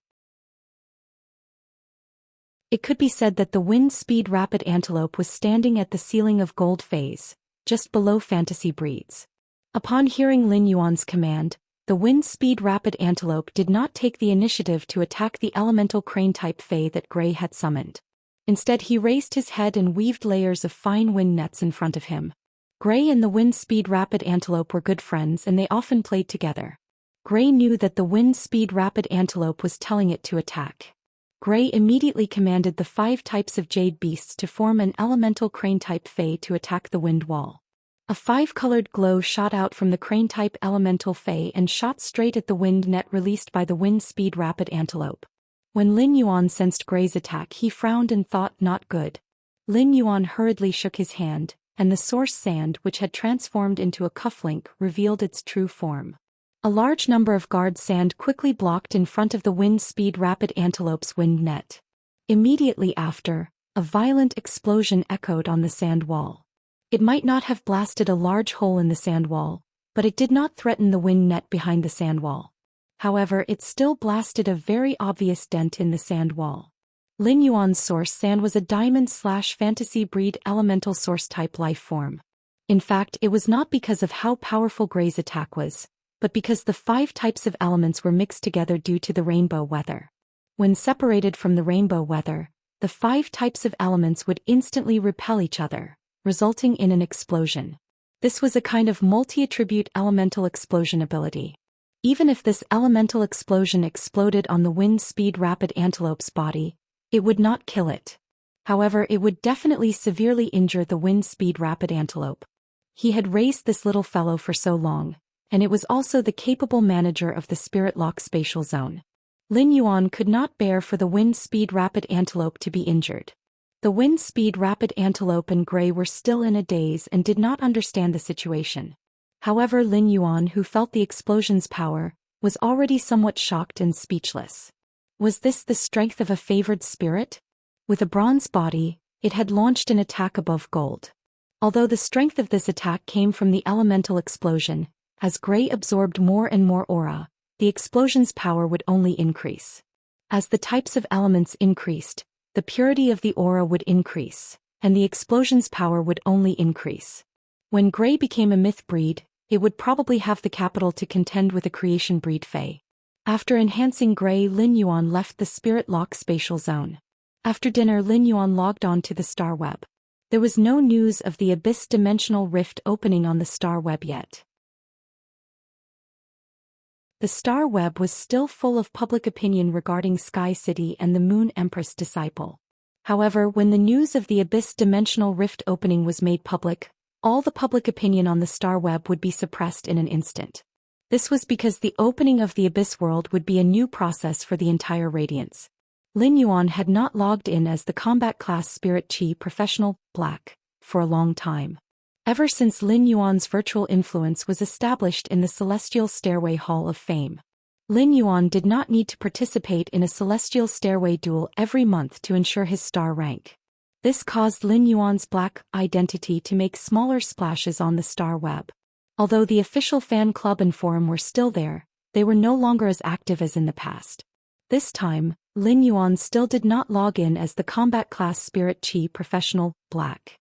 It could be said that the wind speed rapid antelope was standing at the ceiling of gold phase, just below fantasy breeds. Upon hearing Lin Yuan's command, the wind speed rapid antelope did not take the initiative to attack the elemental crane-type fae that Gray had summoned. Instead, he raised his head and weaved layers of fine wind nets in front of him. Gray and the wind speed rapid antelope were good friends and they often played together. Gray knew that the wind speed rapid antelope was telling it to attack. Gray immediately commanded the 5 types of jade beasts to form an elemental crane-type fae to attack the wind wall. A 5-colored glow shot out from the crane-type elemental fae and shot straight at the wind net released by the wind speed rapid antelope. When Lin Yuan sensed Gray's attack, he frowned and thought, not good. Lin Yuan hurriedly shook his hand, and the source sand, which had transformed into a cufflink, revealed its true form. A large number of guard sand quickly blocked in front of the wind speed rapid antelope's wind net. Immediately after, a violent explosion echoed on the sand wall. It might not have blasted a large hole in the sand wall, but it did not threaten the wind net behind the sand wall. However, it still blasted a very obvious dent in the sand wall. Lin Yuan's source sand was a diamond/fantasy breed elemental source type life form. In fact, it was not because of how powerful Gray's attack was. but because the 5 types of elements were mixed together due to the rainbow weather. When separated from the rainbow weather, the 5 types of elements would instantly repel each other, resulting in an explosion. This was a kind of multi-attribute elemental explosion ability. Even if this elemental explosion exploded on the wind-speed rapid antelope's body, it would not kill it. However, it would definitely severely injure the wind-speed rapid antelope. He had raised this little fellow for so long, and it was also the capable manager of the spirit lock spatial zone. Lin Yuan could not bear for the wind-speed rapid antelope to be injured. The wind-speed rapid antelope and Gray were still in a daze and did not understand the situation. However, Lin Yuan, who felt the explosion's power, was already somewhat shocked and speechless. Was this the strength of a favored spirit? With a bronze body, it had launched an attack above gold. Although the strength of this attack came from the elemental explosion, as Gray absorbed more and more aura, the explosion's power would only increase. As the types of elements increased, the purity of the aura would increase, and the explosion's power would only increase. When Gray became a myth breed, it would probably have the capital to contend with a creation breed Fae. After enhancing Gray, Lin Yuan left the spirit lock spatial zone. After dinner, Lin Yuan logged on to the star web. There was no news of the abyss dimensional rift opening on the star web yet. The star web was still full of public opinion regarding Sky City and the Moon Empress disciple. However, when the news of the abyss dimensional rift opening was made public, all the public opinion on the star web would be suppressed in an instant. This was because the opening of the abyss world would be a new process for the entire Radiance. Lin Yuan had not logged in as the combat class Spirit Chi Professional Black for a long time. Ever since Lin Yuan's virtual influence was established in the Celestial Stairway Hall of Fame. Lin Yuan did not need to participate in a Celestial Stairway duel every month to ensure his star rank. This caused Lin Yuan's black identity to make smaller splashes on the star web. Although the official fan club and forum were still there, they were no longer as active as in the past. This time, Lin Yuan still did not log in as the combat class Spirit Chi Professional Black.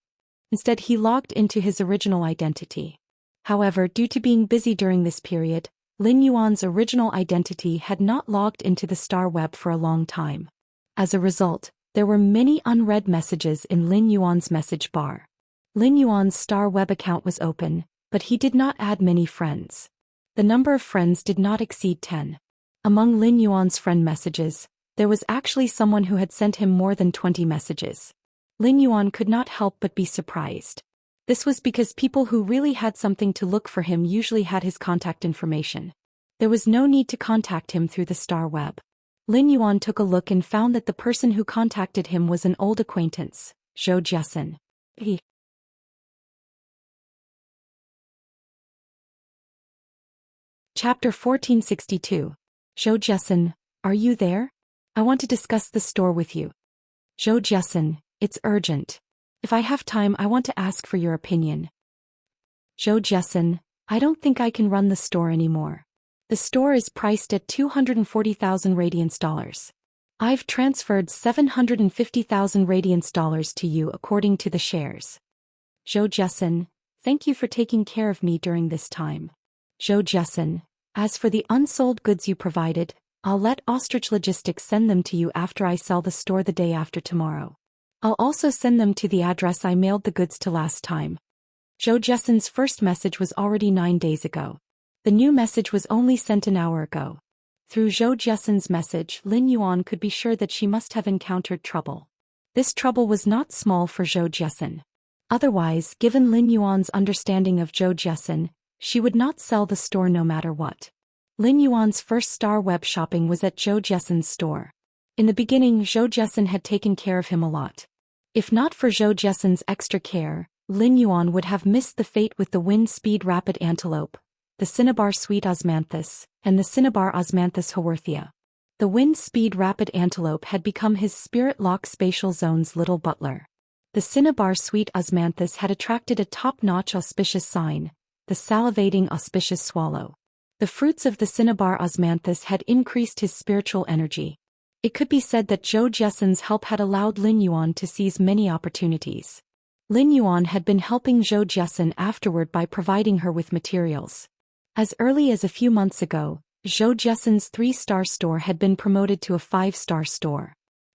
Instead, he logged into his original identity. However, due to being busy during this period, Lin Yuan's original identity had not logged into the star web for a long time. As a result, there were many unread messages in Lin Yuan's message bar. Lin Yuan's star web account was open, but he did not add many friends. The number of friends did not exceed 10. Among Lin Yuan's friend messages, there was actually someone who had sent him more than 20 messages. Lin Yuan could not help but be surprised. This was because people who really had something to look for him usually had his contact information. There was no need to contact him through the star web. Lin Yuan took a look and found that the person who contacted him was an old acquaintance, Zhou Xian. Chapter 1462. Zhou Xian, are you there? I want to discuss the store with you. Zhou Xian, it's urgent. If I have time, I want to ask for your opinion. Zhou Xian, I don't think I can run the store anymore. The store is priced at 240,000 Radiance dollars. I've transferred 750,000 Radiance dollars to you according to the shares. Zhou Xian, thank you for taking care of me during this time. Zhou Xian, as for the unsold goods you provided, I'll let Ostrich Logistics send them to you after I sell the store the day after tomorrow. I'll also send them to the address I mailed the goods to last time. Zhou Xian's first message was already 9 days ago. The new message was only sent an hour ago. Through Zhou Xian's message, Lin Yuan could be sure that she must have encountered trouble. This trouble was not small for Zhou Xian. Otherwise, given Lin Yuan's understanding of Zhou Xian, she would not sell the store no matter what. Lin Yuan's first star web shopping was at Zhou Xian's store. In the beginning, Zhou Xian had taken care of him a lot. If not for Zhou Xian's extra care, Lin Yuan would have missed the fate with the wind speed rapid antelope, the cinnabar sweet osmanthus, and the cinnabar osmanthus haworthia. The wind speed rapid antelope had become his spirit lock spatial zone's little butler. The cinnabar sweet osmanthus had attracted a top-notch auspicious sign, the salivating auspicious swallow. The fruits of the cinnabar osmanthus had increased his spiritual energy. It could be said that Zhou Xian's help had allowed Lin Yuan to seize many opportunities. Lin Yuan had been helping Zhou Xian afterward by providing her with materials. As early as a few months ago, Zhou Xian's 3-star store had been promoted to a 5-star store,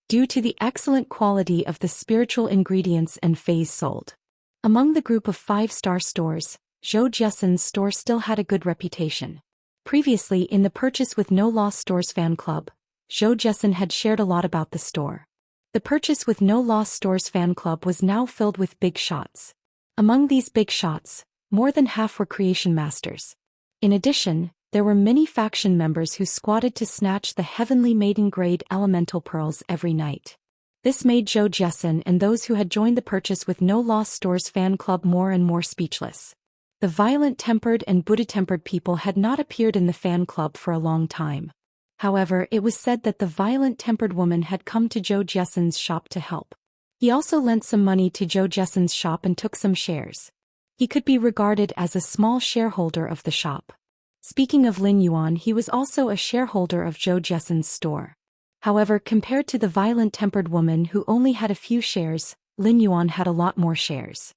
due to the excellent quality of the spiritual ingredients and phase sold. Among the group of 5-star stores, Zhou Xian's store still had a good reputation. Previously in the Purchase with No Loss Stores fan club, Zhou Xian had shared a lot about the store. The Purchase with No Loss Stores fan club was now filled with big shots. Among these big shots, more than half were creation masters. In addition, there were many faction members who squatted to snatch the heavenly maiden-grade elemental pearls every night. This made Zhou Xian and those who had joined the Purchase with No Loss Stores fan club more and more speechless. The violent-tempered and Buddha-tempered people had not appeared in the fan club for a long time. However, it was said that the violent-tempered woman had come to Zhou Xian's shop to help. He also lent some money to Zhou Xian's shop and took some shares. He could be regarded as a small shareholder of the shop. Speaking of Lin Yuan, he was also a shareholder of Zhou Xian's store. However, compared to the violent-tempered woman who only had a few shares, Lin Yuan had a lot more shares.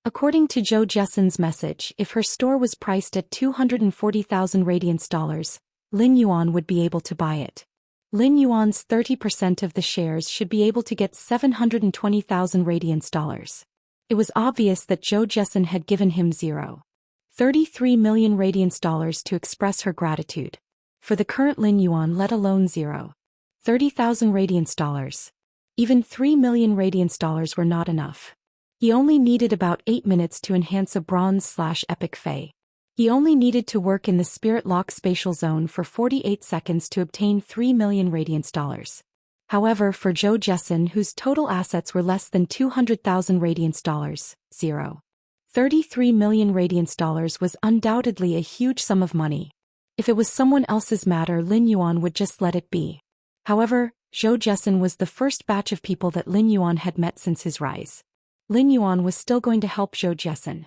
According to Zhou Xian's message, if her store was priced at 240,000 radiance dollars, Lin Yuan would be able to buy it. Lin Yuan's 30% of the shares should be able to get 720,000 radiance dollars. It was obvious that Zhou Xian had given him 0.33 million radiance dollars to express her gratitude. For the current Lin Yuan, let alone 0.30,000 radiance dollars. Even 3 million radiance dollars were not enough. He only needed about 8 minutes to enhance a bronze/epic Fey. He only needed to work in the Spirit Lock spatial zone for 48 seconds to obtain 3 million radiance dollars. However, for Zhou Xian, whose total assets were less than 200,000 radiance dollars, 0.33 million radiance dollars was undoubtedly a huge sum of money. If it was someone else's matter, Lin Yuan would just let it be. However, Zhou Xian was the first batch of people that Lin Yuan had met since his rise. Lin Yuan was still going to help Zhou Xian.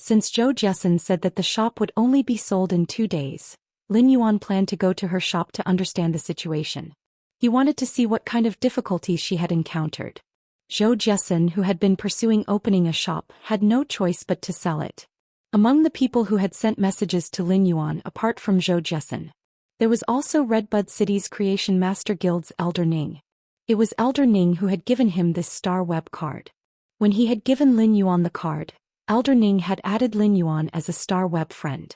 Since Zhou Xian said that the shop would only be sold in 2 days, Lin Yuan planned to go to her shop to understand the situation. He wanted to see what kind of difficulties she had encountered. Zhou Xian, who had been pursuing opening a shop, had no choice but to sell it. Among the people who had sent messages to Lin Yuan apart from Zhou Xian, there was also Redbud City's Creation Master Guild's Elder Ning. It was Elder Ning who had given him this Star Web card. When he had given Lin Yuan the card, Elder Ning had added Lin Yuan as a Star Web friend.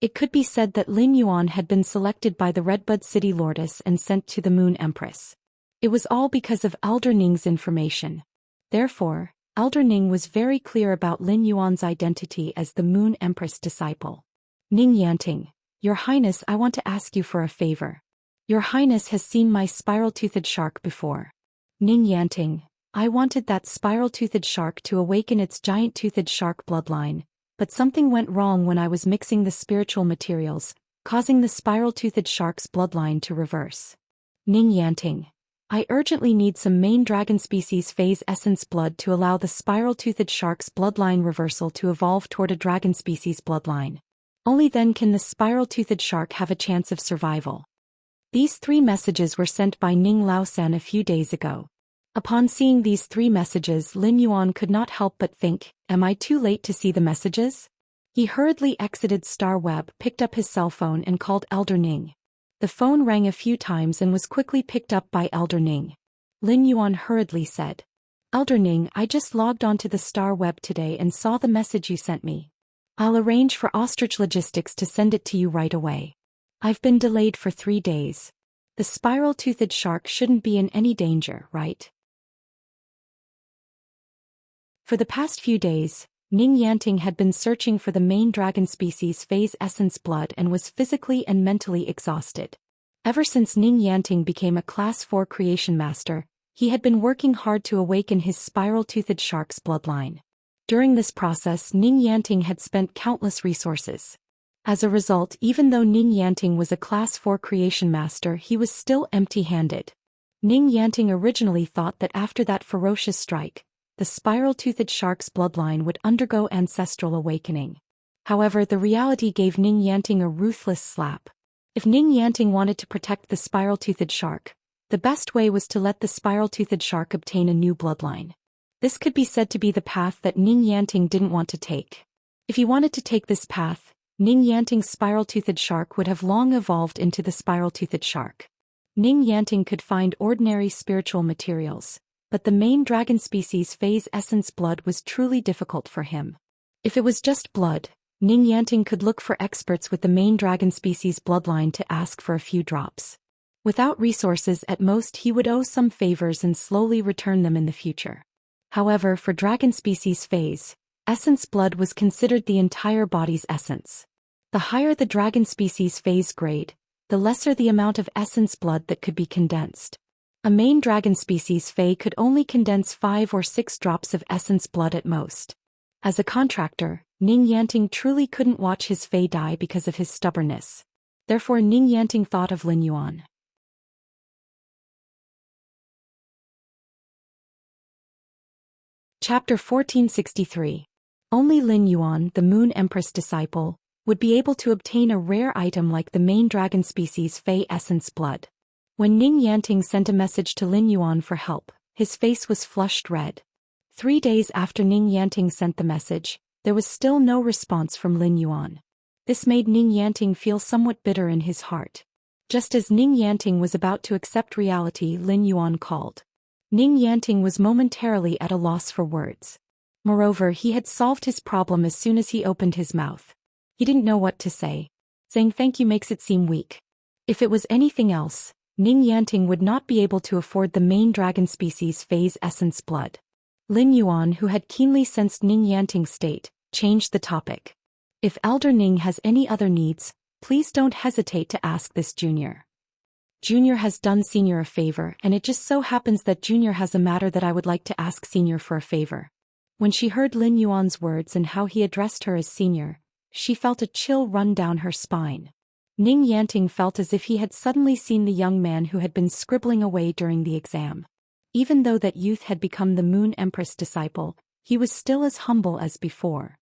It could be said that Lin Yuan had been selected by the Redbud City Lordess and sent to the Moon Empress. It was all because of Elder Ning's information. Therefore, Elder Ning was very clear about Lin Yuan's identity as the Moon Empress disciple. Ning Yanting, Your Highness, I want to ask you for a favor. Your Highness has seen my spiral-toothed shark before. Ning Yanting, I wanted that spiral-toothed shark to awaken its giant-toothed shark bloodline, but something went wrong when I was mixing the spiritual materials, causing the spiral-toothed shark's bloodline to reverse. Ning Yanting, I urgently need some main dragon species phase essence blood to allow the spiral-toothed shark's bloodline reversal to evolve toward a dragon species bloodline. Only then can the spiral-toothed shark have a chance of survival. These 3 messages were sent by Ning Laosan a few days ago. Upon seeing these 3 messages, Lin Yuan could not help but think, am I too late to see the messages? He hurriedly exited Star Web, picked up his cell phone and called Elder Ning. The phone rang a few times and was quickly picked up by Elder Ning. Lin Yuan hurriedly said, Elder Ning, I just logged onto the Star Web today and saw the message you sent me. I'll arrange for Ostrich Logistics to send it to you right away. I've been delayed for 3 days. The spiral-toothed shark shouldn't be in any danger, right? For the past few days, Ning Yanting had been searching for the main dragon species phase essence blood and was physically and mentally exhausted. Ever since Ning Yanting became a Class 4 creation master, he had been working hard to awaken his spiral-toothed shark's bloodline. During this process, Ning Yanting had spent countless resources. As a result, even though Ning Yanting was a Class 4 creation master, he was still empty-handed. Ning Yanting originally thought that after that ferocious strike, the spiral-toothed shark's bloodline would undergo ancestral awakening. However, the reality gave Ning Yanting a ruthless slap. If Ning Yanting wanted to protect the spiral-toothed shark, the best way was to let the spiral-toothed shark obtain a new bloodline. This could be said to be the path that Ning Yanting didn't want to take. If he wanted to take this path, Ning Yanting's spiral-toothed shark would have long evolved into the spiral-toothed shark. Ning Yanting could find ordinary spiritual materials, but the main dragon species phase essence blood was truly difficult for him. If it was just blood, Ning Yanting could look for experts with the main dragon species bloodline to ask for a few drops. Without resources, at most he would owe some favors and slowly return them in the future. However, for dragon species phase, essence blood was considered the entire body's essence. The higher the dragon species phase grade, the lesser the amount of essence blood that could be condensed. A main dragon species Fae could only condense 5 or 6 drops of essence blood at most. As a contractor, Ning Yanting truly couldn't watch his Fae die because of his stubbornness. Therefore Ning Yanting thought of Lin Yuan. Chapter 1463. Only Lin Yuan, the Moon Empress disciple, would be able to obtain a rare item like the main dragon species Fae essence blood. When Ning Yanting sent a message to Lin Yuan for help, his face was flushed red. 3 days after Ning Yanting sent the message, there was still no response from Lin Yuan. This made Ning Yanting feel somewhat bitter in his heart. Just as Ning Yanting was about to accept reality, Lin Yuan called. Ning Yanting was momentarily at a loss for words. Moreover, he had solved his problem as soon as he opened his mouth. He didn't know what to say. Saying thank you makes it seem weak. If it was anything else, Ning Yanting would not be able to afford the main dragon species phase essence blood. Lin Yuan, who had keenly sensed Ning Yanting's state, changed the topic. If Elder Ning has any other needs, please don't hesitate to ask this Junior. Junior has done Senior a favor, and it just so happens that Junior has a matter that I would like to ask Senior for a favor. When she heard Lin Yuan's words and how he addressed her as Senior, she felt a chill run down her spine. Ning Yanting felt as if he had suddenly seen the young man who had been scribbling away during the exam. Even though that youth had become the Moon Empress disciple, he was still as humble as before.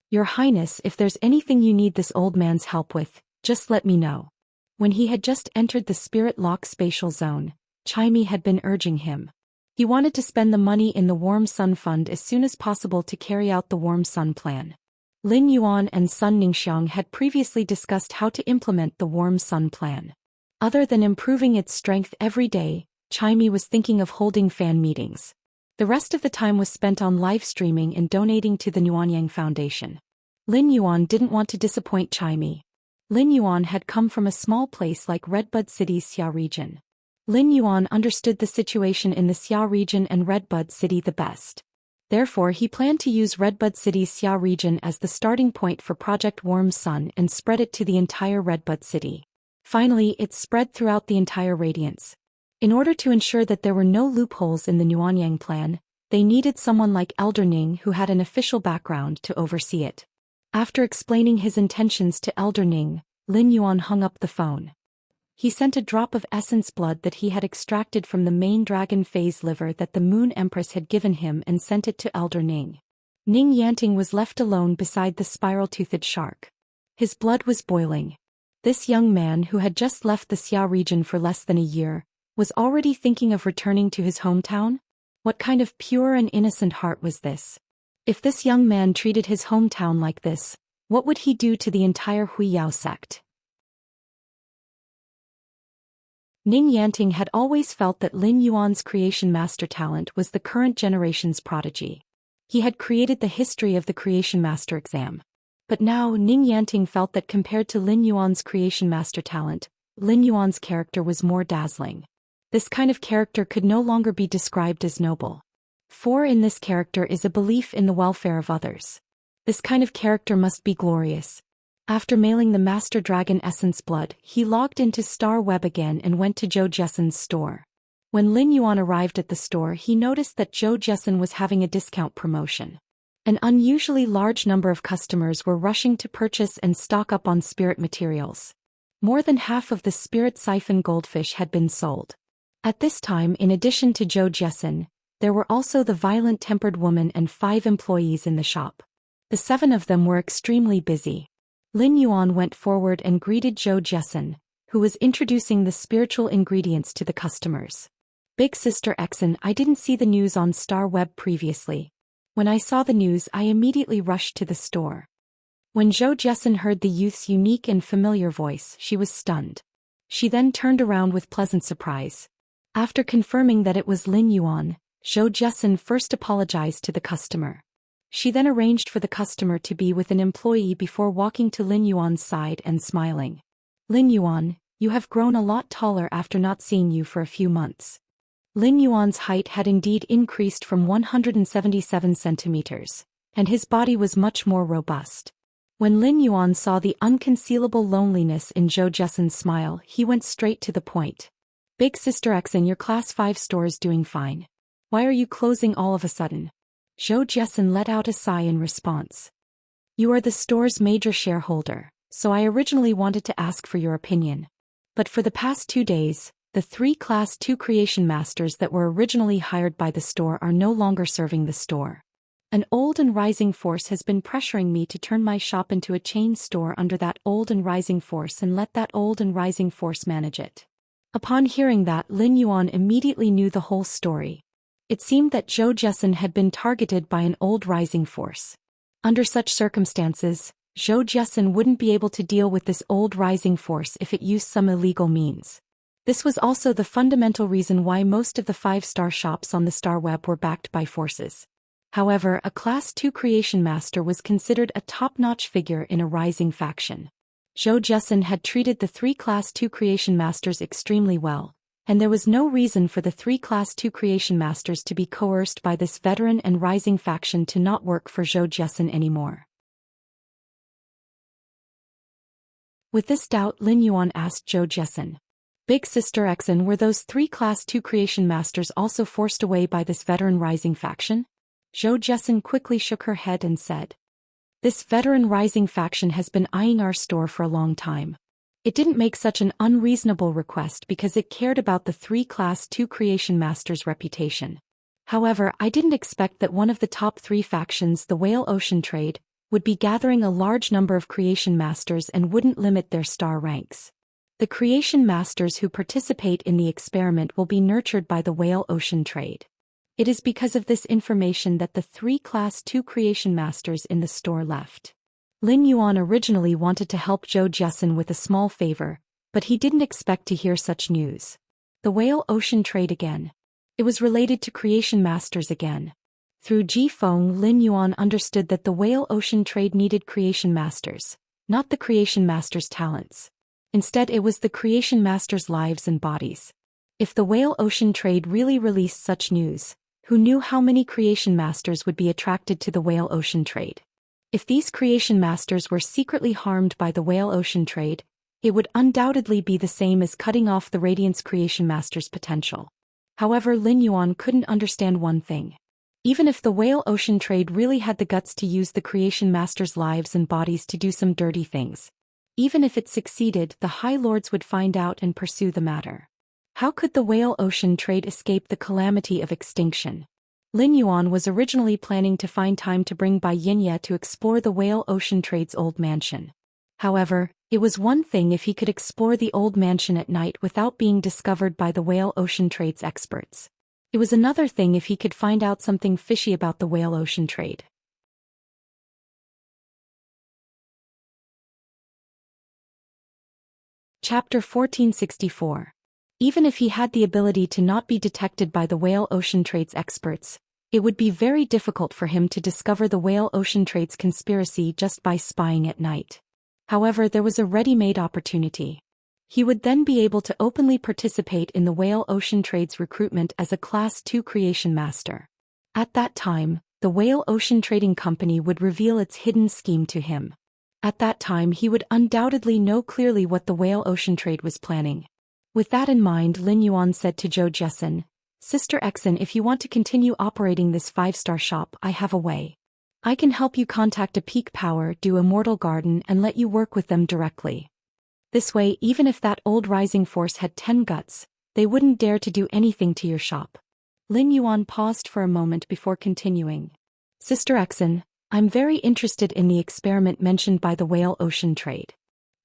Your Highness, if there's anything you need this old man's help with, just let me know. When he had just entered the Spirit Lock spatial zone, Chimey had been urging him. He wanted to spend the money in the Warm Sun Fund as soon as possible to carry out the Warm Sun plan. Lin Yuan and Sun Ningxiang had previously discussed how to implement the Warm Sun plan. Other than improving its strength every day, Chimey was thinking of holding fan meetings. The rest of the time was spent on live streaming and donating to the Nuanyang Foundation. Lin Yuan didn't want to disappoint Chimey. Lin Yuan had come from a small place like Redbud City's Xia region. Lin Yuan understood the situation in the Xia region and Redbud City the best. Therefore he planned to use Redbud City's Xia region as the starting point for Project Warm Sun and spread it to the entire Redbud City. Finally, it spread throughout the entire Radiance. In order to ensure that there were no loopholes in the Nuanyang plan, they needed someone like Elder Ning who had an official background to oversee it. After explaining his intentions to Elder Ning, Lin Yuan hung up the phone. He sent a drop of essence blood that he had extracted from the main dragon phase liver that the Moon Empress had given him and sent it to Elder Ning. Ning Yanting was left alone beside the spiral-toothed shark. His blood was boiling. This young man, who had just left the Xia region for less than a year, was already thinking of returning to his hometown? What kind of pure and innocent heart was this? If this young man treated his hometown like this, what would he do to the entire Huiyao sect? Ning Yanting had always felt that Lin Yuan's creation master talent was the current generation's prodigy. He had created the history of the creation master exam. But now Ning Yanting felt that compared to Lin Yuan's creation master talent, Lin Yuan's character was more dazzling. This kind of character could no longer be described as noble. For in this character is a belief in the welfare of others. This kind of character must be glorious. After mailing the Master Dragon Essence Blood, he logged into Star Web again and went to Zhou Xian's store. When Lin Yuan arrived at the store, he noticed that Zhou Xian was having a discount promotion. An unusually large number of customers were rushing to purchase and stock up on spirit materials. More than half of the spirit siphon goldfish had been sold. At this time, in addition to Zhou Xian, there were also the violent-tempered woman and 5 employees in the shop. The 7 of them were extremely busy. Lin Yuan went forward and greeted Zhou Xian, who was introducing the spiritual ingredients to the customers. Big Sister Exen, I didn't see the news on Star Web previously. When I saw the news, I immediately rushed to the store. When Zhou Xian heard the youth's unique and familiar voice, she was stunned. She then turned around with pleasant surprise. After confirming that it was Lin Yuan, Zhou Xian first apologized to the customer. She then arranged for the customer to be with an employee before walking to Lin Yuan's side and smiling. Lin Yuan, you have grown a lot taller after not seeing you for a few months. Lin Yuan's height had indeed increased from 177 centimeters, and his body was much more robust. When Lin Yuan saw the unconcealable loneliness in Zhou Xian's smile, he went straight to the point. Big Sister X, in your Class 5 store's doing fine. Why are you closing all of a sudden? Zhou Xian let out a sigh in response. You are the store's major shareholder, so I originally wanted to ask for your opinion. But for the past 2 days, the 3 Class 2 creation masters that were originally hired by the store are no longer serving the store. An old and rising force has been pressuring me to turn my shop into a chain store under that old and rising force and let that old and rising force manage it. Upon hearing that, Lin Yuan immediately knew the whole story. It seemed that Zhou Xian had been targeted by an old rising force. Under such circumstances, Zhou Xian wouldn't be able to deal with this old rising force if it used some illegal means. This was also the fundamental reason why most of the 5-star shops on the Star Web were backed by forces. However, a Class 2 creation master was considered a top-notch figure in a rising faction. Zhou Xian had treated the 3 Class 2 creation masters extremely well, and there was no reason for the 3 Class 2 creation masters to be coerced by this veteran and rising faction to not work for Zhou Xian anymore. With this doubt, Lin Yuan asked Zhou Xian, Big Sister X, were those 3 Class 2 creation masters also forced away by this veteran rising faction? Zhou Xian quickly shook her head and said, This veteran rising faction has been eyeing our store for a long time. It didn't make such an unreasonable request because it cared about the 3 Class 2 creation masters' reputation. However, I didn't expect that one of the top 3 factions, the Whale Ocean Trade, would be gathering a large number of creation masters and wouldn't limit their star ranks. The creation masters who participate in the experiment will be nurtured by the Whale Ocean Trade. It is because of this information that the 3 Class 2 creation masters in the store left. Lin Yuan originally wanted to help Zhou Xian with a small favor, but he didn't expect to hear such news. The Whale Ocean Trade again. It was related to creation masters again. Through Ji Feng, Lin Yuan understood that the Whale Ocean Trade needed creation masters, not the creation masters' talents. Instead, it was the creation masters' lives and bodies. If the Whale Ocean Trade really released such news, who knew how many creation masters would be attracted to the Whale Ocean Trade? If these creation masters were secretly harmed by the Whale Ocean Trade, it would undoubtedly be the same as cutting off the Radiance creation master's potential. However, Lin Yuan couldn't understand one thing. Even if the Whale Ocean Trade really had the guts to use the creation masters' lives and bodies to do some dirty things, even if it succeeded, the High Lords would find out and pursue the matter. How could the Whale Ocean Trade escape the calamity of extinction? Lin Yuan was originally planning to find time to bring Bai Yinye to explore the Whale Ocean Trade's old mansion. However, it was one thing if he could explore the old mansion at night without being discovered by the Whale Ocean Trade's experts. It was another thing if he could find out something fishy about the Whale Ocean Trade. Chapter 1464. Even if he had the ability to not be detected by the Whale Ocean Trade's experts, it would be very difficult for him to discover the Whale Ocean Trade's conspiracy just by spying at night. However, there was a ready-made opportunity. He would then be able to openly participate in the Whale Ocean Trade's recruitment as a Class 2 creation master. At that time, the Whale Ocean Trading Company would reveal its hidden scheme to him. At that time, he would undoubtedly know clearly what the Whale Ocean Trade was planning. With that in mind, Lin Yuan said to Zhou Xian, Sister Xen, if you want to continue operating this 5-star shop, I have a way. I can help you contact a peak power, do Immortal Garden, and let you work with them directly. This way, even if that old rising force had 10 guts, they wouldn't dare to do anything to your shop. Lin Yuan paused for a moment before continuing. Sister Xen, I'm very interested in the experiment mentioned by the Whale Ocean Trade.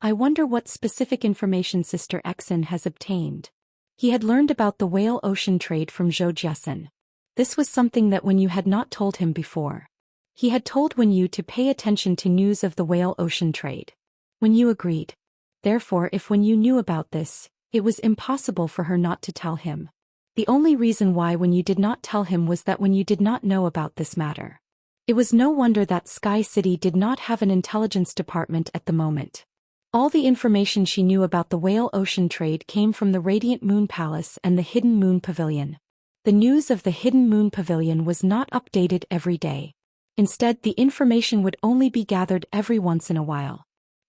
I wonder what specific information Sister Xen has obtained. He had learned about the Whale Ocean Trade from Zhou Xian. This was something that when you had not told him before. He had told Wen Yu to pay attention to news of the whale ocean trade. Wen Yu agreed. Therefore, if Wen Yu knew about this, it was impossible for her not to tell him. The only reason why Wen Yu did not tell him was that Wen Yu did not know about this matter. It was no wonder that Sky City did not have an intelligence department at the moment. All the information she knew about the whale ocean trade came from the Radiant Moon Palace and the Hidden Moon Pavilion. The news of the Hidden Moon Pavilion was not updated every day. Instead, the information would only be gathered every once in a while.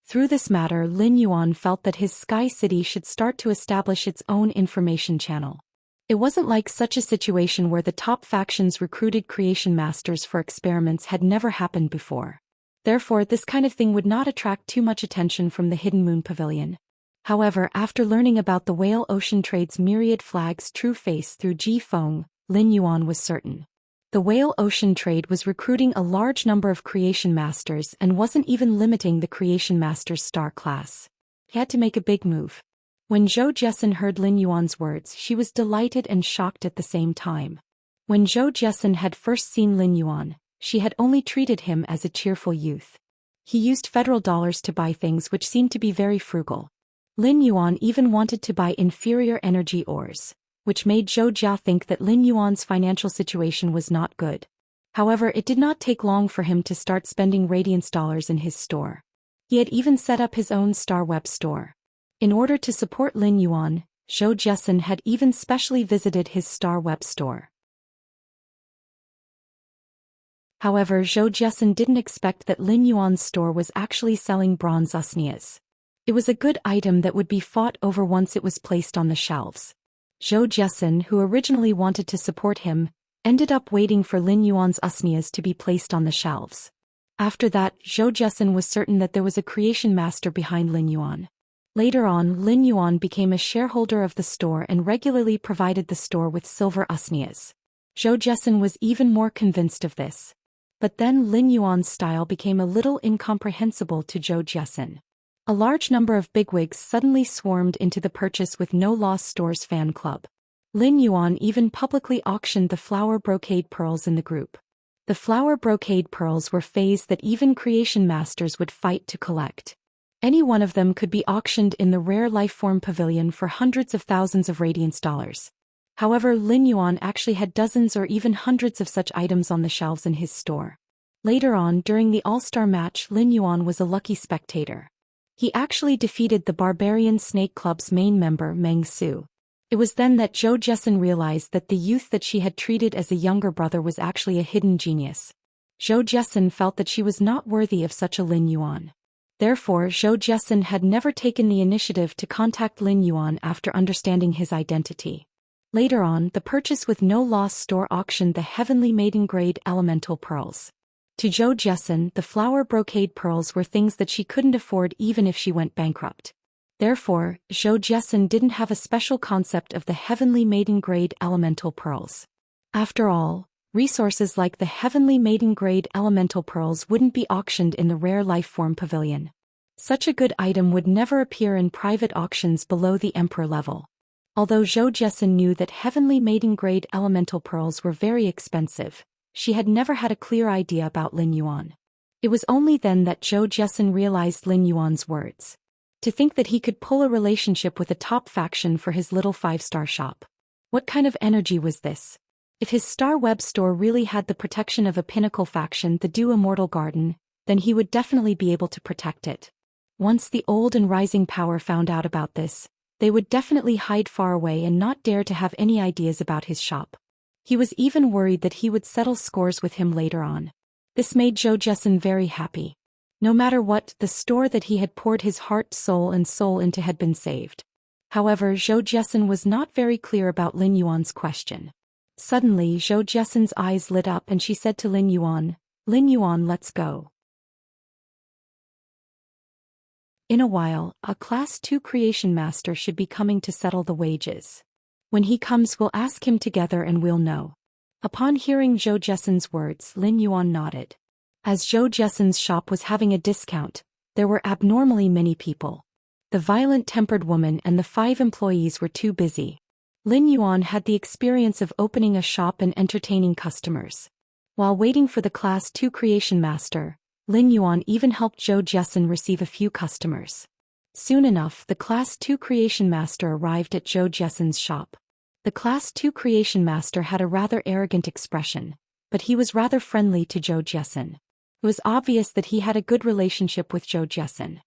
Through this matter, Lin Yuan felt that his Sky City should start to establish its own information channel. It wasn't like such a situation where the top factions recruited creation masters for experiments had never happened before. Therefore, this kind of thing would not attract too much attention from the Hidden Moon Pavilion. However, after learning about the whale ocean trade's myriad flag's true face through Ji Feng, Lin Yuan was certain. The whale ocean trade was recruiting a large number of creation masters and wasn't even limiting the creation master's star class. He had to make a big move. When Zhou Xian heard Lin Yuan's words, she was delighted and shocked at the same time. When Zhou Xian had first seen Lin Yuan, she had only treated him as a cheerful youth. He used federal dollars to buy things which seemed to be very frugal. Lin Yuan even wanted to buy inferior energy ores, which made Zhou Jia think that Lin Yuan's financial situation was not good. However, it did not take long for him to start spending radiance dollars in his store. He had even set up his own Star Web store. In order to support Lin Yuan, Zhou Xian had even specially visited his Star Web store. However, Zhou Xian didn't expect that Lin Yuan's store was actually selling bronze usnias. It was a good item that would be fought over once it was placed on the shelves. Zhou Xian, who originally wanted to support him, ended up waiting for Lin Yuan's usnias to be placed on the shelves. After that, Zhou Xian was certain that there was a creation master behind Lin Yuan. Later on, Lin Yuan became a shareholder of the store and regularly provided the store with silver usnias. Zhou Xian was even more convinced of this. But then Lin Yuan's style became a little incomprehensible to Zhou Xian. A large number of bigwigs suddenly swarmed into the Purchase with No Loss Stores fan club. Lin Yuan even publicly auctioned the flower brocade pearls in the group. The flower brocade pearls were phase that even creation masters would fight to collect. Any one of them could be auctioned in the Rare Lifeform Pavilion for hundreds of thousands of radiance dollars. However, Lin Yuan actually had dozens or even hundreds of such items on the shelves in his store. Later on, during the All-Star match, Lin Yuan was a lucky spectator. He actually defeated the Barbarian Snake Club's main member, Meng Su. It was then that Zhou Xian realized that the youth that she had treated as a younger brother was actually a hidden genius. Zhou Xian felt that she was not worthy of such a Lin Yuan. Therefore, Zhou Xian had never taken the initiative to contact Lin Yuan after understanding his identity. Later on, the Purchase with No Loss store auctioned the Heavenly Maiden Grade Elemental Pearls. To Zhou Xian, the flower brocade pearls were things that she couldn't afford even if she went bankrupt. Therefore, Zhou Xian didn't have a special concept of the Heavenly Maiden Grade Elemental Pearls. After all, resources like the Heavenly Maiden Grade Elemental Pearls wouldn't be auctioned in the Rare Lifeform Pavilion. Such a good item would never appear in private auctions below the Emperor level. Although Zhou Xian knew that Heavenly Maiden Grade Elemental Pearls were very expensive, she had never had a clear idea about Lin Yuan. It was only then that Zhou Xian realized Lin Yuan's words. To think that he could pull a relationship with a top faction for his little 5-star shop. What kind of energy was this? If his Star Web store really had the protection of a pinnacle faction, the Du Immortal Garden, then he would definitely be able to protect it. Once the old and rising power found out about this, they would definitely hide far away and not dare to have any ideas about his shop. He was even worried that he would settle scores with him later on. This made Zhou Xian very happy. No matter what, the store that he had poured his heart, soul into had been saved. However, Zhou Xian was not very clear about Lin Yuan's question. Suddenly, Zhou Xian's eyes lit up and she said to Lin Yuan, let's go. In a while, a Class 2 creation master should be coming to settle the wages. When he comes, we'll ask him together and we'll know. Upon hearing Zhou Xian's words, Lin Yuan nodded. As Zhou Xian's shop was having a discount, there were abnormally many people. The violent-tempered woman and the 5 employees were too busy. Lin Yuan had the experience of opening a shop and entertaining customers. While waiting for the Class 2 Creation Master, Lin Yuan even helped Zhou Xian receive a few customers. Soon enough, the Class 2 Creation Master arrived at Zhou Xian's shop. The Class 2 Creation Master had a rather arrogant expression, but he was rather friendly to Zhou Xian. It was obvious that he had a good relationship with Zhou Xian.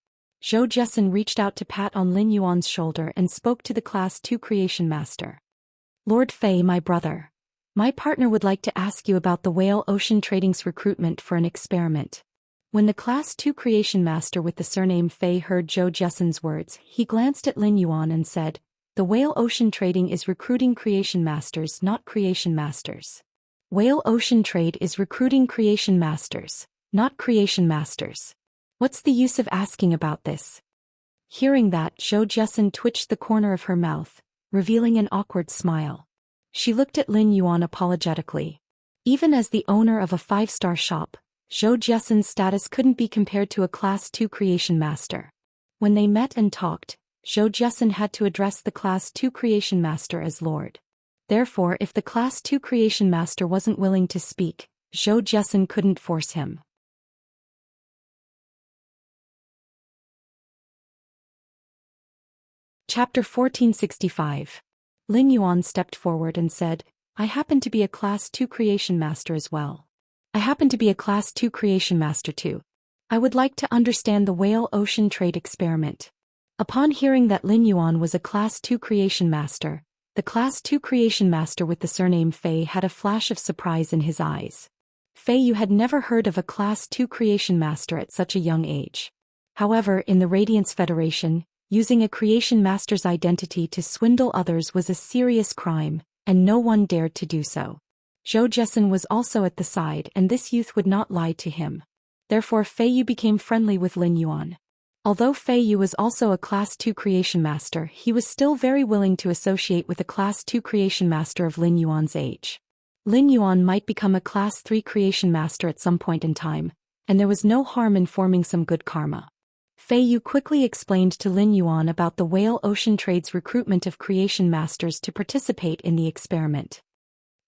Zhou Xian reached out to pat on Lin Yuan's shoulder and spoke to the Class 2 Creation Master. "Lord Fei, my brother. My partner would like to ask you about the Whale Ocean Trading's recruitment for an experiment." When the Class 2 Creation Master with the surname Fei heard Zhou Xian's words, he glanced at Lin Yuan and said, "The Whale Ocean Trading is recruiting Creation Masters, not Creation Masters. Whale Ocean Trade is recruiting Creation Masters, not Creation Masters. What's the use of asking about this?" Hearing that, Zhou Xian twitched the corner of her mouth, revealing an awkward smile. She looked at Lin Yuan apologetically. Even as the owner of a 5-star shop, Zhou Xian's status couldn't be compared to a Class 2 Creation Master. When they met and talked, Zhou Xian had to address the Class 2 Creation Master as Lord. Therefore, if the Class 2 Creation Master wasn't willing to speak, Zhou Xian couldn't force him. Chapter 1465. Lin Yuan stepped forward and said, "I happen to be a Class 2 Creation Master as well. I happen to be a Class 2 Creation Master too. I would like to understand the Whale Ocean Trade experiment." Upon hearing that Lin Yuan was a Class 2 Creation Master, the Class 2 Creation Master with the surname Fei had a flash of surprise in his eyes. Fei, you had never heard of a Class 2 Creation Master at such a young age. However, in the Radiance Federation, using a Creation Master's identity to swindle others was a serious crime, and no one dared to do so. Zhou Xian was also at the side, and this youth would not lie to him. Therefore Fei Yu became friendly with Lin Yuan. Although Fei Yu was also a Class 2 Creation Master, he was still very willing to associate with a Class 2 Creation Master of Lin Yuan's age. Lin Yuan might become a Class 3 Creation Master at some point in time, and there was no harm in forming some good karma. Fei Yu quickly explained to Lin Yuan about the Whale Ocean Trade's recruitment of Creation Masters to participate in the experiment.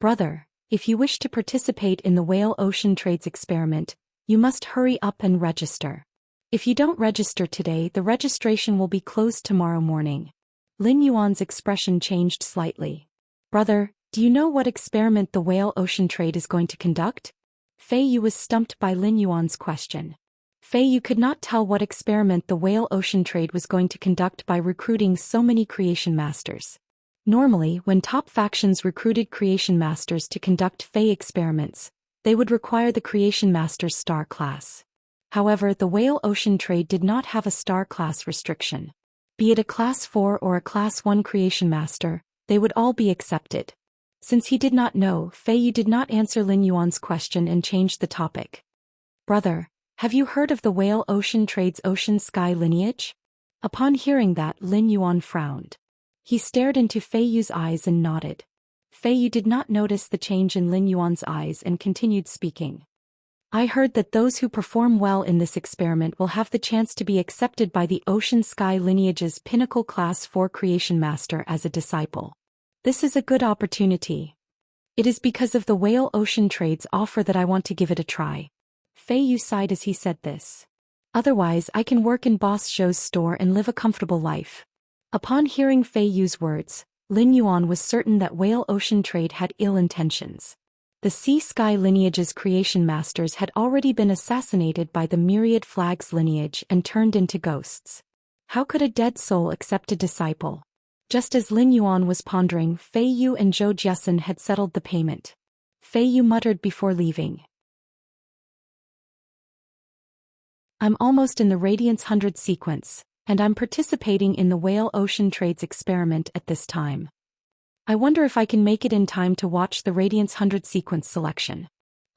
"Brother, if you wish to participate in the Whale Ocean Trade's experiment, you must hurry up and register. If you don't register today, the registration will be closed tomorrow morning." Lin Yuan's expression changed slightly. "Brother, do you know what experiment the Whale Ocean Trade is going to conduct?" Fei Yu was stumped by Lin Yuan's question. Fei Yu could not tell what experiment the Whale Ocean Trade was going to conduct by recruiting so many Creation Masters. Normally, when top factions recruited Creation Masters to conduct Fei experiments, they would require the Creation Master's star class. However, the Whale Ocean Trade did not have a star class restriction. Be it a Class 4 or a Class 1 Creation Master, they would all be accepted. Since he did not know, Fei Yu did not answer Lin Yuan's question and changed the topic. "Brother, have you heard of the Whale Ocean Trade's Ocean Sky lineage?" Upon hearing that, Lin Yuan frowned. He stared into Fei Yu's eyes and nodded. Fei Yu did not notice the change in Lin Yuan's eyes and continued speaking. "I heard that those who perform well in this experiment will have the chance to be accepted by the Ocean Sky lineage's pinnacle Class 4 Creation Master as a disciple. This is a good opportunity. It is because of the Whale Ocean Trade's offer that I want to give it a try." Fei Yu sighed as he said this. "Otherwise, I can work in Boss Zhou's store and live a comfortable life." Upon hearing Fei Yu's words, Lin Yuan was certain that Whale Ocean Trade had ill intentions. The Sea Sky lineage's Creation Masters had already been assassinated by the Myriad Flags lineage and turned into ghosts. How could a dead soul accept a disciple? Just as Lin Yuan was pondering, Fei Yu and Zhou Xian had settled the payment. Fei Yu muttered before leaving, "I'm almost in the Radiance 100 sequence, and I'm participating in the Whale Ocean Trade's experiment at this time. I wonder if I can make it in time to watch the Radiance 100 sequence selection."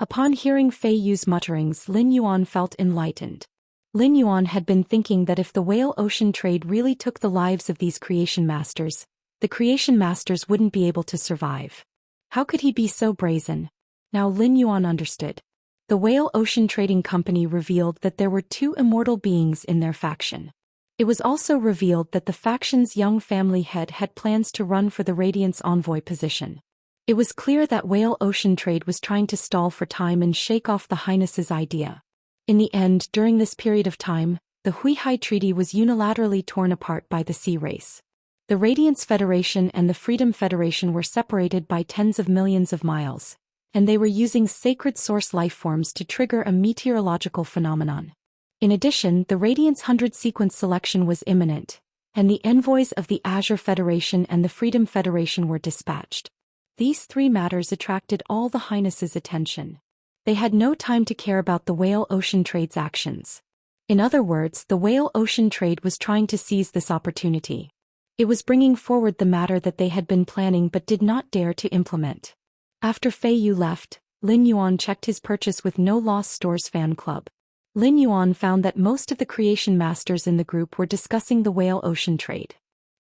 Upon hearing Fei Yu's mutterings, Lin Yuan felt enlightened. Lin Yuan had been thinking that if the Whale Ocean Trade really took the lives of these Creation Masters, the Creation Masters wouldn't be able to survive. How could he be so brazen? Now Lin Yuan understood. The Whale Ocean Trading Company revealed that there were 2 immortal beings in their faction. It was also revealed that the faction's young family head had plans to run for the Radiance Envoy position. It was clear that whale ocean trade was trying to stall for time and shake off the Highness's idea. In the end, during this period of time, the Huihai Treaty was unilaterally torn apart by the sea race. The Radiance Federation and the Freedom Federation were separated by tens of millions of miles, and they were using sacred source lifeforms to trigger a meteorological phenomenon. In addition, the Radiance 100 sequence selection was imminent, and the envoys of the Azure Federation and the Freedom Federation were dispatched. These three matters attracted all the Highness's attention. They had no time to care about the whale ocean trade's actions. In other words, the whale ocean trade was trying to seize this opportunity. It was bringing forward the matter that they had been planning but did not dare to implement. After Fei Yu left, Lin Yuan checked his purchase with No Loss Stores fan club. Lin Yuan found that most of the creation masters in the group were discussing the whale ocean trade.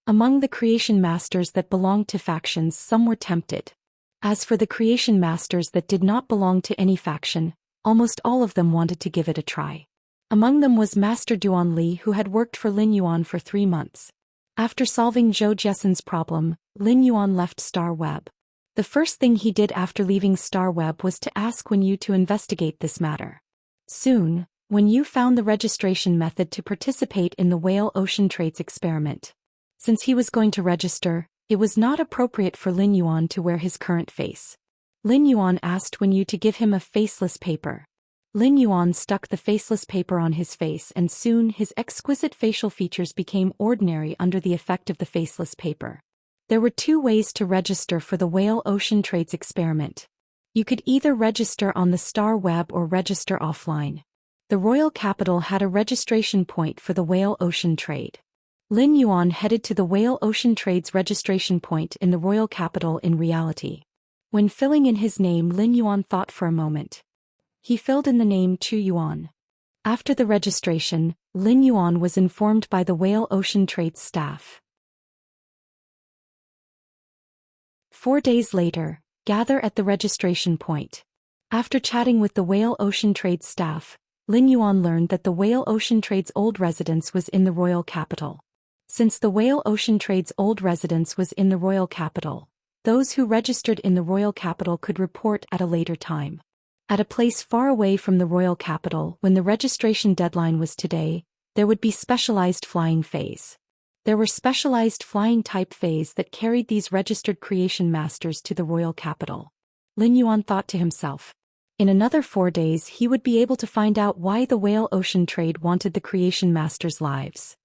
Among the creation masters that belonged to factions, some were tempted. As for the creation masters that did not belong to any faction, almost all of them wanted to give it a try. Among them was Master Duan Li, who had worked for Lin Yuan for 3 months. After solving Zhou Xian's problem, Lin Yuan left Star Web. The first thing he did after leaving Star Web was to ask Wen Yu to investigate this matter. Soon, Wen Yu found the registration method to participate in the whale ocean trade's experiment. Since he was going to register, it was not appropriate for Lin Yuan to wear his current face. Lin Yuan asked Wen Yu to give him a faceless paper. Lin Yuan stuck the faceless paper on his face, and soon his exquisite facial features became ordinary under the effect of the faceless paper. There were 2 ways to register for the whale ocean trade's experiment. You could either register on the Star Web or register offline. The royal capital had a registration point for the whale ocean trade. Lin Yuan headed to the whale ocean trade's registration point in the royal capital in reality. When filling in his name, Lin Yuan thought for a moment. He filled in the name Chu Yuan. After the registration, Lin Yuan was informed by the whale ocean trade's staff. 4 days later, gather at the registration point. After chatting with the whale ocean trade staff, Lin Yuan learned that the whale ocean trade's old residence was in the royal capital. Since the whale ocean trade's old residence was in the royal capital, those who registered in the royal capital could report at a later time. At a place far away from the royal capital, when the registration deadline was today, there would be specialized flying fays. There were specialized flying type fays that carried these registered creation masters to the royal capital. Lin Yuan thought to himself. In another 4 days he would be able to find out why the whale ocean trade wanted the creation masters' lives.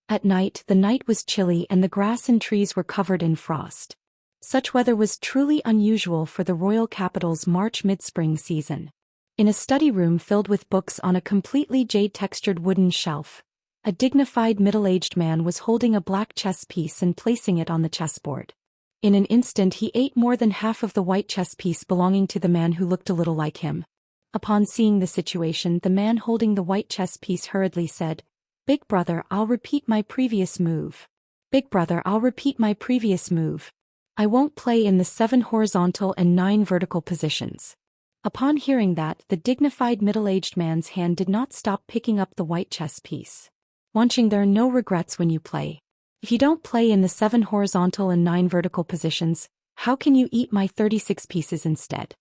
At night, the night was chilly and the grass and trees were covered in frost. Such weather was truly unusual for the royal capital's March mid-spring season. In a study room filled with books on a completely jade-textured wooden shelf, a dignified middle-aged man was holding a black chess piece and placing it on the chessboard. In an instant he ate more than half of the white chess piece belonging to the man who looked a little like him. Upon seeing the situation, the man holding the white chess piece hurriedly said, "Big brother, I'll repeat my previous move. Big brother, I'll repeat my previous move. I won't play in the 7 horizontal and 9 vertical positions." Upon hearing that, the dignified middle-aged man's hand did not stop picking up the white chess piece. Wanching, there are no regrets when you play. If you don't play in the 7 horizontal and 9 vertical positions, how can you eat my 36 pieces instead?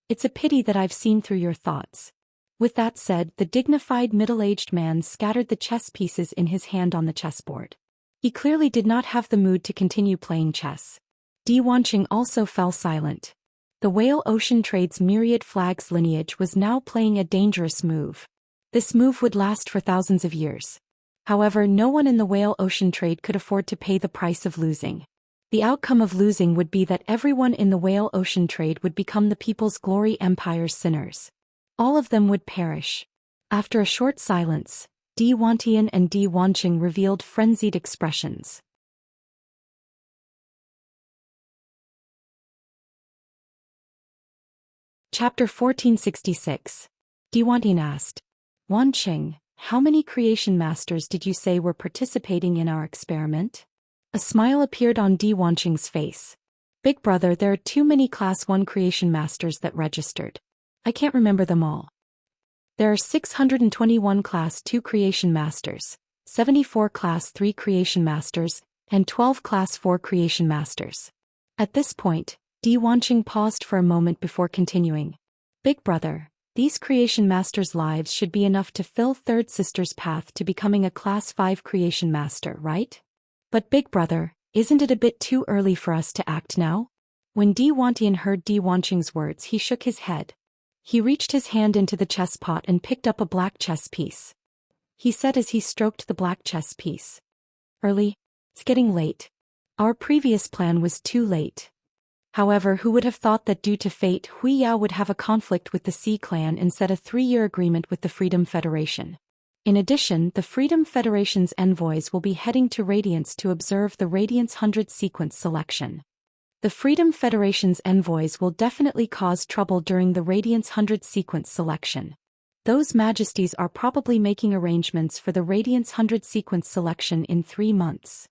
It's a pity that I've seen through your thoughts. With that said, the dignified middle-aged man scattered the chess pieces in his hand on the chessboard. He clearly did not have the mood to continue playing chess. Di Wanqing also fell silent. The whale ocean trade's myriad flags lineage was now playing a dangerous move. This move would last for thousands of years. However, no one in the whale ocean trade could afford to pay the price of losing. The outcome of losing would be that everyone in the whale ocean trade would become the People's Glory Empire's sinners. All of them would perish. After a short silence, Di Wantian and Di Wanqing revealed frenzied expressions. Chapter 1466. Di Wantian asked, "Wanqing, how many creation masters did you say were participating in our experiment?" A smile appeared on Di Wanqing's face. "Big brother, there are too many Class 1 creation masters that registered. I can't remember them all. There are 621 Class 2 creation masters, 74 Class 3 creation masters, and 12 Class 4 creation masters." At this point, Di Wanqing paused for a moment before continuing. Big brother, these creation masters' lives should be enough to fill third sister's path to becoming a class 5 creation master, right? But big brother, isn't it a bit too early for us to act now? When Di Wantian heard Di Wanqing's words, he shook his head. He reached his hand into the chess pot and picked up a black chess piece. He said as he stroked the black chess piece. Early? It's getting late. Our previous plan was too late. However, who would have thought that due to fate Hui Yao would have a conflict with the Sea Clan and set a 3-year agreement with the Freedom Federation. In addition, the Freedom Federation's envoys will be heading to Radiance to observe the Radiance 100 sequence selection. The Freedom Federation's envoys will definitely cause trouble during the Radiance 100 sequence selection. Those majesties are probably making arrangements for the Radiance 100 sequence selection in 3 months.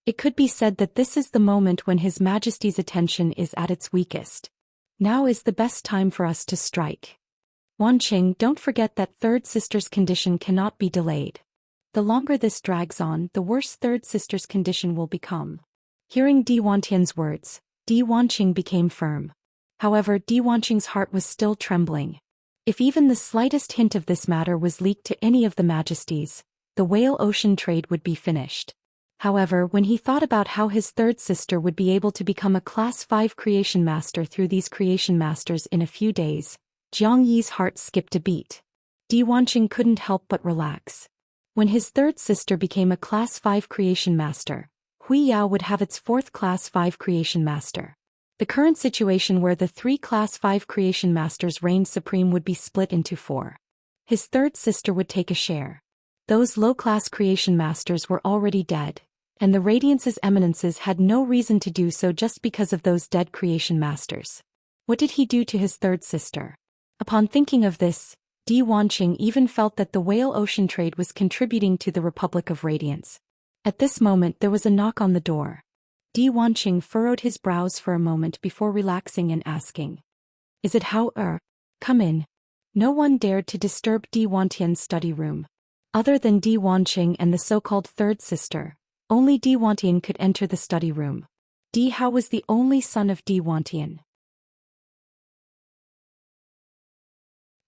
It could be said that this is the moment when His Majesty's attention is at its weakest. Now is the best time for us to strike. Wanqing, don't forget that third sister's condition cannot be delayed. The longer this drags on, the worse third sister's condition will become. Hearing Di Wantian's words, Di Wanqing became firm. However, Di Wanqing's heart was still trembling. If even the slightest hint of this matter was leaked to any of the majesties, the whale ocean trade would be finished. However, when he thought about how his third sister would be able to become a Class 5 creation master through these creation masters in a few days, Jiang Yi's heart skipped a beat. Di Wanqing couldn't help but relax. When his third sister became a Class 5 creation master, Hui Yao would have its 4th Class 5 creation master. The current situation where the 3 Class 5 creation masters reigned supreme would be split into 4. His third sister would take a share. Those low-class creation masters were already dead, and the Radiance's eminences had no reason to do so just because of those dead creation masters. What did he do to his third sister? Upon thinking of this, Di Wanqing even felt that the whale ocean trade was contributing to the Republic of Radiance. At this moment there was a knock on the door. Di Wanqing furrowed his brows for a moment before relaxing and asking. Is it Hao Er? Come in. No one dared to disturb Di Wantian's study room. Other than Di Wanqing and the so-called third sister, only Di Wantian could enter the study room. Di Hao was the only son of Di Wantian.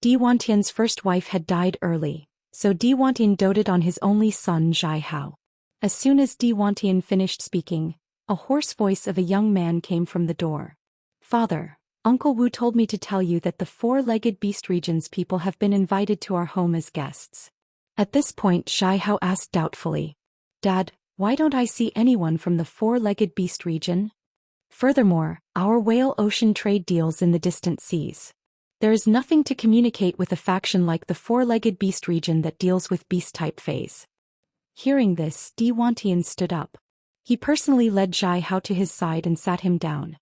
Di Wantian's first wife had died early, so Di Wantian doted on his only son Zhai Hao. As soon as Di Wantian finished speaking, a hoarse voice of a young man came from the door. Father, Uncle Wu told me to tell you that the 4-legged beast region's people have been invited to our home as guests. At this point Zhai Hao asked doubtfully. Dad, why don't I see anyone from the 4-legged beast region? Furthermore, our whale ocean trade deals in the distant seas. There is nothing to communicate with a faction like the 4-legged beast region that deals with beast-type phase. Hearing this, Di Wantian stood up. He personally led Zhai Hao to his side and sat him down.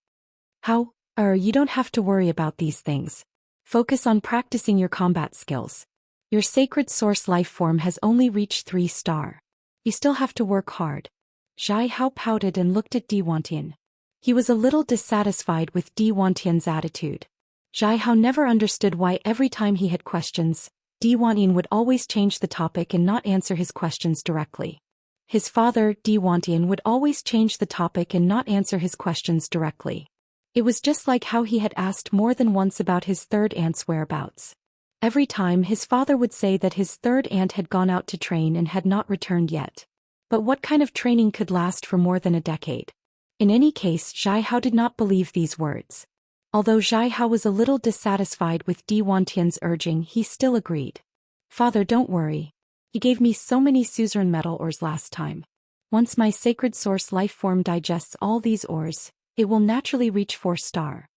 Hao, you don't have to worry about these things. Focus on practicing your combat skills. Your sacred source life form has only reached 3-star. You still have to work hard. Zhai Hao pouted and looked at Di Wantian. He was a little dissatisfied with Di Wantian's attitude. Zhai Hao never understood why every time he had questions, Di Wantian would always change the topic and not answer his questions directly. His father, Di Wantian, would always change the topic and not answer his questions directly. It was just like how he had asked more than once about his third aunt's whereabouts. Every time his father would say that his third aunt had gone out to train and had not returned yet. But what kind of training could last for more than a decade? In any case, Zhai Hao did not believe these words. Although Zhai Hao was a little dissatisfied with Di Wantian's urging, he still agreed. Father, don't worry. You gave me so many suzerain metal ores last time. Once my sacred source life form digests all these ores, it will naturally reach 4-star.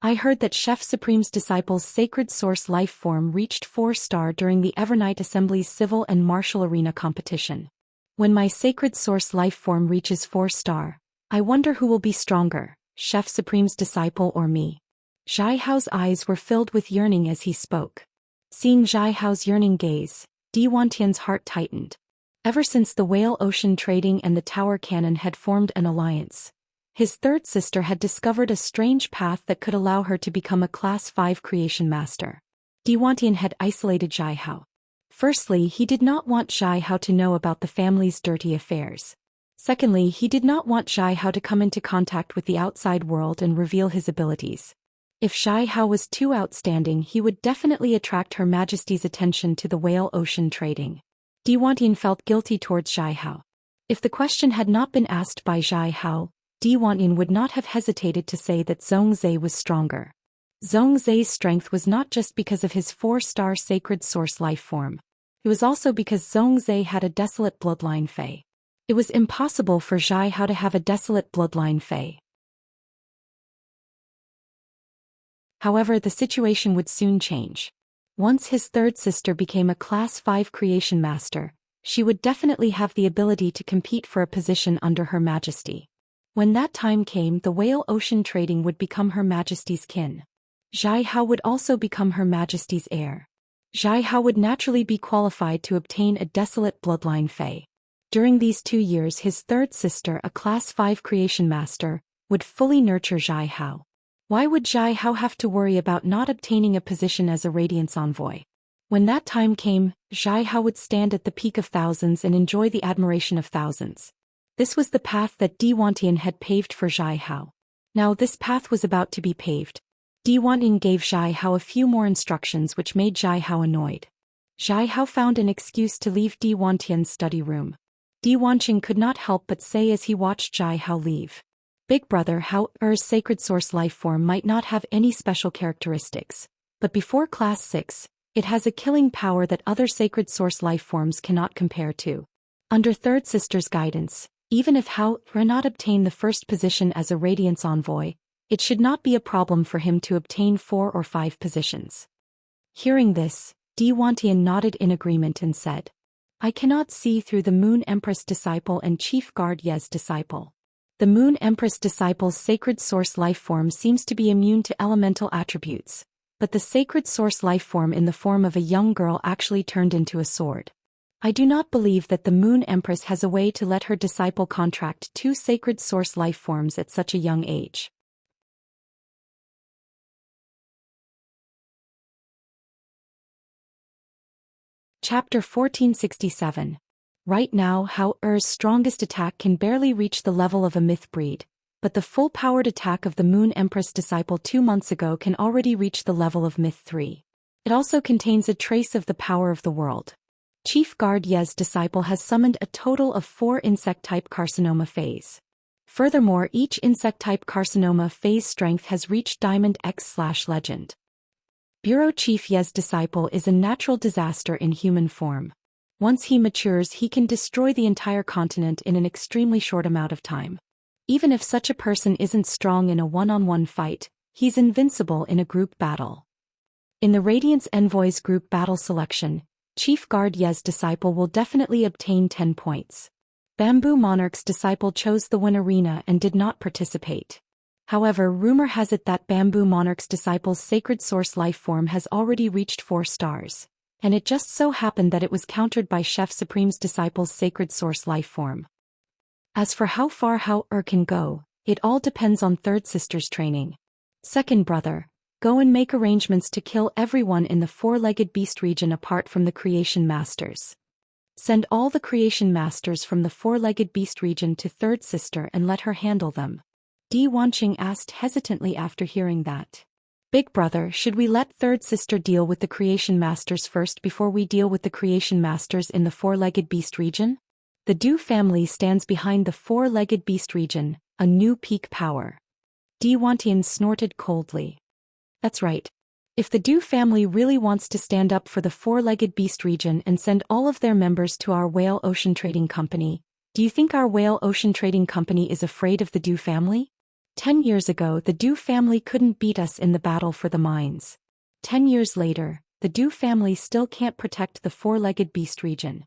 I heard that Chef Supreme's disciple's sacred source life form reached 4-star during the Evernight Assembly's civil and martial arena competition. When my sacred source life form reaches 4-star, I wonder who will be stronger, Chef Supreme's disciple or me. Zhai Hao's eyes were filled with yearning as he spoke. Seeing Zhai Hao's yearning gaze, Di Wantian's heart tightened. Ever since the whale ocean trading and the tower cannon had formed an alliance, his third sister had discovered a strange path that could allow her to become a Class 5 creation master. Di Wantian had isolated Zhai Hao. Firstly, he did not want Zhai Hao to know about the family's dirty affairs. Secondly, he did not want Zhai Hao to come into contact with the outside world and reveal his abilities. If Zhai Hao was too outstanding, he would definitely attract Her Majesty's attention to the whale ocean trading. Di Wantian felt guilty towards Zhai Hao. If the question had not been asked by Zhai Hao, Di Wantian would not have hesitated to say that Zhongzhe was stronger. Zhongzhe's strength was not just because of his 4-star sacred source life form. It was also because Zhongzhe had a desolate bloodline Fei. It was impossible for Zhai Hao to have a desolate bloodline Fei. However, the situation would soon change. Once his third sister became a Class 5 creation master, she would definitely have the ability to compete for a position under Her Majesty. When that time came, the whale ocean trading would become Her Majesty's kin. Zhai Hao would also become Her Majesty's heir. Zhai Hao would naturally be qualified to obtain a desolate bloodline Fei. During these 2 years, his third sister, a Class 5 creation master, would fully nurture Zhai Hao. Why would Zhai Hao have to worry about not obtaining a position as a Radiance envoy? When that time came, Zhai Hao would stand at the peak of thousands and enjoy the admiration of thousands. This was the path that Di Wantian had paved for Zhai Hao. Now this path was about to be paved. Di Wantian gave Zhai Hao a few more instructions which made Zhai Hao annoyed. Zhai Hao found an excuse to leave Di Wantian's study room. Di Wantian could not help but say as he watched Zhai Hao leave. Big brother, Hao-er's sacred source life form might not have any special characteristics, but before Class 6, it has a killing power that other sacred source life forms cannot compare to. Under Third Sister's guidance, even if Hao-er not obtain the first position as a Radiance envoy, it should not be a problem for him to obtain 4 or 5 positions. Hearing this, Di Wantian nodded in agreement and said, I cannot see through the Moon Empress disciple and Chief Guard Ye's disciple. The Moon Empress disciple's sacred source life form seems to be immune to elemental attributes, but the sacred source life form in the form of a young girl actually turned into a sword. I do not believe that the Moon Empress has a way to let her disciple contract 2 sacred source life forms at such a young age. Chapter 1467. Right now, Hao-er's strongest attack can barely reach the level of a myth breed, but the full-powered attack of the Moon Empress disciple 2 months ago can already reach the level of myth 3. It also contains a trace of the power of the world. Chief Guard Ye's disciple has summoned a total of 4 insect-type carcinoma phase. Furthermore, each insect-type carcinoma phase strength has reached Diamond X/Legend. Bureau Chief Ye's disciple is a natural disaster in human form. Once he matures, he can destroy the entire continent in an extremely short amount of time. Even if such a person isn't strong in a one-on-one fight, he's invincible in a group battle. In the Radiance Envoy's group battle selection, Chief Guard Ye's disciple will definitely obtain 10 points. Bamboo Monarch's disciple chose the Win Arena and did not participate. However, rumor has it that Bamboo Monarch's disciple's sacred source life form has already reached 4 stars. And it just so happened that it was countered by Chef Supreme's disciple's sacred source life form. As for how far Hao-er can go, it all depends on Third Sister's training. Second brother, go and make arrangements to kill everyone in the 4-legged beast region apart from the creation masters. Send all the creation masters from the 4-legged beast region to Third Sister and let her handle them. Di Wanqing asked hesitantly after hearing that. Big brother, should we let Third Sister deal with the creation masters first before we deal with the creation masters in the 4-legged beast region? The Du family stands behind the 4-legged beast region, a new peak power. Di Wantian snorted coldly. That's right. If the Du family really wants to stand up for the 4-legged beast region and send all of their members to our whale ocean trading company, do you think our whale ocean trading company is afraid of the Du family? 10 years ago, the Du family couldn't beat us in the battle for the mines. 10 years later, the Du family still can't protect the 4-legged beast region.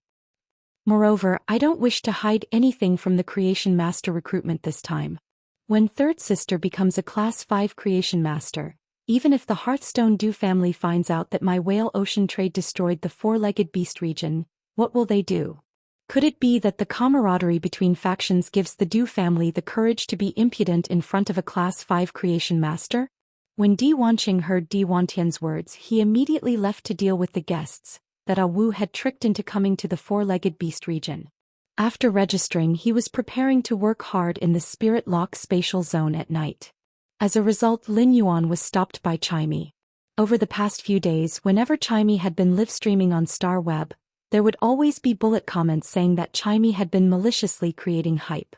Moreover, I don't wish to hide anything from the creation master recruitment this time. When Third Sister becomes a Class 5 creation master, even if the Hearthstone Du family finds out that my whale ocean trade destroyed the 4-legged beast region, what will they do? Could it be that the camaraderie between factions gives the Du family the courage to be impudent in front of a Class 5 creation master? When Di Wanqing heard Di Wantian's words, he immediately left to deal with the guests that Wu had tricked into coming to the 4-legged beast region. After registering, he was preparing to work hard in the Spirit Lock spatial zone at night. As a result, Lin Yuan was stopped by Chimey. Over the past few days, whenever Chimey had been live streaming on Star Web, there would always be bullet comments saying that Chimey had been maliciously creating hype.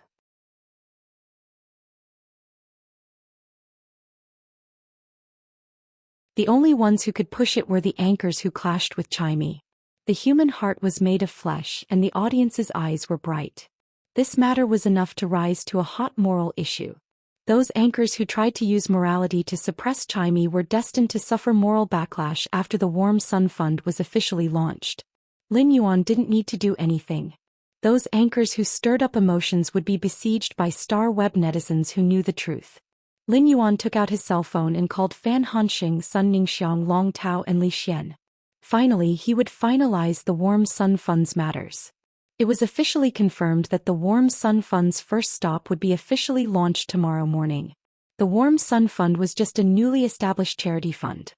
The only ones who could push it were the anchors who clashed with Chimey. The human heart was made of flesh and the audience's eyes were bright. This matter was enough to rise to a hot moral issue. Those anchors who tried to use morality to suppress Chimey were destined to suffer moral backlash after the Warm Sun Fund was officially launched. Lin Yuan didn't need to do anything. Those anchors who stirred up emotions would be besieged by Star Web netizens who knew the truth. Lin Yuan took out his cell phone and called Fan Hanxing, Sun Ningxiang, Long Tao and Li Xian. Finally, he would finalize the Warm Sun Fund's matters. It was officially confirmed that the Warm Sun Fund's first stop would be officially launched tomorrow morning. The Warm Sun Fund was just a newly established charity fund.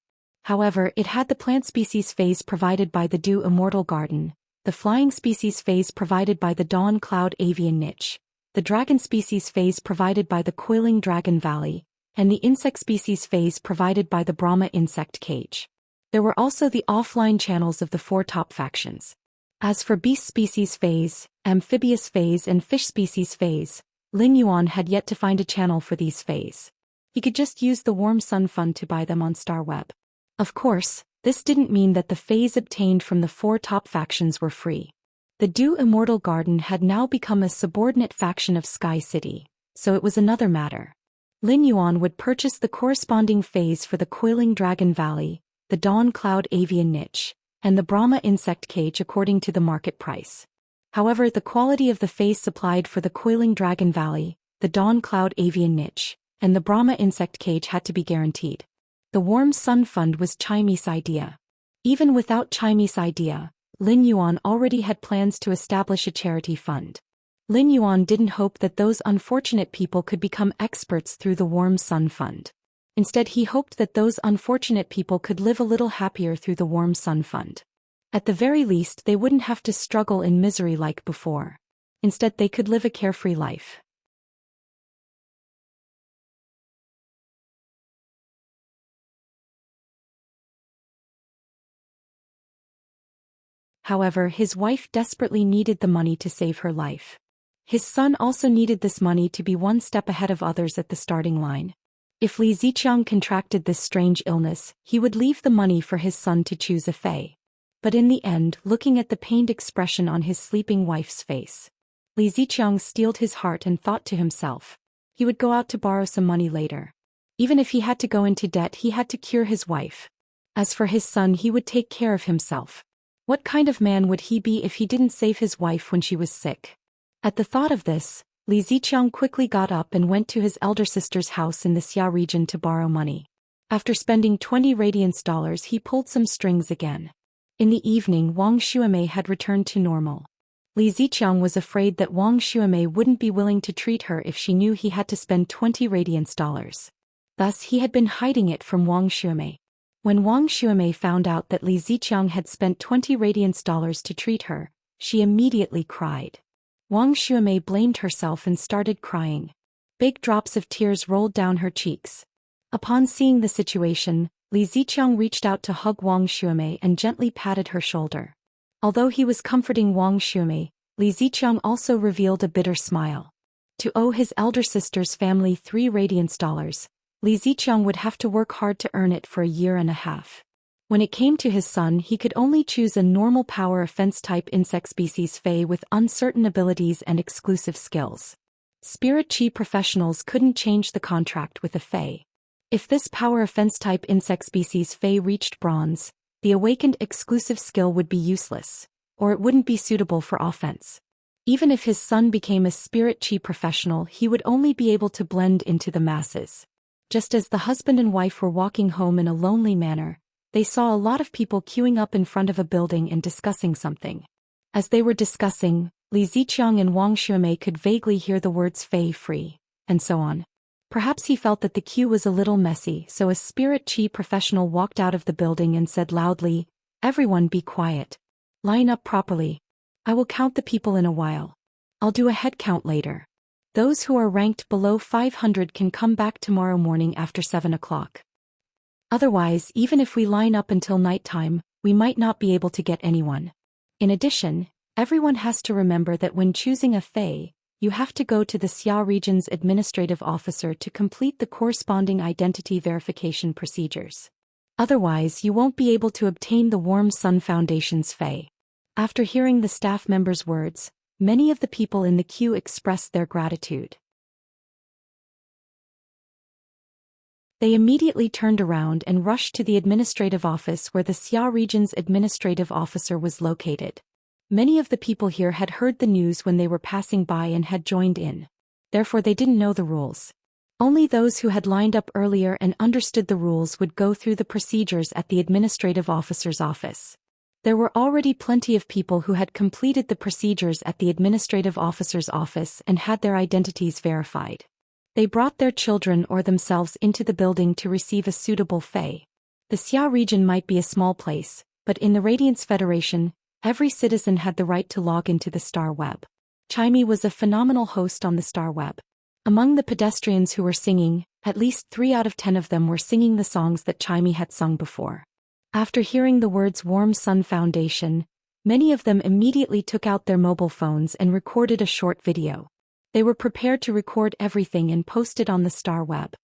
However, it had the plant species phase provided by the Dew Immortal Garden, the flying species phase provided by the Dawn Cloud Avian Niche, the dragon species phase provided by the Coiling Dragon Valley, and the insect species phase provided by the Brahma Insect Cage. There were also the offline channels of the 4 top factions. As for beast species phase, amphibious phase and fish species phase, Lin Yuan had yet to find a channel for these phase. He could just use the Warm Sun Fund to buy them on Star Web. Of course, this didn't mean that the phase obtained from the 4 top factions were free. The Dew Immortal Garden had now become a subordinate faction of Sky City, so it was another matter. Lin Yuan would purchase the corresponding phase for the Coiling Dragon Valley, the Dawn Cloud Avian Niche, and the Brahma Insect Cage according to the market price. However, the quality of the phase supplied for the Coiling Dragon Valley, the Dawn Cloud Avian Niche, and the Brahma Insect Cage had to be guaranteed. The Warm Sun Fund was Chimey's idea. Even without Chimey's idea, Lin Yuan already had plans to establish a charity fund. Lin Yuan didn't hope that those unfortunate people could become experts through the Warm Sun Fund. Instead, he hoped that those unfortunate people could live a little happier through the Warm Sun Fund. At the very least, they wouldn't have to struggle in misery like before. Instead, they could live a carefree life. However, his wife desperately needed the money to save her life. His son also needed this money to be one step ahead of others at the starting line. If Li Ziqiang contracted this strange illness, he would leave the money for his son to choose a fey. But in the end, looking at the pained expression on his sleeping wife's face, Li Ziqiang steeled his heart and thought to himself, he would go out to borrow some money later. Even if he had to go into debt, he had to cure his wife. As for his son, he would take care of himself. What kind of man would he be if he didn't save his wife when she was sick? At the thought of this, Li Ziqiang quickly got up and went to his elder sister's house in the Xia region to borrow money. After spending 20 radiance dollars, he pulled some strings again. In the evening, Wang Xuemei had returned to normal. Li Ziqiang was afraid that Wang Xuemei wouldn't be willing to treat her if she knew he had to spend 20 radiance dollars. Thus, he had been hiding it from Wang Xuemei. When Wang Xuemei found out that Li Ziqiang had spent 20 radiance dollars to treat her, she immediately cried. Wang Xuemei blamed herself and started crying. Big drops of tears rolled down her cheeks. Upon seeing the situation, Li Ziqiang reached out to hug Wang Xuemei and gently patted her shoulder. Although he was comforting Wang Xuemei, Li Ziqiang also revealed a bitter smile. To owe his elder sister's family 3 radiance dollars, Li Ziqiang would have to work hard to earn it for a year and a half. When it came to his son, he could only choose a normal power offense-type insect species Fey with uncertain abilities and exclusive skills. Spirit Chi professionals couldn't change the contract with a Fey. If this power offense-type insect species Fey reached bronze, the awakened exclusive skill would be useless, or it wouldn't be suitable for offense. Even if his son became a Spirit Chi professional, he would only be able to blend into the masses. Just as the husband and wife were walking home in a lonely manner, they saw a lot of people queuing up in front of a building and discussing something. As they were discussing, Li Ziqiang and Wang Xuemei could vaguely hear the words Fei free, and so on. Perhaps he felt that the queue was a little messy, so a Spirit Chi professional walked out of the building and said loudly, "Everyone be quiet. Line up properly. I will count the people in a while." I'll do a head count later. Those who are ranked below 500 can come back tomorrow morning after 7 o'clock. Otherwise, even if we line up until nighttime, we might not be able to get anyone. In addition, everyone has to remember that when choosing a fae, you have to go to the Xia region's administrative officer to complete the corresponding identity verification procedures. Otherwise, you won't be able to obtain the Warm Sun Foundation's fae. After hearing the staff member's words, many of the people in the queue expressed their gratitude. They immediately turned around and rushed to the administrative office where the Xia region's administrative officer was located. Many of the people here had heard the news when they were passing by and had joined in. Therefore they didn't know the rules. Only those who had lined up earlier and understood the rules would go through the procedures at the administrative officer's office. There were already plenty of people who had completed the procedures at the administrative officer's office and had their identities verified. They brought their children or themselves into the building to receive a suitable fae. The Xia region might be a small place, but in the Radiance Federation, every citizen had the right to log into the Star Web. Chimey was a phenomenal host on the Star Web. Among the pedestrians who were singing, at least 3 out of 10 of them were singing the songs that Chimey had sung before. After hearing the words Warm Sun Foundation, many of them immediately took out their mobile phones and recorded a short video. They were prepared to record everything and post it on the Star Web.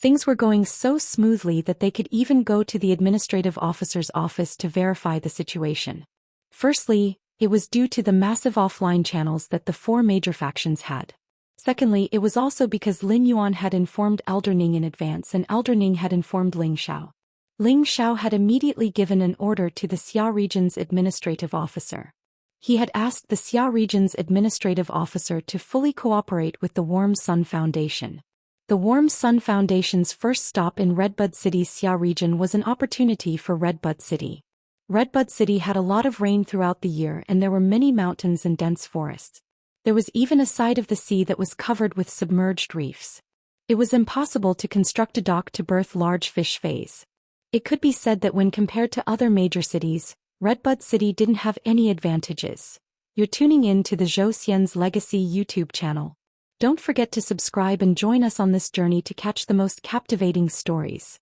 Things were going so smoothly that they could even go to the administrative officer's office to verify the situation. Firstly, it was due to the massive offline channels that the 4 major factions had. Secondly, it was also because Lin Yuan had informed Elder Ning in advance and Elder Ning had informed Ling Xiao. Ling Xiao had immediately given an order to the Xia region's administrative officer. He had asked the Xia region's administrative officer to fully cooperate with the Warm Sun Foundation. The Warm Sun Foundation's first stop in Redbud City's Xia region was an opportunity for Redbud City. Redbud City had a lot of rain throughout the year and there were many mountains and dense forests. There was even a side of the sea that was covered with submerged reefs. It was impossible to construct a dock to berth large fish fays. It could be said that when compared to other major cities, Redbud City didn't have any advantages. You're tuning in to the Zhou Xian's Legacy YouTube channel. Don't forget to subscribe and join us on this journey to catch the most captivating stories.